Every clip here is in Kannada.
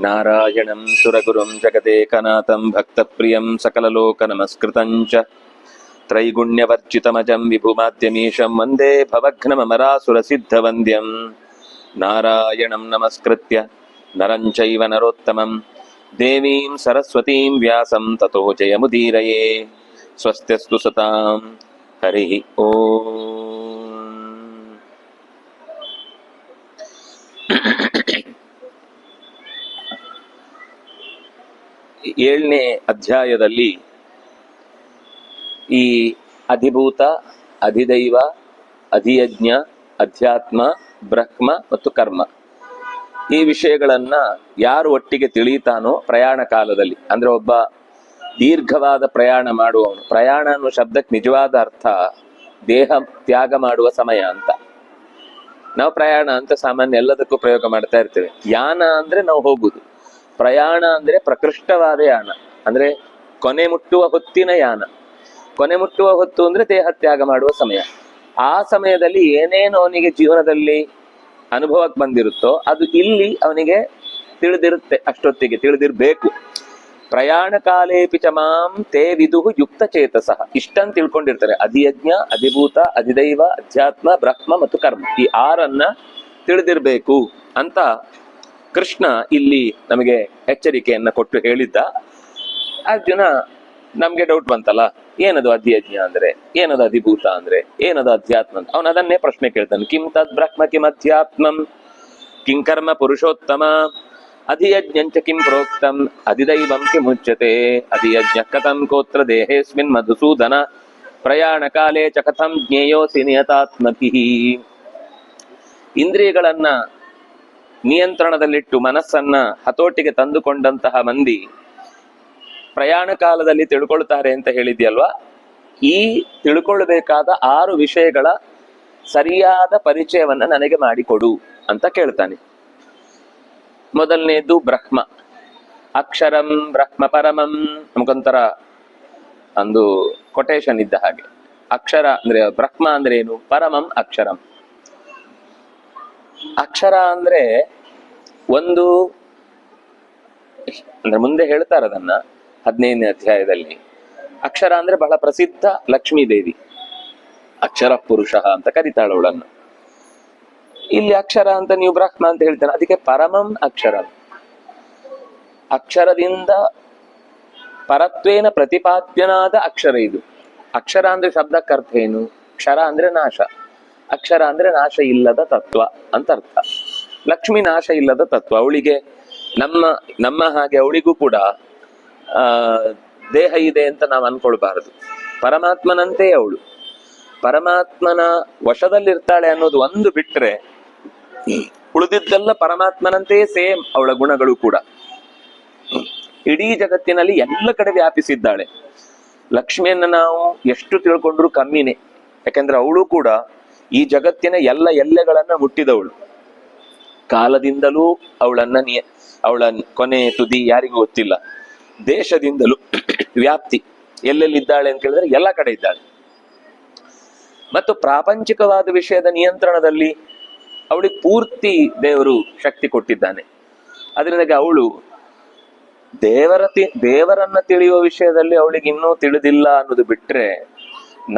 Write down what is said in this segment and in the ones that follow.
ನಾರಾಯಣಂ ಸುರಗುರುಂ ಜಗದೇಕನಾಥಂ ಭಕ್ತಪ್ರಿಯಂ ಸಕಲಲೋಕನಮಸ್ಕೃತಂ ಚ ತ್ರೈಗುಣ್ಯವರ್ಜಿತಮಜಂ ವಿಭುಮಾದ್ಯಮೀಶಂ ವಂದೇ ಭವಘ್ನಮರಾಸುರಸಿದ್ಧವಂದ್ಯಂ ನಾರಾಯಣಂ ನಮಸ್ಕೃತ್ಯ ನರಂ ಚೈವ ನರೋತ್ತಮಂ ದೇವೀಂ ಸರಸ್ವತೀಂ ವ್ಯಾಸಂ ತತೋ ಜಯಮುದೀರಯೇ. ಸ್ವಸ್ತ್ಯಸ್ತು ಸತಾಂ. ಹರಿ ಓಂ. ಏಳನೇ ಅಧ್ಯಾಯದಲ್ಲಿ ಈ ಅಧಿಭೂತ, ಅಧಿದೈವ, ಅಧಿಯಜ್ಞ, ಅಧ್ಯಾತ್ಮ, ಬ್ರಹ್ಮ ಮತ್ತು ಕರ್ಮ ಈ ವಿಷಯಗಳನ್ನ ಯಾರು ಒಟ್ಟಿಗೆ ತಿಳಿತಾನೋ ಪ್ರಯಾಣ ಕಾಲದಲ್ಲಿ, ಅಂದ್ರೆ ಒಬ್ಬ ದೀರ್ಘವಾದ ಪ್ರಯಾಣ ಮಾಡುವವನು, ಪ್ರಯಾಣ ಅನ್ನುವ ಶಬ್ದಕ್ಕೆ ನಿಜವಾದ ಅರ್ಥ ದೇಹ ತ್ಯಾಗ ಮಾಡುವ ಸಮಯ ಅಂತ. ನಾವು ಪ್ರಯಾಣ ಅಂತ ಸಾಮಾನ್ಯ ಎಲ್ಲದಕ್ಕೂ ಪ್ರಯೋಗ ಮಾಡ್ತಾ ಇರ್ತೇವೆ. ಯಾನ ಅಂದ್ರೆ ನಾವು ಹೋಗುದು, ಪ್ರಯಾಣ ಅಂದ್ರೆ ಪ್ರಕೃಷ್ಟವಾದ ಯಾನ, ಅಂದ್ರೆ ಕೊನೆ ಮುಟ್ಟುವ ಹೊತ್ತಿನ ಯಾನ. ಕೊನೆ ಮುಟ್ಟುವ ಹೊತ್ತು ಅಂದ್ರೆ ದೇಹ ತ್ಯಾಗ ಮಾಡುವ ಸಮಯ. ಆ ಸಮಯದಲ್ಲಿ ಏನೇನು ಅವನಿಗೆ ಜೀವನದಲ್ಲಿ ಅನುಭವಕ್ಕೆ ಬಂದಿರುತ್ತೋ ಅದು ಇಲ್ಲಿ ಅವನಿಗೆ ತಿಳಿದಿರುತ್ತೆ, ಅಷ್ಟೊತ್ತಿಗೆ ತಿಳಿದಿರ್ಬೇಕು. ಪ್ರಯಾಣ ಕಾಲೇಪಿ ಚ ಮಾಂ ತೇ ವಿದುಹು ಯುಕ್ತ ಚೇತಸಃ, ಇಷ್ಟಂತ ತಿಳ್ಕೊಂಡಿರ್ತಾರೆ. ಅಧಿಯಜ್ಞ, ಅಧಿಭೂತ, ಅಧಿದೈವ, ಅಧ್ಯಾತ್ಮ, ಬ್ರಹ್ಮ ಮತ್ತು ಕರ್ಮ, ಈ ಆರನ್ನ ತಿಳಿದಿರ್ಬೇಕು ಅಂತ ಕೃಷ್ಣ ಇಲ್ಲಿ ನಮಗೆ ಎಚ್ಚರಿಕೆಯನ್ನ ಕೊಟ್ಟು ಹೇಳಿದ್ದ. ಅರ್ಜುನ ನಮ್ಗೆ ಡೌಟ್ ಬಂತಲ್ಲ, ಏನದು ಅಧಿಯಜ್ಞ ಅಂದ್ರೆ, ಏನದು ಅಧಿಭೂತ ಅಂದ್ರೆ, ಏನದು ಅಧ್ಯಾತ್ಮ ಅಂತ. ಅವನು ಅದನ್ನೇ ಪ್ರಶ್ನೆ ಕೇಳ್ತಾನೆ. ಕಿಂ ತದ್ ಬ್ರಹ್ಮ ಕಿಂ ಅಧ್ಯಾತ್ಮಂ ಕಿಂ ಕರ್ಮ ಪುರುಷೋತ್ತಮ ಅಧಿಯಜ್ಞಂಚ ಕಿಂ ಪ್ರೋಕ್ತಂ ಅಧಿದೈವಂ ಕಿಮುಚ್ಯತೆ ಅಧಿಯಜ್ಞ ಕಥಂ ಕೋತ್ರ ದೇಹೇಸ್ಮಿನ್ ಮಧುಸೂದನ ಪ್ರಯಾಣ ಕಾಲೇ ಚ ಕಥಂ ಜ್ಞೇಯೋಸಿ ನಿಯತಾತ್ಮಭಿಃ. ಇಂದ್ರಿಯಗಳನ್ನ ನಿಯಂತ್ರಣದಲ್ಲಿಟ್ಟು ಮನಸ್ಸನ್ನ ಹತೋಟಿಗೆ ತಂದುಕೊಂಡಂತಹ ಮಂದಿ ಪ್ರಯಾಣ ಕಾಲದಲ್ಲಿ ತಿಳ್ಕೊಳ್ತಾರೆ ಅಂತ ಹೇಳಿದ್ಯಲ್ವಾ. ಈ ತಿಳ್ಕೊಳ್ಬೇಕಾದ 6 ವಿಷಯಗಳ ಸರಿಯಾದ ಪರಿಚಯವನ್ನ ನನಗೆ ಮಾಡಿಕೊಡು ಅಂತ ಕೇಳ್ತಾನೆ. ಮೊದಲನೇದು ಬ್ರಹ್ಮ. ಅಕ್ಷರಂ ಬ್ರಹ್ಮ ಪರಮಂ, ನಮಗೊಂಥರ ಒಂದು ಕೊಟೇಶನ್ ಇದ್ದ ಹಾಗೆ. ಅಕ್ಷರ ಅಂದ್ರೆ ಬ್ರಹ್ಮ ಅಂದ್ರೆ ಏನು, ಪರಮಂ ಅಕ್ಷರಂ. ಅಕ್ಷರ ಅಂದ್ರೆ ಒಂದು, ಅಂದ್ರೆ ಮುಂದೆ ಹೇಳ್ತಾರೆ ಅದನ್ನ 15ನೇ ಅಧ್ಯಾಯದಲ್ಲಿ. ಅಕ್ಷರ ಅಂದ್ರೆ ಬಹಳ ಪ್ರಸಿದ್ಧ ಲಕ್ಷ್ಮೀ ದೇವಿ, ಅಕ್ಷರ ಪುರುಷ ಅಂತ ಕರೀತಾಳ ಅವಳನ್ನು. ಇಲ್ಲಿ ಅಕ್ಷರ ಅಂತ ನೀವು ಬ್ರಹ್ಮ ಅಂತ ಹೇಳ್ತಾನೆ, ಅದಕ್ಕೆ ಪರಮಂ ಅಕ್ಷರಂ. ಅಕ್ಷರದಿಂದ ಪರತ್ವೇನ ಪ್ರತಿಪಾದ್ಯನಾದ ಅಕ್ಷರ ಇದು. ಅಕ್ಷರ ಅಂದ್ರೆ ಶಬ್ದಕ್ಕೆ ಅರ್ಥ ಏನು? ಕ್ಷರ ಅಂದ್ರೆ ನಾಶ, ಅಕ್ಷರ ಅಂದ್ರೆ ನಾಶ ಇಲ್ಲದ ತತ್ವ ಅಂತ ಅರ್ಥ. ಲಕ್ಷ್ಮಿ ನಾಶ ಇಲ್ಲದ ತತ್ವ. ಅವಳಿಗೆ ನಮ್ಮ ಹಾಗೆ ಅವಳಿಗೂ ಕೂಡ ದೇಹ ಇದೆ ಅಂತ ನಾವು ಅನ್ಕೊಳ್ಬಾರದು. ಪರಮಾತ್ಮನಂತೆ ಅವಳು ಪರಮಾತ್ಮನ ವಶದಲ್ಲಿರ್ತಾಳೆ ಅನ್ನೋದು ಒಂದು ಬಿಟ್ರೆ ಉಳಿದಿದ್ದೆಲ್ಲ ಪರಮಾತ್ಮನಂತೆಯೇ ಸೇಮ್. ಅವಳ ಗುಣಗಳು ಕೂಡ ಇಡೀ ಜಗತ್ತಿನಲ್ಲಿ ಎಲ್ಲ ಕಡೆ ವ್ಯಾಪಿಸಿದ್ದಾಳೆ. ಲಕ್ಷ್ಮಿಯನ್ನ ನಾವು ಎಷ್ಟು ತಿಳ್ಕೊಂಡ್ರು ಕಮ್ಮಿನೇ. ಯಾಕಂದ್ರೆ ಅವಳು ಕೂಡ ಈ ಜಗತ್ತಿನ ಎಲ್ಲ ಎಲ್ಲೆಗಳನ್ನ ಮುಟ್ಟಿದವಳು. ಕಾಲದಿಂದಲೂ ಅವಳ ಕೊನೆ ತುದಿ ಯಾರಿಗೂ ಗೊತ್ತಿಲ್ಲ. ದೇಶದಿಂದಲೂ ವ್ಯಾಪ್ತಿ, ಎಲ್ಲೆಲ್ಲಿದ್ದಾಳೆ ಅಂತ ಕೇಳಿದ್ರೆ ಎಲ್ಲ ಕಡೆ ಇದ್ದಾಳೆ. ಮತ್ತು ಪ್ರಾಪಂಚಿಕವಾದ ವಿಷಯದ ನಿಯಂತ್ರಣದಲ್ಲಿ ಅವಳಿಗೆ ಪೂರ್ತಿ ದೇವರು ಶಕ್ತಿ ಕೊಟ್ಟಿದ್ದಾನೆ. ಅದರಿಂದಾಗಿ ಅವಳು ದೇವರನ್ನ ತಿಳಿಯುವ ವಿಷಯದಲ್ಲಿ ಅವಳಿಗೆ ಇನ್ನೂ ತಿಳಿದಿಲ್ಲ ಅನ್ನೋದು ಬಿಟ್ರೆ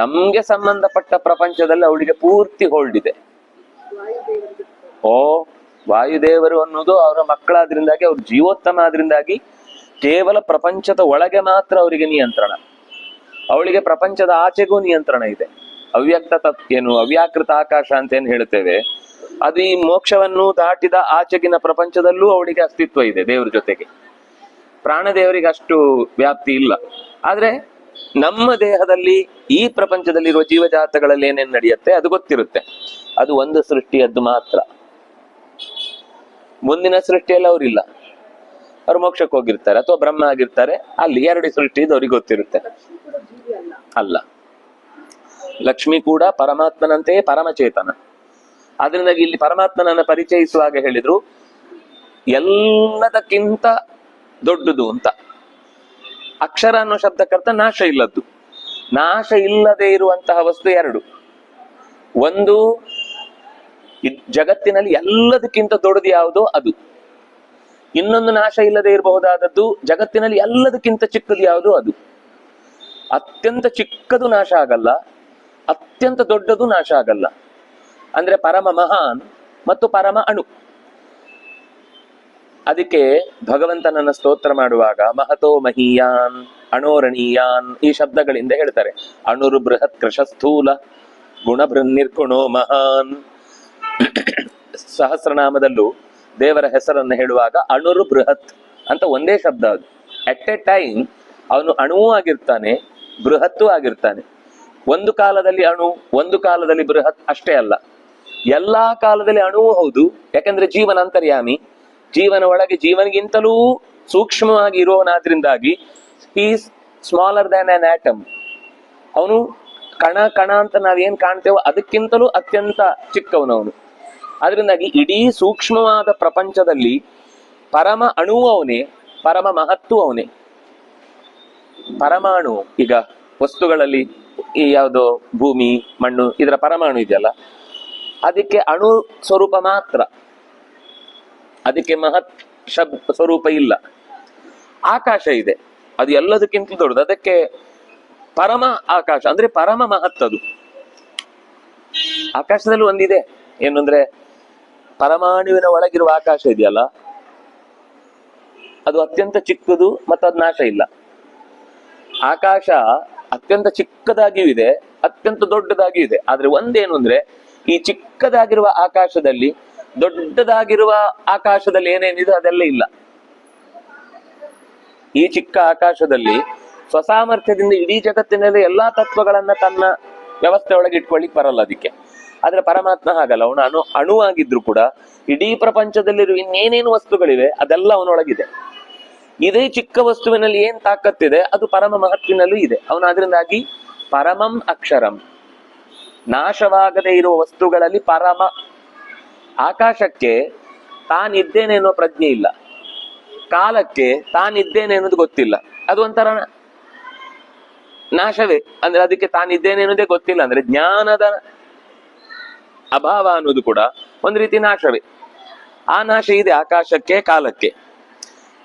ನಮ್ಗೆ ಸಂಬಂಧಪಟ್ಟ ಪ್ರಪಂಚದಲ್ಲಿ ಅವಳಿಗೆ ಪೂರ್ತಿ ಹೋಲ್ಡ್ ಇದೆ. ವಾಯುದೇವರು ಅನ್ನೋದು ಅವರ ಮಕ್ಕಳಾದ್ರಿಂದಾಗಿ, ಅವ್ರ ಜೀವೋತ್ತಮ ಆದ್ರಿಂದಾಗಿ ಕೇವಲ ಪ್ರಪಂಚದ ಒಳಗೆ ಮಾತ್ರ ಅವರಿಗೆ ನಿಯಂತ್ರಣ. ಅವಳಿಗೆ ಪ್ರಪಂಚದ ಆಚೆಗೂ ನಿಯಂತ್ರಣ ಇದೆ. ಅವ್ಯಾಕೃತ ಆಕಾಶ ಅಂತ ಏನ್ ಹೇಳ್ತೇವೆ, ಅದು ಈ ಮೋಕ್ಷವನ್ನು ದಾಟಿದ ಆಚೆಗಿನ ಪ್ರಪಂಚದಲ್ಲೂ ಅವಳಿಗೆ ಅಸ್ತಿತ್ವ ಇದೆ ದೇವ್ರ ಜೊತೆಗೆ. ಪ್ರಾಣದೇವರಿಗೆ ಅಷ್ಟು ವ್ಯಾಪ್ತಿ ಇಲ್ಲ. ಆದ್ರೆ ನಮ್ಮ ದೇಹದಲ್ಲಿ ಈ ಪ್ರಪಂಚದಲ್ಲಿರುವ ಜೀವಜಾತಗಳಲ್ಲಿ ಏನೇನ್ ನಡೆಯುತ್ತೆ ಅದು ಗೊತ್ತಿರುತ್ತೆ. ಅದು ಒಂದು ಸೃಷ್ಟಿಯದ್ದು ಮಾತ್ರ. ಮುಂದಿನ ಸೃಷ್ಟಿಯಲ್ಲಿ ಅವರಿಲ್ಲ, ಅವ್ರು ಮೋಕ್ಷಕ್ಕೆ ಹೋಗಿರ್ತಾರೆ ಅಥವಾ ಬ್ರಹ್ಮ ಆಗಿರ್ತಾರೆ. ಅಲ್ಲಿ 2 ಸೃಷ್ಟಿ ಅವ್ರಿಗೆ ಗೊತ್ತಿರುತ್ತೆ. ಅಲ್ಲ, ಲಕ್ಷ್ಮಿ ಕೂಡ ಪರಮಾತ್ಮನಂತೆಯೇ ಪರಮಚೇತನ. ಆದ್ರಿಂದ ಇಲ್ಲಿ ಪರಮಾತ್ಮನನ್ನ ಪರಿಚಯಿಸುವಾಗ ಹೇಳಿದ್ರು ಎಲ್ಲದಕ್ಕಿಂತ ದೊಡ್ಡದು ಅಂತ. ಅಕ್ಷರ ಅನ್ನೋ ಶಬ್ದಕ್ಕರ್ಥ ನಾಶ ಇಲ್ಲದ್ದು. ನಾಶ ಇಲ್ಲದೆ ಇರುವಂತಹ ವಸ್ತು 2. ಒಂದು ಜಗತ್ತಿನಲ್ಲಿ ಎಲ್ಲದಕ್ಕಿಂತ ದೊಡ್ಡದು ಯಾವುದೋ ಅದು. ಇನ್ನೊಂದು ನಾಶ ಇಲ್ಲದೆ ಇರಬಹುದಾದದ್ದು ಜಗತ್ತಿನಲ್ಲಿ ಎಲ್ಲದಕ್ಕಿಂತ ಚಿಕ್ಕದು ಯಾವುದು? ಅದು ಅತ್ಯಂತ ಚಿಕ್ಕದು ನಾಶ ಆಗಲ್ಲ, ಅತ್ಯಂತ ದೊಡ್ಡದು ನಾಶ ಆಗಲ್ಲ. ಅಂದ್ರೆ ಪರಮ ಮಹಾನ್ ಮತ್ತು ಪರಮ ಅಣು. ಅದಕ್ಕೆ ಭಗವಂತನನ್ನ ಸ್ತೋತ್ರ ಮಾಡುವಾಗ ಮಹತೋ ಮಹೀಯಾನ್ ಅಣೋರಣೀಯಾನ್ ಈ ಶಬ್ದಗಳಿಂದ ಹೇಳ್ತಾರೆ. ಅಣುರು ಬೃಹತ್ ಕೃಶಸ್ಥೂಲ ಗುಣ ಬೃನ್ನಿರ್ಗುಣೋ ಮಹಾನ್. ಸಹಸ್ರನಾಮದಲ್ಲೂ ದೇವರ ಹೆಸರನ್ನು ಹೇಳುವಾಗ ಅಣುರು ಬೃಹತ್ ಅಂತ ಒಂದೇ ಶಬ್ದ. ಅದು ಅಟ್ ಎ ಟೈಮ್ ಅವನು ಅಣುವೂ ಆಗಿರ್ತಾನೆ, ಬೃಹತ್ತೂ ಆಗಿರ್ತಾನೆ. ಒಂದು ಕಾಲದಲ್ಲಿ ಅಣು, ಒಂದು ಕಾಲದಲ್ಲಿ ಬೃಹತ್ ಅಷ್ಟೇ ಅಲ್ಲ, ಎಲ್ಲಾ ಕಾಲದಲ್ಲಿ ಅಣುವೂ ಹೌದು. ಯಾಕಂದ್ರೆ ಜೀವನ ಅಂತರ್ಯಾಮಿ, ಜೀವನ ಒಳಗೆ ಜೀವನಿಗಿಂತಲೂ ಸೂಕ್ಷ್ಮವಾಗಿ ಇರುವವನಾದ್ರಿಂದಾಗಿ is smaller than an atom. ಅವನು ಕಣ ಕಣ ಅಂತ ನಾವೇನ್ ಕಾಣ್ತೇವೋ ಅದಕ್ಕಿಂತಲೂ ಅತ್ಯಂತ ಚಿಕ್ಕವನವನು. ಅದರಿಂದಾಗಿ ಇಡೀ ಸೂಕ್ಷ್ಮವಾದ ಪ್ರಪಂಚದಲ್ಲಿ ಪರಮ ಅಣುವು ಅವನೇ, ಪರಮ ಮಹತ್ವ ಅವನೇ. ಪರಮಾಣು, ಈಗ ವಸ್ತುಗಳಲ್ಲಿ ಈ ಯಾವುದೋ ಭೂಮಿ ಮಣ್ಣು ಇದರ ಪರಮಾಣು ಇದೆಯಲ್ಲ, ಅದಕ್ಕೆ ಅಣು ಸ್ವರೂಪ ಮಾತ್ರ, ಅದಕ್ಕೆ ಮಹತ್ ಸ್ವರೂಪ ಇಲ್ಲ. ಆಕಾಶ ಇದೆ, ಅದು ಎಲ್ಲದಕ್ಕಿಂತ ದೊಡ್ಡದು, ಅದಕ್ಕೆ ಪರಮ ಆಕಾಶ ಅಂದ್ರೆ ಪರಮ ಮಹತ್ತದು. ಆಕಾಶದಲ್ಲಿ ಒಂದಿದೆ ಏನು ಅಂದ್ರೆ ಪರಮಾಣುವಿನ ಒಳಗಿರುವ ಆಕಾಶ ಇದೆಯಲ್ಲ, ಅದು ಅತ್ಯಂತ ಚಿಕ್ಕದು ಮತ್ತು ಅದು ನಾಶ ಇಲ್ಲ. ಆಕಾಶ ಅತ್ಯಂತ ಚಿಕ್ಕದಾಗಿಯೂ ಇದೆ, ಅತ್ಯಂತ ದೊಡ್ಡದಾಗಿಯೂ ಇದೆ. ಆದ್ರೆ ಒಂದೇನು ಅಂದ್ರೆ ಈ ಚಿಕ್ಕದಾಗಿರುವ ಆಕಾಶದಲ್ಲಿ ದೊಡ್ಡದಾಗಿರುವ ಆಕಾಶದಲ್ಲಿ ಏನೇನಿದೆ ಅದೆಲ್ಲ ಇಲ್ಲ. ಈ ಚಿಕ್ಕ ಆಕಾಶದಲ್ಲಿ ಸ್ವಸಾಮರ್ಥ್ಯದಿಂದ ಇಡೀ ಜಗತ್ತಿನಲ್ಲಿ ಎಲ್ಲಾ ತತ್ವಗಳನ್ನ ತನ್ನ ವ್ಯವಸ್ಥೆ ಒಳಗೆ ಇಟ್ಕೊಳ್ಳಿಕ್ ಬರಲ್ಲ ಅದಕ್ಕೆ. ಆದ್ರೆ ಪರಮಾತ್ಮ ಹಾಗಲ್ಲ, ಅವನು ಅಣುವಾಗಿದ್ರು ಕೂಡ ಇಡೀ ಪ್ರಪಂಚದಲ್ಲಿರುವ ಇನ್ನೇನೇನು ವಸ್ತುಗಳಿವೆ ಅದೆಲ್ಲ ಅವನೊಳಗಿದೆ. ಇದೇ ಚಿಕ್ಕ ವಸ್ತುವಿನಲ್ಲಿ ಏನ್ ತಾಕತ್ತಿದೆ ಅದು ಪರಮ ಮಹತ್ವಿನಲ್ಲೂ ಇದೆ. ಅವನು ಅದರಿಂದಾಗಿ ಪರಮಂ ಅಕ್ಷರಂ, ನಾಶವಾಗದೇ ಇರುವ ವಸ್ತುಗಳಲ್ಲಿ ಪರಮ. ಆಕಾಶಕ್ಕೆ ತಾನಿದ್ದೇನೆ ಅನ್ನೋ ಪ್ರಜ್ಞೆ ಇಲ್ಲ, ಕಾಲಕ್ಕೆ ತಾನಿದ್ದೇನೆ ಅನ್ನೋದು ಗೊತ್ತಿಲ್ಲ, ಅದು ಒಂಥರ ನಾಶವೇ. ಅಂದ್ರೆ ಅದಕ್ಕೆ ತಾನಿದ್ದೇನೆ ಅನ್ನೋದೇ ಗೊತ್ತಿಲ್ಲ ಅಂದ್ರೆ ಜ್ಞಾನದ ಅಭಾವ ಅನ್ನೋದು ಕೂಡ ಒಂದು ರೀತಿ ನಾಶವೇ. ಆ ನಾಶ ಇದೆ ಆಕಾಶಕ್ಕೆ, ಕಾಲಕ್ಕೆ.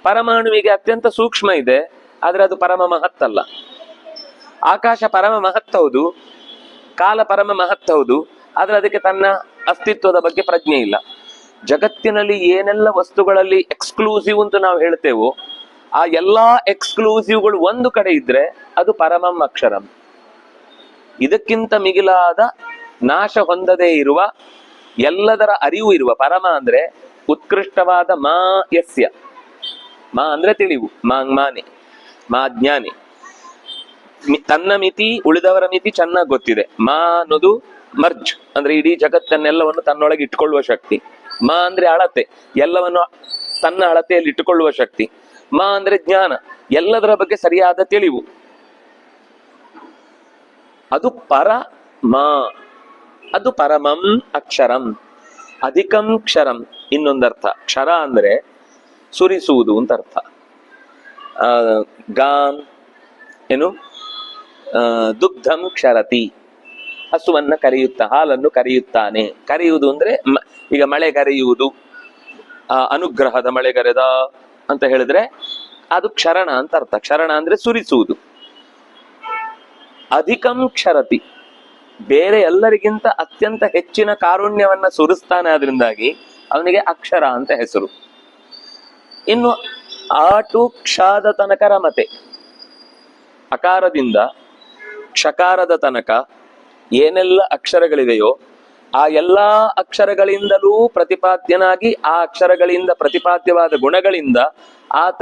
ಪರಮಾಣುವಿಗೆ ಅತ್ಯಂತ ಸೂಕ್ಷ್ಮ ಇದೆ, ಆದ್ರೆ ಅದು ಪರಮ ಮಹತ್ತಲ್ಲ. ಆಕಾಶ ಪರಮ ಮಹತ್ ಹೌದು, ಕಾಲ ಪರಮ ಮಹತ್ ಹೌದು, ಆದ್ರೆ ಅದಕ್ಕೆ ತನ್ನ ಅಸ್ತಿತ್ವದ ಬಗ್ಗೆ ಪ್ರಜ್ಞೆ ಇಲ್ಲ. ಜಗತ್ತಿನಲ್ಲಿ ಏನೆಲ್ಲ ವಸ್ತುಗಳಲ್ಲಿ ಎಕ್ಸ್ಕ್ಲೂಸಿವ್ ಅಂತ ನಾವು ಹೇಳ್ತೇವೋ ಆ ಎಲ್ಲಾ ಎಕ್ಸ್ಕ್ಲೂಸಿವ್ಗಳು ಒಂದು ಕಡೆ ಇದ್ರೆ ಅದು ಪರಮಂ ಅಕ್ಷರಂ. ಇದಕ್ಕಿಂತ ಮಿಗಿಲಾದ ನಾಶ ಹೊಂದದೇ ಇರುವ ಎಲ್ಲದರ ಅರಿವು ಇರುವ ಪರಮ ಅಂದ್ರೆ ಉತ್ಕೃಷ್ಟವಾದ ಮಾ ಯಸ್ಯ. ಮಾ ಅಂದ್ರೆ ತಿಳಿವು, ಮಾನೆ, ಮಾ ಜ್ಞಾನಿ. ತನ್ನ ಮಿತಿ ಉಳಿದವರ ಮಿತಿ ಚೆನ್ನಾಗಿ ಗೊತ್ತಿದೆ. ಮಾ ಅನ್ನೋದು ಮರ್ಜ್ ಅಂದ್ರೆ ಇಡೀ ಜಗತ್ತನ್ನೆಲ್ಲವನ್ನು ತನ್ನೊಳಗೆ ಇಟ್ಕೊಳ್ಳುವ ಶಕ್ತಿ. ಮಾ ಅಂದ್ರೆ ಅಳತೆ, ಎಲ್ಲವನ್ನು ತನ್ನ ಅಳತೆಯಲ್ಲಿ ಇಟ್ಟುಕೊಳ್ಳುವ ಶಕ್ತಿ. ಮಾ ಅಂದ್ರೆ ಜ್ಞಾನ, ಎಲ್ಲದರ ಬಗ್ಗೆ ಸರಿಯಾದ ತಿಳಿವು. ಅದು ಪರ ಮಾ, ಅದು ಪರಮಂ ಅಕ್ಷರಂ. ಅಧಿಕಂ ಕ್ಷರಂ ಇನ್ನೊಂದರ್ಥ. ಕ್ಷರ ಅಂದ್ರೆ ಸುರಿಸುವುದು ಅಂತ ಅರ್ಥ. ಗಾನ್ ಏನು ದುಗ್ಧಂ ಕ್ಷರತಿ, ಹಸುವನ್ನ ಕರೆಯುತ್ತಾ, ಹಾಲನ್ನು ಕರೆಯುತ್ತಾನೆ. ಕರೆಯುವುದು ಅಂದ್ರೆ ಈಗ ಮಳೆ ಕರೆಯುವುದು, ಅನುಗ್ರಹದ ಮಳೆಗರೆದ ಅಂತ ಹೇಳಿದ್ರೆ ಅದು ಕ್ಷರಣ ಅಂತ ಅರ್ಥ. ಕ್ಷರಣ ಅಂದ್ರೆ ಸುರಿಸುವುದು. ಅಧಿಕಂ ಕ್ಷರತಿ, ಬೇರೆ ಎಲ್ಲರಿಗಿಂತ ಅತ್ಯಂತ ಹೆಚ್ಚಿನ ಕಾರುಣ್ಯವನ್ನ ಸುರಿಸ್ತಾನೆ. ಅದರಿಂದಾಗಿ ಅವನಿಗೆ ಅಕ್ಷರ ಅಂತ ಹೆಸರು. ಇನ್ನು ಆಟು ಕ್ಷಾದ ತನಕ ರಮತೆ, ಅಕಾರದಿಂದ ಕ್ಷಕಾರದ ತನಕ ಏನೆಲ್ಲ ಅಕ್ಷರಗಳಿವೆಯೋ ಆ ಎಲ್ಲಾ ಅಕ್ಷರಗಳಿಂದಲೂ ಪ್ರತಿಪಾದ್ಯನಾಗಿ ಆ ಅಕ್ಷರಗಳಿಂದ ಪ್ರತಿಪಾದ್ಯವಾದ ಗುಣಗಳಿಂದ ಆತ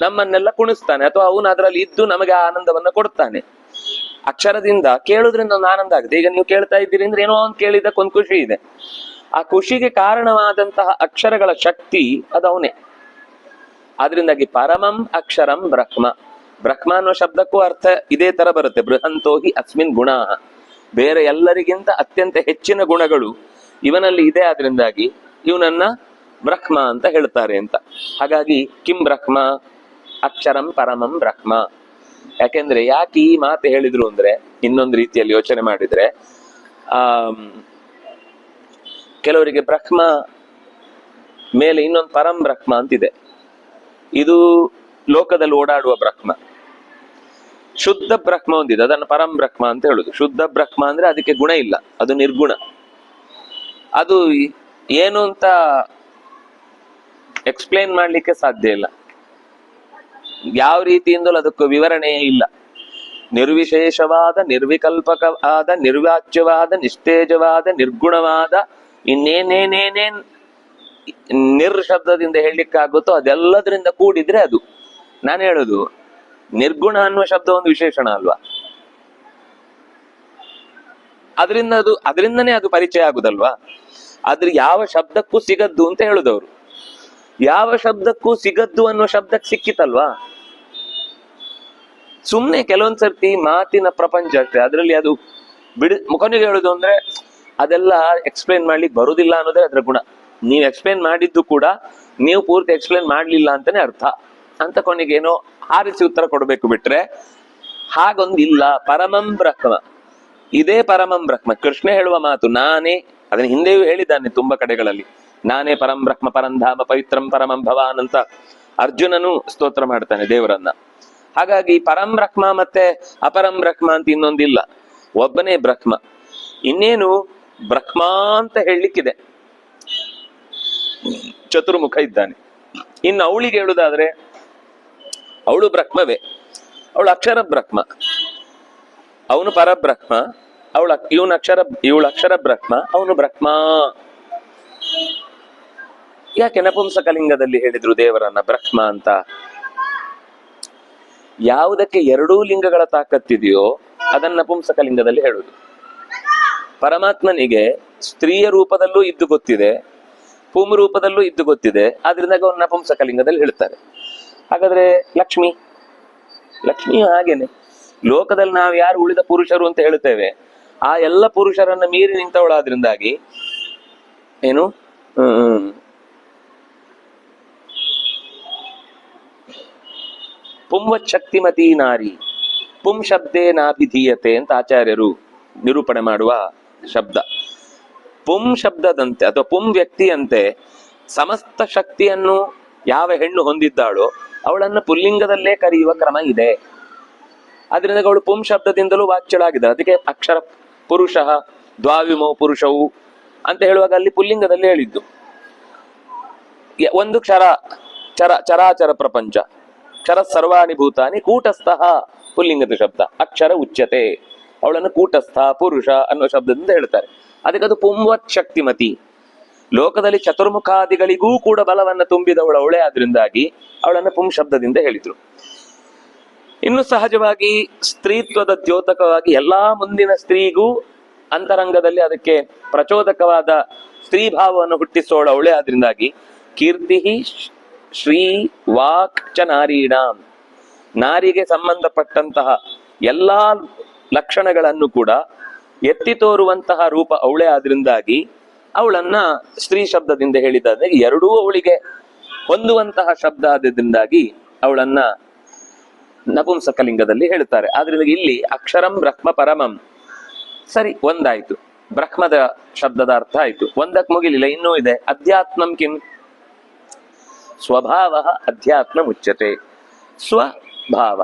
ನಮ್ಮನ್ನೆಲ್ಲ ಕುಣಿಸ್ತಾನೆ, ಅಥವಾ ಅವನು ಅದರಲ್ಲಿ ಇದ್ದು ನಮಗೆ ಆನಂದವನ್ನ ಕೊಡ್ತಾನೆ. ಅಕ್ಷರದಿಂದ ಕೇಳುದ್ರಿಂದ ಒಂದು ಆನಂದ ಆಗುತ್ತೆ. ಈಗ ನೀವು ಕೇಳ್ತಾ ಇದ್ದೀರಿ ಅಂದ್ರೆ ಏನೋ ಒಂದು ಕೇಳಿದಕ್ಕೊಂದು ಖುಷಿ ಇದೆ. ಆ ಖುಷಿಗೆ ಕಾರಣವಾದಂತಹ ಅಕ್ಷರಗಳ ಶಕ್ತಿ ಅದು ಅವನೇ. ಆದ್ರಿಂದಾಗಿ ಪರಮಂ ಅಕ್ಷರಂ ಬ್ರಹ್ಮ. ಬ್ರಹ್ಮ ಅನ್ನೋ ಶಬ್ದಕ್ಕೂ ಅರ್ಥ ಇದೇ ತರ ಬರುತ್ತೆ. ಬೃಹಂತೋ ಹಿ ಅಸ್ಮಿನ್ ಗುಣ, ಬೇರೆ ಎಲ್ಲರಿಗಿಂತ ಅತ್ಯಂತ ಹೆಚ್ಚಿನ ಗುಣಗಳು ಇವನಲ್ಲಿ ಇದೆ. ಆದ್ರಿಂದಾಗಿ ಇವನನ್ನ ಬ್ರಹ್ಮ ಅಂತ ಹೇಳ್ತಾರೆ ಅಂತ. ಹಾಗಾಗಿ ಕಿಂ ಬ್ರಹ್ಮ ಅಕ್ಷರಂ ಪರಮಂ ಬ್ರಹ್ಮ. ಯಾಕೆಂದ್ರೆ ಯಾಕೆ ಈ ಮಾತು ಹೇಳಿದ್ರು ಅಂದ್ರೆ, ಇನ್ನೊಂದು ರೀತಿಯಲ್ಲಿ ಯೋಚನೆ ಮಾಡಿದ್ರೆ ಕೆಲವರಿಗೆ ಬ್ರಹ್ಮ ಮೇಲೆ ಇನ್ನೊಂದು ಪರಂ ಬ್ರಹ್ಮ ಅಂತಿದೆ. ಇದು ಲೋಕದಲ್ಲಿ ಓಡಾಡುವ ಬ್ರಹ್ಮ. ಶುದ್ಧ ಬ್ರಹ್ಮ ಒಂದಿದೆ, ಅದನ್ನು ಪರಂ ಬ್ರಹ್ಮ ಅಂತ ಹೇಳುದು. ಶುದ್ಧ ಬ್ರಹ್ಮ ಅಂದ್ರೆ ಅದಕ್ಕೆ ಗುಣ ಇಲ್ಲ, ಅದು ನಿರ್ಗುಣ. ಅದು ಏನು ಅಂತ ಎಕ್ಸ್ಪ್ಲೇನ್ ಮಾಡ್ಲಿಕ್ಕೆ ಸಾಧ್ಯ ಇಲ್ಲ. ಯಾವ ರೀತಿಯಿಂದಲೂ ಅದಕ್ಕೂ ವಿವರಣೆಯೇ ಇಲ್ಲ. ನಿರ್ವಿಶೇಷವಾದ, ನಿರ್ವಿಕಲ್ಪಕವಾದ, ನಿರ್ವಾಚ್ಯವಾದ, ನಿಸ್ತೇಜವಾದ, ನಿರ್ಗುಣವಾದ, ಇನ್ನೇನೇನೇನೇನ್ ಶಬ್ದದಿಂದ ಹೇಳಲಿಕ್ಕಾಗುತ್ತೋ ಅದೆಲ್ಲದರಿಂದ ಕೂಡಿದ್ರೆ ಅದು. ನಾನು ಹೇಳುದು ನಿರ್ಗುಣ ಅನ್ನುವ ಶಬ್ದ ಒಂದು ವಿಶೇಷಣ ಅಲ್ವಾ, ಅದರಿಂದನೇ ಅದು ಪರಿಚಯ ಆಗುದಲ್ವಾ. ಆದ್ರೆ ಯಾವ ಶಬ್ದಕ್ಕೂ ಸಿಗದ್ದು ಅಂತ ಹೇಳುದವ್ರು. ಯಾವ ಶಬ್ದಕ್ಕೂ ಸಿಗದ್ದು ಅನ್ನುವ ಶಬ್ದಕ್ಕೆ ಸಿಕ್ಕಿತಲ್ವಾ. ಸುಮ್ನೆ ಕೆಲವೊಂದ್ಸರ್ತಿ ಮಾತಿನ ಪ್ರಪಂಚ ಅಷ್ಟೇ, ಅದ್ರಲ್ಲಿ ಅದು ಕೊನೆಗೆ ಹೇಳುದು ಅಂದ್ರೆ ಅದೆಲ್ಲ ಎಕ್ಸ್ಪ್ಲೇನ್ ಮಾಡ್ಲಿಕ್ಕೆ ಬರುದಿಲ್ಲ ಅನ್ನೋದೇ ಅದ್ರ ಗುಣ. ನೀವು ಎಕ್ಸ್ಪ್ಲೇನ್ ಮಾಡಿದ್ದು ಕೂಡ ನೀವು ಪೂರ್ತಿ ಎಕ್ಸ್ಪ್ಲೇನ್ ಮಾಡ್ಲಿಲ್ಲ ಅಂತಾನೆ ಅರ್ಥ ಅಂತ ಕೊನೆಗೇನೋ ಆರಿಸಿ ಉತ್ತರ ಕೊಡ್ಬೇಕು. ಬಿಟ್ರೆ ಹಾಗೊಂದಿಲ್ಲ. ಪರಮಂ ಬ್ರಹ್ಮ, ಇದೇ ಪರಮಂ ಬ್ರಹ್ಮ. ಕೃಷ್ಣ ಹೇಳುವ ಮಾತು ನಾನೇ, ಅದನ್ನ ಹಿಂದೆಯೂ ಹೇಳಿದ್ದಾನೆ ತುಂಬಾ ಕಡೆಗಳಲ್ಲಿ. ನಾನೇ ಪರಂ ಬ್ರಹ್ಮ ಪರಂಧಾಮ ಪವಿತ್ರಂ ಪರಮಂ ಭವಾನ್ ಅಂತ ಅರ್ಜುನನು ಸ್ತೋತ್ರ ಮಾಡ್ತಾನೆ ದೇವರನ್ನ. ಹಾಗಾಗಿ ಪರಂ ಬ್ರಹ್ಮ ಮತ್ತೆ ಅಪರಂ ಬ್ರಹ್ಮ ಅಂತ ಇನ್ನೊಂದಿಲ್ಲ, ಒಬ್ಬನೇ ಬ್ರಹ್ಮ. ಇನ್ನೇನು ಬ್ರಹ್ಮ ಅಂತ ಹೇಳಲಿಕ್ಕಿದೆ, ಚತುರ್ಮುಖ ಇದ್ದಾನೆ. ಇನ್ನು ಅವಳಿಗೆ ಹೇಳುದಾದ್ರೆ ಅವಳು ಬ್ರಹ್ಮವೇ, ಅವಳು ಅಕ್ಷರ ಬ್ರಹ್ಮ, ಅವನು ಪರಬ್ರಹ್ಮ, ಇವಳು ಅಕ್ಷರ ಬ್ರಹ್ಮ, ಅವನು ಬ್ರಹ್ಮ. ಯಾಕೆ ನಪುಂಸಕಲಿಂಗದಲ್ಲಿ ಹೇಳಿದ್ರು ದೇವರನ್ನ ಬ್ರಹ್ಮ ಅಂತ? ಯಾವುದಕ್ಕೆ ಎರಡೂ ಲಿಂಗಗಳ ತಾಕತ್ತಿದೆಯೋ ಅದನ್ನ ನಪುಂಸಕಲಿಂಗದಲ್ಲಿ ಹೇಳುದು. ಪರಮಾತ್ಮನಿಗೆ ಸ್ತ್ರೀಯ ರೂಪದಲ್ಲೂ ಇದ್ದು ಗೊತ್ತಿದೆ, ಪುಂ ರೂಪದಲ್ಲೂ ಇದ್ದು ಗೊತ್ತಿದೆ, ಆದ್ರಿಂದ ಅವ್ರು ನಪುಂಸಕಲಿಂಗದಲ್ಲಿ ಹೇಳ್ತಾರೆ. ಹಾಗಾದ್ರೆ ಲಕ್ಷ್ಮಿಯು ಹಾಗೇನೆ. ಲೋಕದಲ್ಲಿ ನಾವು ಯಾರು ಉಳಿದ ಪುರುಷರು ಅಂತ ಹೇಳ್ತೇವೆ, ಆ ಎಲ್ಲ ಪುರುಷರನ್ನ ಮೀರಿ ನಿಂತವಳಾದ್ರಿಂದಾಗಿ ಏನು ಪುಂವತ್ ಶಕ್ತಿಮತಿ ನಾರಿ, ಪುಂ ಶಬ್ದೇ ನಾಭಿಧೀಯತೆ ಅಂತ ಆಚಾರ್ಯರು ನಿರೂಪಣೆ ಮಾಡುವ ಶಬ್ದ. ಪುಂ ಶಬ್ದದಂತೆ ಅಥವಾ ಪುಂ ವ್ಯಕ್ತಿಯಂತೆ ಸಮಸ್ತ ಶಕ್ತಿಯನ್ನು ಯಾವ ಹೆಣ್ಣು ಹೊಂದಿದ್ದಾಳೋ ಅವಳನ್ನು ಪುಲ್ಲಿಂಗದಲ್ಲೇ ಕರೆಯುವ ಕ್ರಮ ಇದೆ. ಆದ್ರಿಂದ ಅವಳು ಪುಂ ಶಬ್ದದಿಂದಲೂ ವಾಚ್ಯಳಾಗಿದೆ. ಅದಕ್ಕೆ ಅಕ್ಷರ ಪುರುಷ ದ್ವಾವಿಮೋ ಪುರುಷವು ಅಂತ ಹೇಳುವಾಗ ಅಲ್ಲಿ ಪುಲ್ಲಿಂಗದಲ್ಲಿ ಹೇಳಿದ್ದು. ಒಂದು ಚರಾಚರ ಪ್ರಪಂಚ, ಕ್ಷರ ಸರ್ವಾಣಿ ಭೂತಾನಿ ಕೂಟಸ್ಥಃ ಪುಲ್ಲಿಂಗದ ಶಬ್ದ, ಅಕ್ಷರ ಉಚ್ಯತೆ, ಅವಳನ್ನು ಕೂಟಸ್ಥ ಪುರುಷ ಅನ್ನುವ ಶಬ್ದದಿಂದ ಹೇಳ್ತಾರೆ. ಅದಕ್ಕೆ ಅದು ಪುಂವತ್ ಶಕ್ತಿಮತಿ. ಲೋಕದಲ್ಲಿ ಚತುರ್ಮುಖಾದಿಗಳಿಗೂ ಕೂಡ ಬಲವನ್ನು ತುಂಬಿದವಳು ಅವಳೇ, ಆದ್ರಿಂದಾಗಿ ಅವಳನ್ನು ಪುಂ ಶಬ್ದದಿಂದ ಹೇಳಿದ್ರು. ಇನ್ನು ಸಹಜವಾಗಿ ಸ್ತ್ರೀತ್ವದ ದ್ಯೋತಕವಾಗಿ ಎಲ್ಲಾ ಮುಂದಿನ ಸ್ತ್ರೀಗೂ ಅಂತರಂಗದಲ್ಲಿ ಅದಕ್ಕೆ ಪ್ರಚೋದಕವಾದ ಸ್ತ್ರೀ ಭಾವವನ್ನು ಹುಟ್ಟಿಸೋಳು ಅವಳೇ, ಆದ್ರಿಂದಾಗಿ ಕೀರ್ತಿ ಶ್ರೀ ವಾಕ್ ಚ ನಾರೀಣಾಂ, ನಾರಿಗೆ ಸಂಬಂಧಪಟ್ಟಂತಹ ಎಲ್ಲಾ ಲಕ್ಷಣಗಳನ್ನು ಕೂಡ ಎತ್ತಿ ತೋರುವಂತಹ ರೂಪ ಅವಳೇ, ಆದ್ರಿಂದಾಗಿ ಅವಳನ್ನ ಸ್ತ್ರೀ ಶಬ್ದದಿಂದ ಹೇಳಿದಾದ್ರೆ ಎರಡೂ ಅವಳಿಗೆ ಹೊಂದುವಂತಹ ಶಬ್ದ ಆದ್ರಿಂದಾಗಿ ಅವಳನ್ನ ನಪುಂಸಕಲಿಂಗದಲ್ಲಿ ಹೇಳ್ತಾರೆ. ಆದ್ರಿಂದ ಇಲ್ಲಿ ಅಕ್ಷರಂ ಬ್ರಹ್ಮ ಪರಮಂ, ಸರಿ ಒಂದಾಯ್ತು, ಬ್ರಹ್ಮದ ಶಬ್ದದ ಅರ್ಥ ಆಯ್ತು. ಒಂದಕ್ಕೆ ಮುಗಿಲಿಲ್ಲ, ಇನ್ನೂ ಇದೆ. ಅಧ್ಯಾತ್ಮಂ ಕಿಂ? ಸ್ವಭಾವ ಅಧ್ಯಾತ್ಮ ಮುಚ್ಯತೆ. ಸ್ವಭಾವ,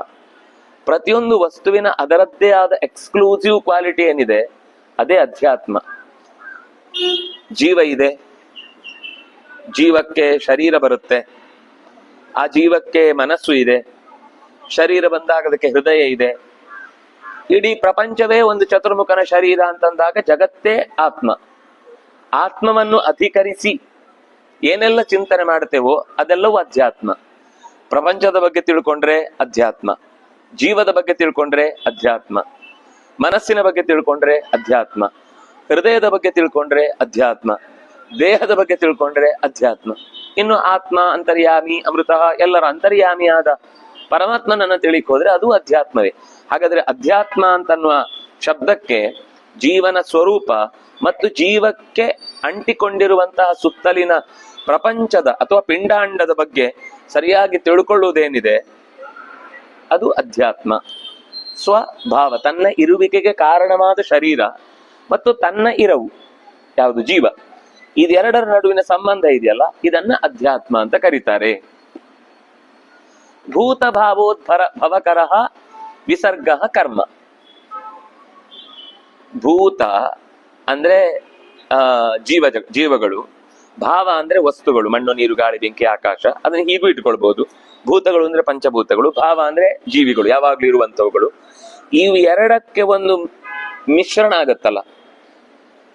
ಪ್ರತಿಯೊಂದು ವಸ್ತುವಿನ ಅದರದ್ದೇ ಆದ ಎಕ್ಸ್ಕ್ಲೂಸಿವ್ ಕ್ವಾಲಿಟಿ ಏನಿದೆ ಅದೇ ಅಧ್ಯಾತ್ಮ. ಜೀವ ಇದೆ, ಜೀವಕ್ಕೆ ಶರೀರ ಬರುತ್ತೆ, ಆ ಜೀವಕ್ಕೆ ಮನಸ್ಸು ಇದೆ, ಶರೀರ ಬಂದಾಗ ಅದಕ್ಕೆ ಹೃದಯ ಇದೆ. ಇಡೀ ಪ್ರಪಂಚವೇ ಒಂದು ಚತುರ್ಮುಖನ ಶರೀರ ಅಂತಂದಾಗ ಜಗತ್ತೇ ಆತ್ಮ. ಆತ್ಮವನ್ನು ಅಧಿಕರಿಸಿ ಏನೆಲ್ಲ ಚಿಂತನೆ ಮಾಡ್ತೇವೋ ಅದೆಲ್ಲವೂ ಅಧ್ಯಾತ್ಮ. ಪ್ರಪಂಚದ ಬಗ್ಗೆ ತಿಳ್ಕೊಂಡ್ರೆ ಅಧ್ಯಾತ್ಮ, ಜೀವದ ಬಗ್ಗೆ ತಿಳ್ಕೊಂಡ್ರೆ ಅಧ್ಯಾತ್ಮ, ಮನಸ್ಸಿನ ಬಗ್ಗೆ ತಿಳ್ಕೊಂಡ್ರೆ ಅಧ್ಯಾತ್ಮ, ಹೃದಯದ ಬಗ್ಗೆ ತಿಳ್ಕೊಂಡ್ರೆ ಅಧ್ಯಾತ್ಮ, ದೇಹದ ಬಗ್ಗೆ ತಿಳ್ಕೊಂಡ್ರೆ ಅಧ್ಯಾತ್ಮ. ಇನ್ನು ಆತ್ಮ, ಅಂತರ್ಯಾಮಿ, ಅಮೃತ ಎಲ್ಲರ ಅಂತರ್ಯಾಮಿಯಾದ ಪರಮಾತ್ಮನನ್ನ ತಿಳಿಕ್ ಹೋದ್ರೆ ಅದು ಅಧ್ಯಾತ್ಮವೇ. ಹಾಗಾದ್ರೆ ಅಧ್ಯಾತ್ಮ ಅಂತನ್ನುವ ಶಬ್ದಕ್ಕೆ ಜೀವನ ಸ್ವರೂಪ ಮತ್ತು ಜೀವಕ್ಕೆ ಅಂಟಿಕೊಂಡಿರುವಂತಹ ಸುತ್ತಲಿನ ಪ್ರಪಂಚದ ಅಥವಾ ಪಿಂಡಾಂಡದ ಬಗ್ಗೆ ಸರಿಯಾಗಿ ತಿಳ್ಕೊಳ್ಳುವುದೇನಿದೆ ಅದು ಅಧ್ಯಾತ್ಮ. ಸ್ವಭಾವ, ತನ್ನ ಇರುವಿಕೆಗೆ ಕಾರಣವಾದ ಶರೀರ ಮತ್ತು ತನ್ನ ಇರವು ಯಾವುದು ಜೀವ, ಇದೆರಡರ ನಡುವಿನ ಸಂಬಂಧ ಇದೆಯಲ್ಲ, ಇದನ್ನ ಅಧ್ಯಾತ್ಮ ಅಂತ ಕರೀತಾರೆ. ಭೂತ ಭಾವೋದ್ಭರ ಭವಕರ ವಿಸರ್ಗ ಕರ್ಮ. ಭೂತ ಅಂದ್ರೆ ಜೀವಗಳು, ಭಾವ ಅಂದ್ರೆ ವಸ್ತುಗಳು, ಮಣ್ಣು ನೀರು ಗಾಳಿ ಬೆಂಕಿ ಆಕಾಶ, ಅದನ್ನ ಹೀಗೂ ಇಟ್ಕೊಳ್ಬಹುದು. ಭೂತಗಳು ಅಂದ್ರೆ ಪಂಚಭೂತಗಳು, ಭಾವ ಅಂದ್ರೆ ಜೀವಿಗಳು, ಯಾವಾಗ್ಲೂ ಇರುವಂತವುಗಳು. ಇವು ಎರಡಕ್ಕೆ ಒಂದು ಮಿಶ್ರಣ ಆಗತ್ತಲ್ಲ,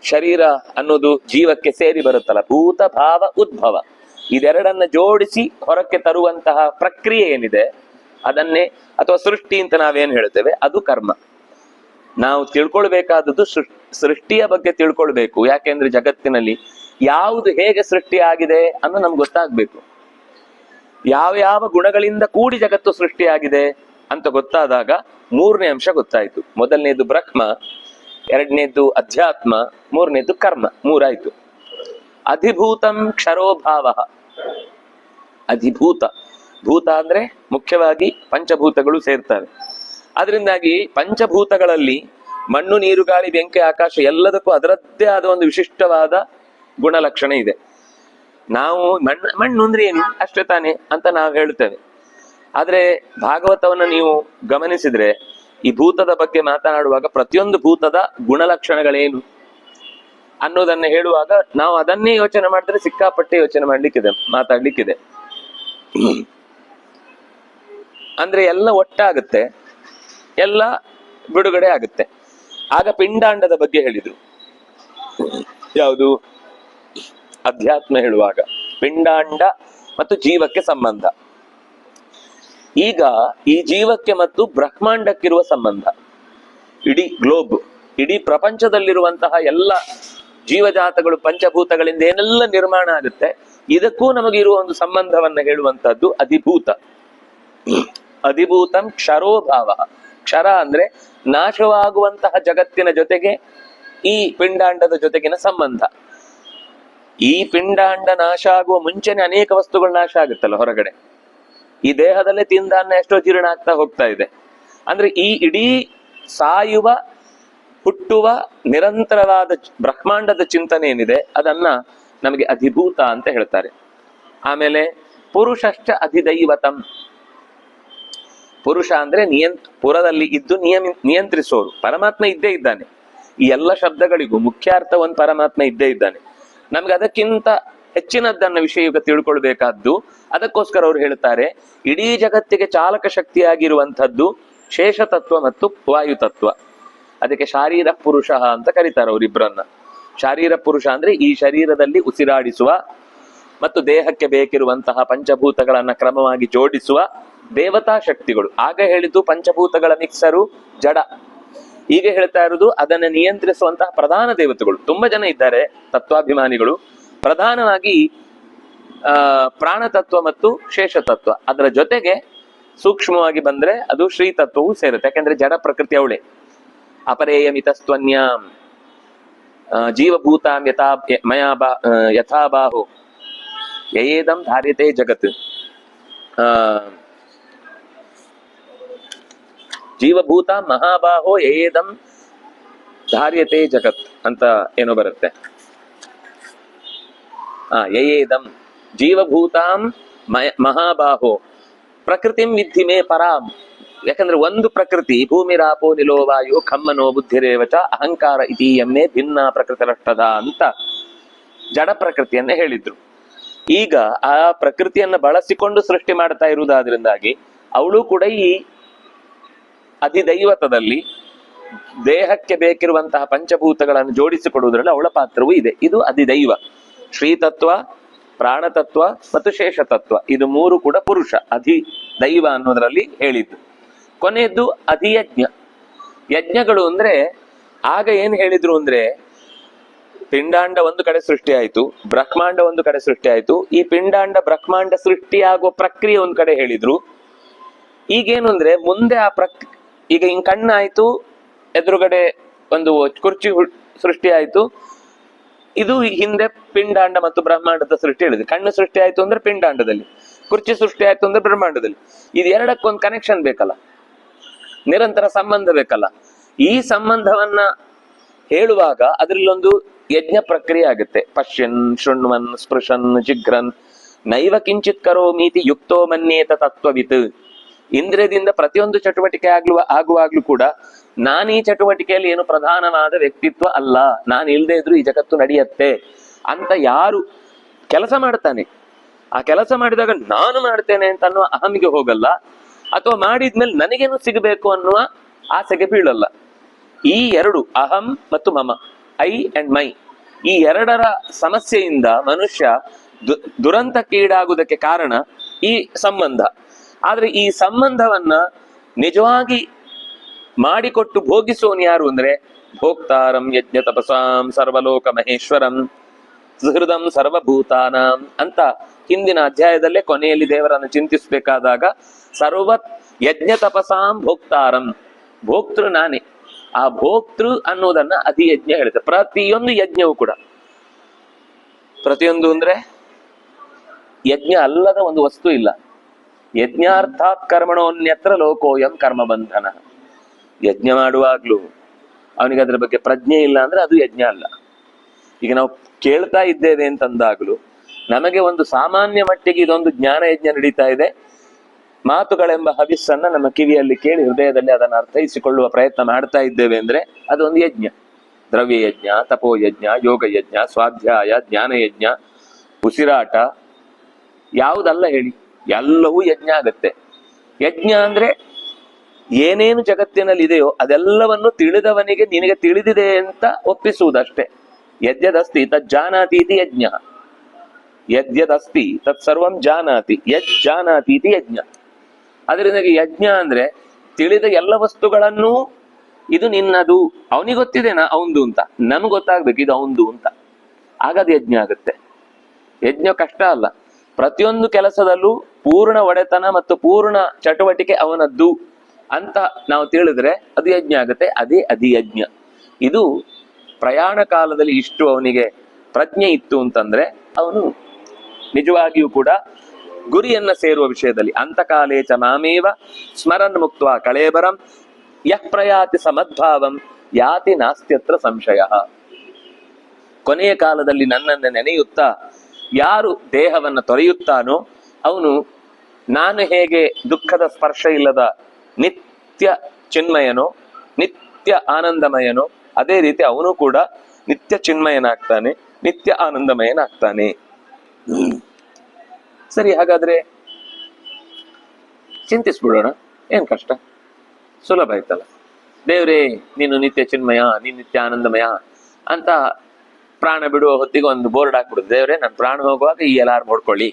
ಶರೀರ ಅನ್ನೋದು ಜೀವಕ್ಕೆ ಸೇರಿ ಬರುತ್ತಲ್ಲ, ಭೂತ ಭಾವ ಉದ್ಭವ, ಇದೆರಡನ್ನ ಜೋಡಿಸಿ ಹೊರಕ್ಕೆ ತರುವಂತಹ ಪ್ರಕ್ರಿಯೆ ಏನಿದೆ ಅದನ್ನೇ, ಅಥವಾ ಸೃಷ್ಟಿ ಅಂತ ನಾವೇನ್ ಹೇಳ್ತೇವೆ, ಅದು ಕರ್ಮ. ನಾವು ತಿಳ್ಕೊಳ್ಬೇಕಾದದ್ದು ಸೃಷ್ಟಿಯ ಬಗ್ಗೆ ತಿಳ್ಕೊಳ್ಬೇಕು. ಯಾಕೆಂದ್ರೆ ಜಗತ್ತಿನಲ್ಲಿ ಯಾವುದು ಹೇಗೆ ಸೃಷ್ಟಿ ಆಗಿದೆ ಅನ್ನೋ ನಮ್ಗೆ ಗೊತ್ತಾಗ್ಬೇಕು. ಯಾವ ಯಾವ ಗುಣಗಳಿಂದ ಕೂಡಿ ಜಗತ್ತು ಸೃಷ್ಟಿಯಾಗಿದೆ ಅಂತ ಗೊತ್ತಾದಾಗ ಮೂರನೇ ಅಂಶ ಗೊತ್ತಾಯ್ತು. ಮೊದಲನೇದು ಬ್ರಹ್ಮ, ಎರಡನೇದು ಅಧ್ಯಾತ್ಮ, ಮೂರನೇದು ಕರ್ಮ. ಮೂರಾಯ್ತು. ಅಧಿಭೂತಂ ಕ್ಷರೋಭಾವ. ಅಧಿಭೂತ, ಭೂತ ಅಂದ್ರೆ ಮುಖ್ಯವಾಗಿ ಪಂಚಭೂತಗಳು ಸೇರ್ತವೆ. ಅದರಿಂದಾಗಿ ಪಂಚಭೂತಗಳಲ್ಲಿ ಮಣ್ಣು ನೀರು ಗಾಳಿ ಬೆಂಕಿ ಆಕಾಶ ಎಲ್ಲದಕ್ಕೂ ಅದರದ್ದೇ ಆದ ಒಂದು ವಿಶಿಷ್ಟವಾದ ಗುಣಲಕ್ಷಣ ಇದೆ. ನಾವು ಮಣ್ಣು ಅಂದ್ರೆ ಏನು ಅಷ್ಟೇ ತಾನೆ ಅಂತ ನಾವು ಹೇಳ್ತೇವೆ. ಆದ್ರೆ ಭಾಗವತವನ್ನ ನೀವು ಗಮನಿಸಿದ್ರೆ ಈ ಭೂತದ ಬಗ್ಗೆ ಮಾತನಾಡುವಾಗ ಪ್ರತಿಯೊಂದು ಭೂತದ ಗುಣಲಕ್ಷಣಗಳೇನು ಅನ್ನೋದನ್ನ ಹೇಳುವಾಗ ನಾವು ಅದನ್ನೇ ಯೋಚನೆ ಮಾಡಿದ್ರೆ ಸಿಕ್ಕಾಪಟ್ಟೆ ಯೋಚನೆ ಮಾತಾಡ್ಲಿಕ್ಕಿದೆ. ಅಂದ್ರೆ ಎಲ್ಲ ಒಟ್ಟಾಗುತ್ತೆ, ಎಲ್ಲ ಬಿಡುಗಡೆ ಆಗುತ್ತೆ. ಆಗ ಪಿಂಡಾಂಡದ ಬಗ್ಗೆ ಹೇಳಿದ್ರು. ಯಾವುದು? ಅಧ್ಯಾತ್ಮ ಹೇಳುವಾಗ ಪಿಂಡಾಂಡ ಮತ್ತು ಜೀವಕ್ಕೆ ಸಂಬಂಧ. ಈಗ ಈ ಜೀವಕ್ಕೆ ಮತ್ತು ಬ್ರಹ್ಮಾಂಡಕ್ಕಿರುವ ಸಂಬಂಧ, ಇಡೀ ಗ್ಲೋಬ್, ಇಡೀ ಪ್ರಪಂಚದಲ್ಲಿರುವಂತಹ ಎಲ್ಲ ಜೀವಜಾತಗಳು ಪಂಚಭೂತಗಳಿಂದ ಏನೆಲ್ಲ ನಿರ್ಮಾಣ ಆಗುತ್ತೆ, ಇದಕ್ಕೂ ನಮಗಿರುವ ಒಂದು ಸಂಬಂಧವನ್ನ ಹೇಳುವಂತಹದ್ದು ಅಧಿಭೂತ. ಅಧಿಭೂತಂ ಕ್ಷರೋಭಾವ. ಕ್ಷರ ಅಂದ್ರೆ ನಾಶವಾಗುವಂತಹ ಜಗತ್ತಿನ ಜೊತೆಗೆ ಈ ಪಿಂಡಾಂಡದ ಜೊತೆಗಿನ ಸಂಬಂಧ. ಈ ಪಿಂಡಾಂಡ ನಾಶ ಆಗುವ ಮುಂಚೆನೆ ಅನೇಕ ವಸ್ತುಗಳು ನಾಶ ಆಗುತ್ತಲ್ಲ ಹೊರಗಡೆ. ಈ ದೇಹದಲ್ಲೇ ತಿಂದಾನ್ನ ಎಷ್ಟೋ ಜೀರ್ಣ ಆಗ್ತಾ ಹೋಗ್ತಾ ಇದೆ. ಅಂದ್ರೆ ಈ ಇಡೀ ಸಾಯುವ ಹುಟ್ಟುವ ನಿರಂತರವಾದ ಬ್ರಹ್ಮಾಂಡದ ಚಿಂತನೆ ಏನಿದೆ ಅದನ್ನ ನಮಗೆ ಅಧಿಭೂತ ಅಂತ ಹೇಳ್ತಾರೆ. ಆಮೇಲೆ ಪುರುಷಶ್ಚ ಅಧಿದೈವತಂ. ಪುರುಷ ಅಂದ್ರೆ ಪುರದಲ್ಲಿ ಇದ್ದು ನಿಯಂತ್ರಿಸೋರು. ಪರಮಾತ್ಮ ಇದ್ದೇ ಇದ್ದಾನೆ. ಈ ಎಲ್ಲ ಶಬ್ದಗಳಿಗೂ ಮುಖ್ಯಾರ್ಥ ಒಂದು ಪರಮಾತ್ಮ ಇದ್ದೇ ಇದ್ದಾನೆ. ನಮ್ಗೆ ಅದಕ್ಕಿಂತ ಹೆಚ್ಚಿನದ್ದನ್ನ ವಿಷಯ ಈಗ ತಿಳ್ಕೊಳ್ಬೇಕಾದ್ದು. ಅದಕ್ಕೋಸ್ಕರ ಅವ್ರು ಹೇಳ್ತಾರೆ, ಇಡೀ ಜಗತ್ತಿಗೆ ಚಾಲಕ ಶಕ್ತಿಯಾಗಿರುವಂಥದ್ದು ಶೇಷತತ್ವ ಮತ್ತು ವಾಯುತತ್ವ. ಅದಕ್ಕೆ ಶಾರೀರ ಪುರುಷ ಅಂತ ಕರೀತಾರೆ ಅವರಿಬ್ಬರನ್ನ. ಶಾರೀರ ಪುರುಷ ಅಂದ್ರೆ ಈ ಶರೀರದಲ್ಲಿ ಉಸಿರಾಡಿಸುವ ಮತ್ತು ದೇಹಕ್ಕೆ ಬೇಕಿರುವಂತಹ ಪಂಚಭೂತಗಳನ್ನ ಕ್ರಮವಾಗಿ ಜೋಡಿಸುವ ದೇವತಾ ಶಕ್ತಿಗಳು. ಆಗ ಹೇಳಿದ್ದು ಪಂಚಭೂತಗಳ ಮಿಕ್ಸರು ಜಡ. ಈಗ ಹೇಳ್ತಾ ಇರೋದು ಅದನ್ನ ನಿಯಂತ್ರಿಸುವಂತಹ ಪ್ರಧಾನ ದೇವತೆಗಳು. ತುಂಬಾ ಜನ ಇದ್ದಾರೆ ತತ್ವಾಭಿಮಾನಿಗಳು. ಪ್ರಧಾನವಾಗಿ ಪ್ರಾಣತತ್ವ ಮತ್ತು ಶೇಷತತ್ವ, ಅದರ ಜೊತೆಗೆ ಸೂಕ್ಷ್ಮವಾಗಿ ಬಂದ್ರೆ ಅದು ಶ್ರೀತತ್ವವು ಸೇರುತ್ತೆ. ಯಾಕಂದ್ರೆ ಜಡ ಪ್ರಕೃತಿ ಅವಳೆ. ಅಪರೇಯ ಮಿತಸ್ತ್ವನ್ಯಾಂ ಜೀವಭೂತಾಂ ಯಥಾಬಾಹು ಯಯೇದಂ ಧಾರ್ಯತೆ ಜಗತ್. ಜೀವಭೂತ ಮಹಾಬಾಹೋ ಯಯೇದಂ ಧಾರ್ಯತೆ ಜಗತ್ ಅಂತ ಏನೋ ಬರುತ್ತೆ. ಯಯೇದಂ ಜೀವಭೂತಾಂ ಮಹಾಬಾಹೋ ಪ್ರಕೃತಿಂ ವಿದ್ಧಿ ಮೇ ಪರಾಂ. ಯಾಕಂದ್ರೆ ಒಂದು ಪ್ರಕೃತಿ ಭೂಮಿ ರಾಪೋ ನಿಲೋ ವಾಯು ಖಮ್ಮನೋ ಬುದ್ಧಿರೇವಚ ಅಹಂಕಾರ ಇತೀಯಮ್ಮೆ ಭಿನ್ನ ಪ್ರಕೃತಿ ರಷ್ಟದ ಅಂತ ಜಡ ಪ್ರಕೃತಿಯನ್ನ ಹೇಳಿದ್ರು. ಈಗ ಆ ಪ್ರಕೃತಿಯನ್ನ ಬಳಸಿಕೊಂಡು ಸೃಷ್ಟಿ ಮಾಡ್ತಾ ಇರುವುದಾದ್ರಿಂದಾಗಿ ಅವಳು ಕೂಡ ಈ ಅಧಿದೈವತದಲ್ಲಿ ದೇಹಕ್ಕೆ ಬೇಕಿರುವಂತಹ ಪಂಚಭೂತಗಳನ್ನು ಜೋಡಿಸಿಕೊಡುವುದರಲ್ಲಿ ಅವಳ ಪಾತ್ರವೂ ಇದೆ. ಇದು ಅಧಿದೈವ. ಶ್ರೀತತ್ವ, ಪ್ರಾಣತತ್ವ ಮತ್ತು ಶೇಷತತ್ವ, ಇದು ಮೂರು ಕೂಡ ಪುರುಷ. ಅಧಿದೈವ ಅನ್ನೋದ್ರಲ್ಲಿ ಹೇಳಿದ್ದು. ಕೊನೆಯದ್ದು ಅಧಿಯಜ್ಞ. ಯಜ್ಞಗಳು ಅಂದ್ರೆ ಆಗ ಏನ್ ಹೇಳಿದ್ರು ಅಂದ್ರೆ ಪಿಂಡಾಂಡ ಒಂದು ಕಡೆ ಸೃಷ್ಟಿ ಆಯ್ತು, ಬ್ರಹ್ಮಾಂಡ ಒಂದು ಕಡೆ ಸೃಷ್ಟಿ ಆಯ್ತು. ಈ ಪಿಂಡಾಂಡ ಬ್ರಹ್ಮಾಂಡ ಸೃಷ್ಟಿಯಾಗುವ ಪ್ರಕ್ರಿಯೆ ಒಂದ್ ಕಡೆ ಹೇಳಿದ್ರು. ಈಗೇನು ಅಂದ್ರೆ ಮುಂದೆ ಈಗ ಹಿಂಗ್ ಕಣ್ಣಾಯ್ತು, ಎದುರುಗಡೆ ಒಂದು ಕುರ್ಚಿ ಸೃಷ್ಟಿ ಆಯ್ತು. ಇದು ಹಿಂದೆ ಪಿಂಡಾಂಡ ಮತ್ತು ಬ್ರಹ್ಮಾಂಡದ ಸೃಷ್ಟಿ ಹೇಳಿದ್ರು. ಕಣ್ಣು ಸೃಷ್ಟಿ ಆಯ್ತು ಅಂದ್ರೆ ಪಿಂಡಾಂಡದಲ್ಲಿ, ಕುರ್ಚಿ ಸೃಷ್ಟಿ ಆಯ್ತು ಅಂದ್ರೆ ಬ್ರಹ್ಮಾಂಡದಲ್ಲಿ. ಇದು ಎರಡಕ್ಕೊಂದು ಕನೆಕ್ಷನ್ ಬೇಕಲ್ಲ, ನಿರಂತರ ಸಂಬಂಧ ಬೇಕಲ್ಲ. ಈ ಸಂಬಂಧವನ್ನ ಹೇಳುವಾಗ ಅದರಲ್ಲೊಂದು ಯಜ್ಞ ಪ್ರಕ್ರಿಯೆ ಆಗುತ್ತೆ. ಪಶ್ಯನ್ ಶೃಣ್ವನ್ ಸ್ಪೃಶನ್ ಜಿಘ್ರನ್ ನೈವ ಕಿಂಚಿತ್ ಕರೋಮೀತಿ ಯುಕ್ತೋ ಮನ್ಯೇತ ತತ್ವವಿತ್. ಇಂದ್ರಿಯದಿಂದ ಪ್ರತಿಯೊಂದು ಚಟುವಟಿಕೆ ಆಗುವಾಗ್ಲೂ ಕೂಡ ನಾನೀ ಚಟುವಟಿಕೆಯಲ್ಲಿ ಏನು ಪ್ರಧಾನವಾದ ವ್ಯಕ್ತಿತ್ವ ಅಲ್ಲ, ನಾನು ಇಲ್ಲದೆ ಇದ್ರು ಈ ಜಗತ್ತು ನಡೆಯತ್ತೆ ಅಂತ ಯಾರು ಕೆಲಸ ಮಾಡ್ತಾನೆ, ಆ ಕೆಲಸ ಮಾಡಿದಾಗ ನಾನು ಮಾಡ್ತೇನೆ ಅಂತ ಅನ್ನುವ ಅಹಮಿಗೆ ಹೋಗಲ್ಲ, ಅಥವಾ ಮಾಡಿದ್ಮೇಲೆ ನನಗೇನು ಸಿಗಬೇಕು ಅನ್ನುವ ಆಸೆಗೆ ಬೀಳಲ್ಲ. ಈ ಎರಡು ಅಹಂ ಮತ್ತು ಮಮ, ಐ ಅಂಡ್ ಮೈ, ಈ ಎರಡರ ಸಮಸ್ಯೆಯಿಂದ ಮನುಷ್ಯ ದುರಂತಕ್ಕೀಡಾಗುವುದಕ್ಕೆ ಕಾರಣ ಈ ಸಂಬಂಧ. ಆದ್ರೆ ಈ ಸಂಬಂಧವನ್ನ ನಿಜವಾಗಿ ಮಾಡಿಕೊಟ್ಟು ಭೋಗಿಸೋನು ಯಾರು ಅಂದ್ರೆ ಭೋಕ್ತಾರಂ ಯಜ್ಞ ತಪಸಾಂ ಸರ್ವಲೋಕ ಮಹೇಶ್ವರಂ ಸುಹೃದಂ ಸರ್ವಭೂತಾನಾಂ ಅಂತ ಹಿಂದಿನ ಅಧ್ಯಾಯದಲ್ಲೇ ಕೊನೆಯಲ್ಲಿ ದೇವರನ್ನು ಚಿಂತಿಸಬೇಕಾದಾಗ ಸರ್ವ ಯಜ್ಞ ತಪಸಾಂ ಭೋಕ್ತಾರಂ, ಭೋಕ್ತೃ ನಾನೇ. ಆ ಭೋಕ್ತೃ ಅನ್ನೋದನ್ನ ಅಧಿಯಜ್ಞ ಹೇಳುತ್ತೆ. ಪ್ರತಿಯೊಂದು ಯಜ್ಞವೂ ಕೂಡ, ಪ್ರತಿಯೊಂದು ಅಂದ್ರೆ ಯಜ್ಞ ಅಲ್ಲದ ಒಂದು ವಸ್ತು ಇಲ್ಲ. ಯಜ್ಞಾರ್ಥಾತ್ ಕರ್ಮಣೋನ್ಯತ್ರ ಲೋಕೋಯಂ ಕರ್ಮಬಂಧನ. ಯಜ್ಞ ಮಾಡುವಾಗ್ಲೂ ಅವನಿಗೆ ಅದ್ರ ಬಗ್ಗೆ ಪ್ರಜ್ಞೆ ಇಲ್ಲ ಅಂದ್ರೆ ಅದು ಯಜ್ಞ ಅಲ್ಲ. ಈಗ ನಾವು ಕೇಳ್ತಾ ಇದ್ದೇವೆ ಅಂತಂದಾಗ್ಲು ನಮಗೆ ಒಂದು ಸಾಮಾನ್ಯ ಮಟ್ಟಿಗೆ ಇದೊಂದು ಜ್ಞಾನ ಯಜ್ಞ ನಡೀತಾ ಇದೆ, ಮಾತುಗಳೆಂಬ ಹವಿಸ್ಸನ್ನ ನಮ್ಮ ಕಿವಿಯಲ್ಲಿ ಕೇಳಿ ಹೃದಯದಲ್ಲಿ ಅದನ್ನು ಅರ್ಥೈಸಿಕೊಳ್ಳುವ ಪ್ರಯತ್ನ ಮಾಡ್ತಾ ಇದ್ದೇವೆ ಅಂದ್ರೆ ಅದೊಂದು ಯಜ್ಞ. ದ್ರವ್ಯ ಯಜ್ಞ, ತಪೋಯಜ್ಞ, ಯೋಗ ಯಜ್ಞ, ಸ್ವಾಧ್ಯಾಯ, ಜ್ಞಾನ ಯಜ್ಞ, ಉಸಿರಾಟ, ಯಾವುದಲ್ಲ ಹೇಳಿ, ಎಲ್ಲವೂ ಯಜ್ಞ ಆಗತ್ತೆ. ಯಜ್ಞ ಅಂದ್ರೆ ಏನೇನು ಜಗತ್ತಿನಲ್ಲಿ ಇದೆಯೋ ಅದೆಲ್ಲವನ್ನು ತಿಳಿದವನಿಗೆ ನಿನಗೆ ತಿಳಿದಿದೆ ಅಂತ ಒಪ್ಪಿಸುವುದಷ್ಟೇ. ಯದ್ಯದಸ್ತಿ ತತ್ ಜಾನಾತಿ ಇತಿ ಯಜ್ಞ, ಯದ್ಯದಸ್ತಿ ತತ್ ಸರ್ವಂ ಜಾನಾತಿ ಯಜ್ ಜಾನಾತಿ ಇತಿ ಯಜ್ಞ. ಅದರಿಂದ ಯಜ್ಞ ಅಂದ್ರೆ ತಿಳಿದ ಎಲ್ಲ ವಸ್ತುಗಳನ್ನೂ ಇದು ನಿನ್ನದು, ಅವನಿಗೆ ಗೊತ್ತಿದೆನಾ ಅವಂದು ಅಂತ, ನಮ್ಗೆ ಗೊತ್ತಾಗ್ಬೇಕು ಇದು ಅವಂದು ಅಂತ, ಆಗದು ಯಜ್ಞ ಆಗುತ್ತೆ. ಯಜ್ಞ ಕಷ್ಟ ಅಲ್ಲ, ಪ್ರತಿಯೊಂದು ಕೆಲಸದಲ್ಲೂ ಪೂರ್ಣ ಒಡೆತನ ಮತ್ತು ಪೂರ್ಣ ಚಟುವಟಿಕೆ ಅವನದ್ದು ಅಂತ ನಾವು ತಿಳಿದ್ರೆ ಅದು ಯಜ್ಞ ಆಗುತ್ತೆ. ಅದೇ ಅಧಿಯಜ್ಞ. ಇದು ಪ್ರಯಾಣ ಕಾಲದಲ್ಲಿ ಇಷ್ಟು ಅವನಿಗೆ ಪ್ರಜ್ಞೆ ಇತ್ತು ಅಂತಂದ್ರೆ ಅವನು ನಿಜವಾಗಿಯೂ ಕೂಡ ಗುರಿಯನ್ನ ಸೇರುವ ವಿಷಯದಲ್ಲಿ ಅಂತಕಾಲೇ ಚ ಮಾಮೇವ ಸ್ಮರನ್ ಮುಕ್ತ ಕಳೇಬರಂ ಯಃ ಪ್ರಯಾತಿ ಸಮದ್ಭಾವಂ ಯಾತಿ ನಾಸ್ತ್ಯತ್ರ ಸಂಶಯ. ಕೊನೆಯ ಕಾಲದಲ್ಲಿ ನನ್ನನ್ನು ನೆನೆಯುತ್ತಾ ಯಾರು ದೇಹವನ್ನ ತೊರೆಯುತ್ತಾನೋ ಅವನು ನಾನು ಹೇಗೆ ದುಃಖದ ಸ್ಪರ್ಶ ಇಲ್ಲದ ನಿತ್ಯ ಚಿನ್ಮಯನೋ, ನಿತ್ಯ ಆನಂದಮಯನೋ, ಅದೇ ರೀತಿ ಅವನು ಕೂಡ ನಿತ್ಯ ಚಿನ್ಮಯನಾಗ್ತಾನೆ, ನಿತ್ಯ ಆನಂದಮಯನಾಗ್ತಾನೆ. ಸರಿ, ಹಾಗಾದ್ರೆ ಚಿಂತಿಸ್ಬಿಡೋಣ, ಏನ್ ಕಷ್ಟ, ಸುಲಭ ಆಯ್ತಲ್ಲ. ದೇವ್ರೇ ನೀನು ನಿತ್ಯ ಚಿನ್ಮಯ, ನೀನು ನಿತ್ಯ ಆನಂದಮಯ ಅಂತ ಪ್ರಾಣ ಬಿಡುವ ಹೊತ್ತಿಗೆ ಒಂದು ಬೋರ್ಡ್ ಹಾಕ್ಬಿಡುದು, ದೇವ್ರೆ ನನ್ನ ಪ್ರಾಣ ಹೋಗುವಾಗ ಈ ಅಲಾರ್ಮ್ ಹೊಡ್ಕೊಳ್ಳಿ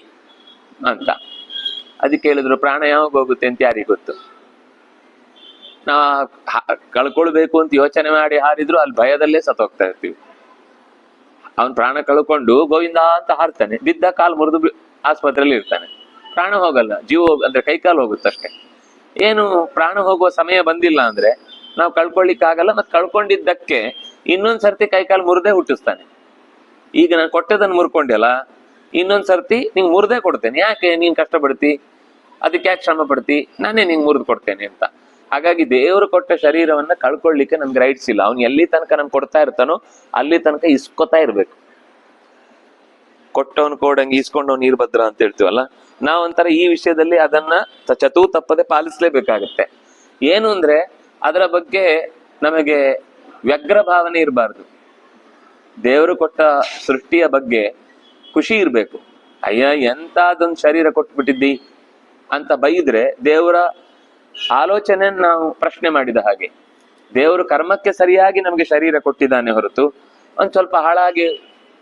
ಅಂತ. ಅದಕ್ಕೆ ಹೇಳಿದ್ರು ಪ್ರಾಣ ಯಾವಾಗ ಹೋಗುತ್ತೆ ಅಂತ ಯಾರಿಗೆ ಗೊತ್ತು. ನಾ ಕಳ್ಕೊಳ್ಬೇಕು ಅಂತ ಯೋಚನೆ ಮಾಡಿ ಹಾರಿದ್ರು ಅಲ್ಲಿ ಭಯದಲ್ಲೇ ಸತ್ತೋಗ್ತಾ ಇರ್ತೀವಿ. ಅವನ್ ಪ್ರಾಣ ಕಳ್ಕೊಂಡು ಗೋವಿಂದ ಅಂತ ಹಾರ್ತಾನೆ, ಬಿದ್ದ ಕಾಲು ಮುರಿದು ಆಸ್ಪತ್ರೆಯಲ್ಲಿ ಇರ್ತಾನೆ, ಪ್ರಾಣ ಹೋಗಲ್ಲ, ಜೀವ ಅಂದ್ರೆ ಕೈಕಾಲು ಹೋಗುತ್ತಷ್ಟೆ. ಏನು ಪ್ರಾಣ ಹೋಗುವ ಸಮಯ ಬಂದಿಲ್ಲ ಅಂದ್ರೆ ನಾವು ಕಳ್ಕೊಳ್ಳಿಕ್ಕಾಗಲ್ಲ, ಮತ್ತೆ ಕಳ್ಕೊಂಡಿದ್ದಕ್ಕೆ ಇನ್ನೊಂದ್ ಸರ್ತಿ ಕೈಕಾಲು ಮುರಿದೇ ಹುಟ್ಟಿಸ್ತಾನೆ. ಈಗ ನಾನು ಕೊಟ್ಟದನ್ನು ಮುರ್ಕೊಂಡೆಲ್ಲ, ಇನ್ನೊಂದ್ ಸರ್ತಿ ನಿಂಗೆ ಮುರಿದೇ ಕೊಡ್ತೇನೆ, ಯಾಕೆ ನೀನ್ ಕಷ್ಟಪಡ್ತಿ, ಅದಕ್ಕೆ ಯಾಕೆ ಶ್ರಮ ಪಡ್ತಿ, ನಾನೇ ನಿಂಗೆ ಮುರಿದು ಕೊಡ್ತೇನೆ ಅಂತ. ಹಾಗಾಗಿ ದೇವರು ಕೊಟ್ಟ ಶರೀರವನ್ನ ಕಳ್ಕೊಳ್ಳಿಕ್ಕೆ ನಮ್ಗೆ ರೈಟ್ಸ್ ಇಲ್ಲ. ಅವ್ನು ಎಲ್ಲಿ ತನಕ ನಮ್ಗೆ ಕೊಡ್ತಾ ಇರ್ತಾನೋ ಅಲ್ಲಿ ತನಕ ಇಸ್ಕೊತಾ ಇರ್ಬೇಕು. ಕೊಟ್ಟವನು ಕೋಡಂಗಿ ಇಸ್ಕೊಂಡವನು ನೀರ್ಭದ್ರ ಅಂತ ಹೇಳ್ತೀವಲ್ಲ, ನಾವೊಂಥರ ಈ ವಿಷಯದಲ್ಲಿ ಅದನ್ನ ಚತೂ ತಪ್ಪದೆ ಪಾಲಿಸ್ಲೇಬೇಕಾಗತ್ತೆ. ಏನು ಅಂದ್ರೆ ಅದರ ಬಗ್ಗೆ ನಮಗೆ ವ್ಯಗ್ರ ಭಾವನೆ ಇರಬಾರ್ದು. ದೇವರು ಕೊಟ್ಟ ಸೃಷ್ಟಿಯ ಬಗ್ಗೆ ಖುಷಿ ಇರ್ಬೇಕು. ಅಯ್ಯ ಎಂತಾದೊಂದು ಶರೀರ ಕೊಟ್ಬಿಟ್ಟಿದ್ದಿ ಅಂತ ಬೈದ್ರೆ ದೇವರ ಆಲೋಚನೆ ನಾವು ಪ್ರಶ್ನೆ ಮಾಡಿದ ಹಾಗೆ. ದೇವರು ಕರ್ಮಕ್ಕೆ ಸರಿಯಾಗಿ ನಮಗೆ ಶರೀರ ಕೊಟ್ಟಿದ್ದಾನೆ ಹೊರತು ಒಂದ್ ಸ್ವಲ್ಪ ಹಾಳಾಗಿ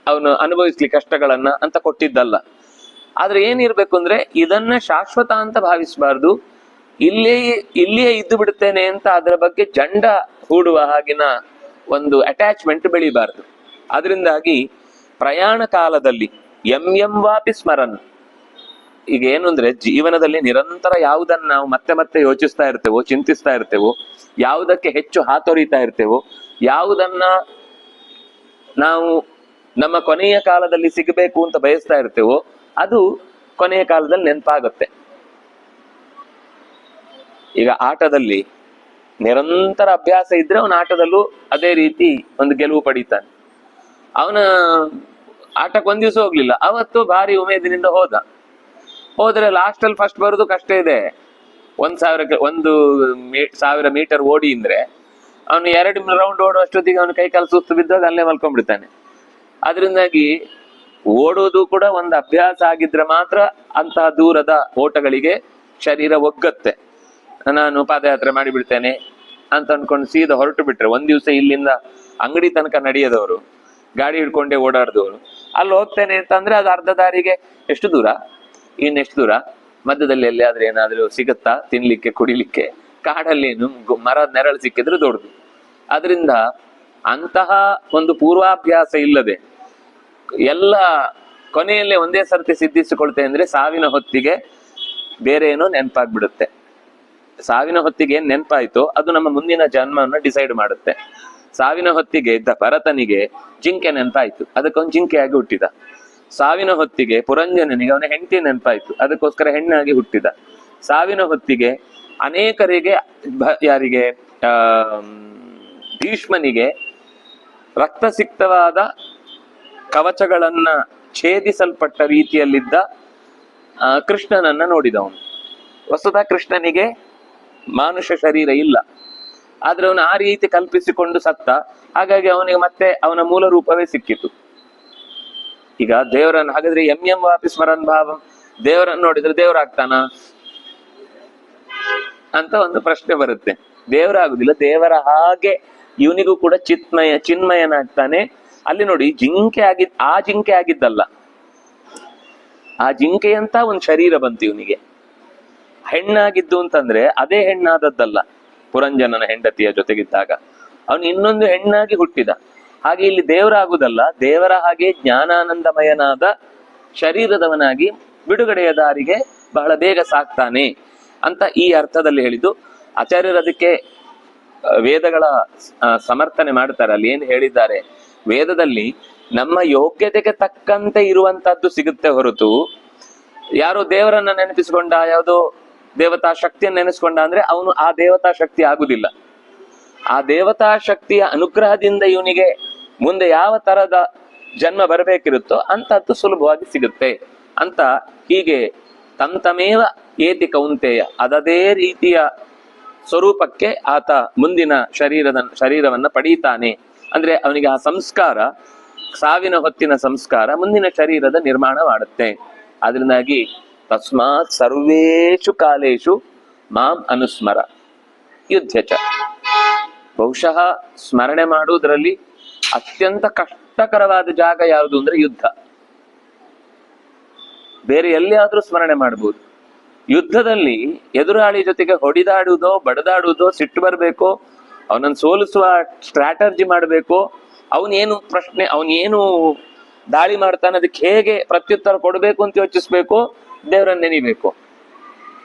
ಅವನು ಅನುಭವಿಸ್ಲಿ ಕಷ್ಟಗಳನ್ನ ಅಂತ ಕೊಟ್ಟಿದ್ದಲ್ಲ. ಆದ್ರೆ ಏನಿರ್ಬೇಕು ಅಂದ್ರೆ ಇದನ್ನ ಶಾಶ್ವತ ಅಂತ ಭಾವಿಸಬಾರ್ದು. ಇಲ್ಲಿಯೇ ಇದ್ದು ಬಿಡ್ತೇನೆ ಅಂತ ಅದರ ಬಗ್ಗೆ ಜಂಡ ಹೂಡುವ ಹಾಗಿನ ಒಂದು ಅಟ್ಯಾಚ್ಮೆಂಟ್ ಬೆಳಿಬಾರ್ದು. ಅದರಿಂದಾಗಿ ಪ್ರಯಾಣ ಕಾಲದಲ್ಲಿ ಎಂ ವಾಪಿ ಸ್ಮರನ್. ಈಗ ಏನು ಅಂದ್ರೆ ಜೀವನದಲ್ಲಿ ನಿರಂತರ ಯಾವುದನ್ನ ನಾವು ಮತ್ತೆ ಮತ್ತೆ ಯೋಚಿಸ್ತಾ ಇರ್ತೇವೋ, ಚಿಂತಿಸ್ತಾ ಇರ್ತೇವೋ, ಯಾವುದಕ್ಕೆ ಹೆಚ್ಚು ಹಾತೊರಿತಾ ಇರ್ತೇವೋ, ಯಾವುದನ್ನ ನಾವು ನಮ್ಮ ಕೊನೆಯ ಕಾಲದಲ್ಲಿ ಸಿಗಬೇಕು ಅಂತ ಬಯಸ್ತಾ ಇರ್ತೇವೋ ಅದು ಕೊನೆಯ ಕಾಲದಲ್ಲಿ ನೆನಪಾಗುತ್ತೆ. ಈಗ ಆಟದಲ್ಲಿ ನಿರಂತರ ಅಭ್ಯಾಸ ಇದ್ರೆ ಅವನ ಆಟದಲ್ಲೂ ಅದೇ ರೀತಿ ಒಂದು ಗೆಲುವು ಪಡೀತಾನೆ. ಅವನ ಆಟಕ್ಕೆ ಒಂದ್ ದಿವಸ ಹೋಗ್ಲಿಲ್ಲ, ಅವತ್ತು ಭಾರಿ ಉಮೇದಿನಿಂದ ಹೋದ್ರೆ ಲಾಸ್ಟ್ ಅಲ್ಲಿ ಫಸ್ಟ್ ಬರೋದು ಕಷ್ಟ ಇದೆ. 1,000 ಮೀಟರ್ ಓಡಿ ಅಂದ್ರೆ ಅವನು 2 ರೌಂಡ್ ಓಡುವಷ್ಟೊತ್ತಿಗೆ ಅವನು ಕೈ ಕಾಲು ಸುಸ್ತು ಬಿದ್ದಾಗ ಅಲ್ಲೇ ಮಲ್ಕೊಂಡ್ಬಿಡ್ತಾನೆ. ಅದರಿಂದಾಗಿ ಓಡೋದು ಕೂಡ ಒಂದು ಅಭ್ಯಾಸ ಆಗಿದ್ರೆ ಮಾತ್ರ ಅಂತಹ ದೂರದ ಓಟಗಳಿಗೆ ಶರೀರ ಒಗ್ಗತ್ತೆ. ನಾನು ಪಾದಯಾತ್ರೆ ಮಾಡಿಬಿಡ್ತೇನೆ ಅಂತ ಅನ್ಕೊಂಡು ಸೀದಾ ಹೊರಟು ಬಿಟ್ರೆ, ಒಂದ್ ದಿವಸ ಇಲ್ಲಿಂದ ಅಂಗಡಿ ತನಕ ನಡೆಯದವರು, ಗಾಡಿ ಹಿಡ್ಕೊಂಡೇ ಓಡಾಡ್ದವರು, ಅಲ್ಲಿ ಹೋಗ್ತೇನೆ ಅಂತಂದ್ರೆ ಅದು ಅರ್ಧ ದಾರಿಗೆ ಎಷ್ಟು ದೂರ, ಇನ್ನೆಷ್ಟು ದೂರ, ಮಧ್ಯದಲ್ಲಿ ಎಲ್ಲಿ ಆದ್ರೆ ಏನಾದ್ರೂ ಸಿಗುತ್ತಾ ತಿನ್ಲಿಕ್ಕೆ ಕುಡಿಲಿಕ್ಕೆ, ಕಾಡಲ್ಲೇನು ಮರದ ನೆರಳು ಸಿಕ್ಕಿದ್ರೆ ದೊಡ್ಡದು. ಅದರಿಂದ ಅಂತಹ ಒಂದು ಪೂರ್ವಾಭ್ಯಾಸ ಇಲ್ಲದೆ ಎಲ್ಲ ಕೊನೆಯಲ್ಲೇ ಒಂದೇ ಸರ್ತಿ ಸಿದ್ಧಿಸಿಕೊಳ್ತೆ ಅಂದ್ರೆ ಸಾವಿನ ಹೊತ್ತಿಗೆ ಬೇರೆ ಏನೋ ನೆನಪಾಗ್ಬಿಡುತ್ತೆ. ಸಾವಿನ ಹೊತ್ತಿಗೆ ಏನ್ ನೆನಪಾಯ್ತೋ ಅದು ನಮ್ಮ ಮುಂದಿನ ಜನ್ಮವನ್ನು ಡಿಸೈಡ್ ಮಾಡುತ್ತೆ. ಸಾವಿನ ಹೊತ್ತಿಗೆ ಇದ್ದ ಭರತನಿಗೆ ಜಿಂಕೆ ನೆನಪಾಯ್ತು, ಅದಕ್ಕೊಂದು ಜಿಂಕೆಯಾಗಿ ಹುಟ್ಟಿದ. ಸಾವಿನ ಹೊತ್ತಿಗೆ ಪುರಂಜನನಿಗೆ ಅವನ ಹೆಂಡತಿ ನೆನಪಾಯ್ತು, ಅದಕ್ಕೋಸ್ಕರ ಹೆಣ್ಣಾಗಿ ಹುಟ್ಟಿದ. ಸಾವಿನ ಹೊತ್ತಿಗೆ ಅನೇಕರಿಗೆ ಯಾರಿಗೆ ಭೀಷ್ಮನಿಗೆ ರಕ್ತಸಿಕ್ತವಾದ ಕವಚಗಳನ್ನ ಛೇದಿಸಲ್ಪಟ್ಟ ರೀತಿಯಲ್ಲಿದ್ದ ಕೃಷ್ಣನನ್ನ ನೋಡಿದವನು. ವಸ್ತುತಃ ಕೃಷ್ಣನಿಗೆ ಮಾನುಷ ಶರೀರ ಇಲ್ಲ, ಆದ್ರೆ ಅವನು ಆ ರೀತಿ ಕಲ್ಪಿಸಿಕೊಂಡು ಸತ್ತ. ಹಾಗಾಗಿ ಅವನಿಗೆ ಮತ್ತೆ ಅವನ ಮೂಲ ರೂಪವೇ ಸಿಕ್ಕಿತು. ಈಗ ದೇವರನ್ನು ಹಾಗಾದ್ರೆ ಎಂ ವಾಪಿ ಸ್ಮರನ್ ಭಾವಂ, ದೇವರನ್ನು ನೋಡಿದ್ರೆ ದೇವರಾಗ್ತಾನ ಅಂತ ಒಂದು ಪ್ರಶ್ನೆ ಬರುತ್ತೆ. ದೇವರಾಗುದಿಲ್ಲ, ದೇವರ ಹಾಗೆ ಇವನಿಗೂ ಕೂಡ ಚಿನ್ಮಯನಾಗ್ತಾನೆ. ಅಲ್ಲಿ ನೋಡಿ ಆ ಜಿಂಕೆ ಆಗಿದ್ದಲ್ಲ, ಆ ಜಿಂಕೆಯಂತ ಒಂದು ಶರೀರ ಬಂತು ಇವನಿಗೆ. ಹೆಣ್ಣಾಗಿದ್ದು ಅಂತಂದ್ರೆ ಅದೇ ಹೆಣ್ಣಾದದ್ದಲ್ಲ, ಪುರಂಜನನ ಹೆಂಡತಿಯ ಜೊತೆಗಿದ್ದಾಗ ಅವನು ಇನ್ನೊಂದು ಹೆಣ್ಣಾಗಿ ಹುಟ್ಟಿದ. ಹಾಗೆ ಇಲ್ಲಿ ದೇವರಾಗುದಲ್ಲ, ದೇವರ ಹಾಗೆ ಜ್ಞಾನಾನಂದಮಯನಾದ ಶರೀರದವನಾಗಿ ಬಿಡುಗಡೆಯ ದಾರಿಗೆ ಬಹಳ ಬೇಗ ಸಾಕ್ತಾನೆ ಅಂತ ಈ ಅರ್ಥದಲ್ಲಿ ಹೇಳಿದ್ದು. ಆಚಾರ್ಯರು ಅದಕ್ಕೆ ವೇದಗಳ ಸಮರ್ಥನೆ ಮಾಡ್ತಾರೆ. ಅಲ್ಲಿ ಏನು ಹೇಳಿದ್ದಾರೆ, ವೇದದಲ್ಲಿ ನಮ್ಮ ಯೋಗ್ಯತೆಗೆ ತಕ್ಕಂತೆ ಇರುವಂತಹದ್ದು ಸಿಗುತ್ತೆ ಹೊರತು, ಯಾರೋ ದೇವರನ್ನ ನೆನಪಿಸಿಕೊಂಡ, ಯಾವುದೋ ದೇವತಾ ಶಕ್ತಿಯನ್ನು ನೆನೆಸ್ಕೊಂಡ ಅಂದ್ರೆ ಅವನು ಆ ದೇವತಾ ಶಕ್ತಿ ಆಗುದಿಲ್ಲ. ಆ ದೇವತಾ ಶಕ್ತಿಯ ಅನುಗ್ರಹದಿಂದ ಇವನಿಗೆ ಮುಂದೆ ಯಾವ ತರದ ಜನ್ಮ ಬರಬೇಕಿರುತ್ತೋ ಅಂತದ್ದು ಸುಲಭವಾಗಿ ಸಿಗುತ್ತೆ ಅಂತ. ಹೀಗೆ ತಂತಮೇವ ಏತಿ ಕೌಂತೆಯ, ಅದದೇ ರೀತಿಯ ಸ್ವರೂಪಕ್ಕೆ ಆತ ಮುಂದಿನ ಶರೀರವನ್ನ ಪಡೀತಾನೆ. ಅಂದ್ರೆ ಅವನಿಗೆ ಆ ಸಂಸ್ಕಾರ, ಸಾವಿನ ಹೊತ್ತಿನ ಸಂಸ್ಕಾರ ಮುಂದಿನ ಶರೀರದ ನಿರ್ಮಾಣ ಮಾಡುತ್ತೆ. ಅದರಿಂದಾಗಿ ತಸ್ಮಾತ್ ಸರ್ವೇಷು ಕಾಲೇಶು ಮಾಂ ಅನುಸ್ಮರ ಯುದ್ಧಚ. ಬಹುಶಃ ಸ್ಮರಣೆ ಮಾಡುವುದರಲ್ಲಿ ಅತ್ಯಂತ ಕಷ್ಟಕರವಾದ ಜಾಗ ಯಾವುದು ಅಂದ್ರೆ ಯುದ್ಧ. ಬೇರೆ ಎಲ್ಲಿಯಾದ್ರೂ ಸ್ಮರಣೆ ಮಾಡ್ಬೋದು, ಯುದ್ಧದಲ್ಲಿ ಎದುರಾಳಿ ಜೊತೆಗೆ ಹೊಡಿದಾಡುವುದೋ ಬಡದಾಡುವುದೋ, ಸಿಟ್ಟು ಬರಬೇಕೋ, ಅವನನ್ನು ಸೋಲಿಸುವ ಸ್ಟ್ರಾಟರ್ಜಿ ಮಾಡಬೇಕು, ಅವನೇನು ದಾಳಿ ಮಾಡ್ತಾನೆ ಅದಕ್ಕೆ ಹೇಗೆ ಪ್ರತ್ಯುತ್ತರ ಕೊಡಬೇಕು ಅಂತ ಯೋಚಿಸ್ಬೇಕು, ದೇವರನ್ನ ನೆನಿಬೇಕು.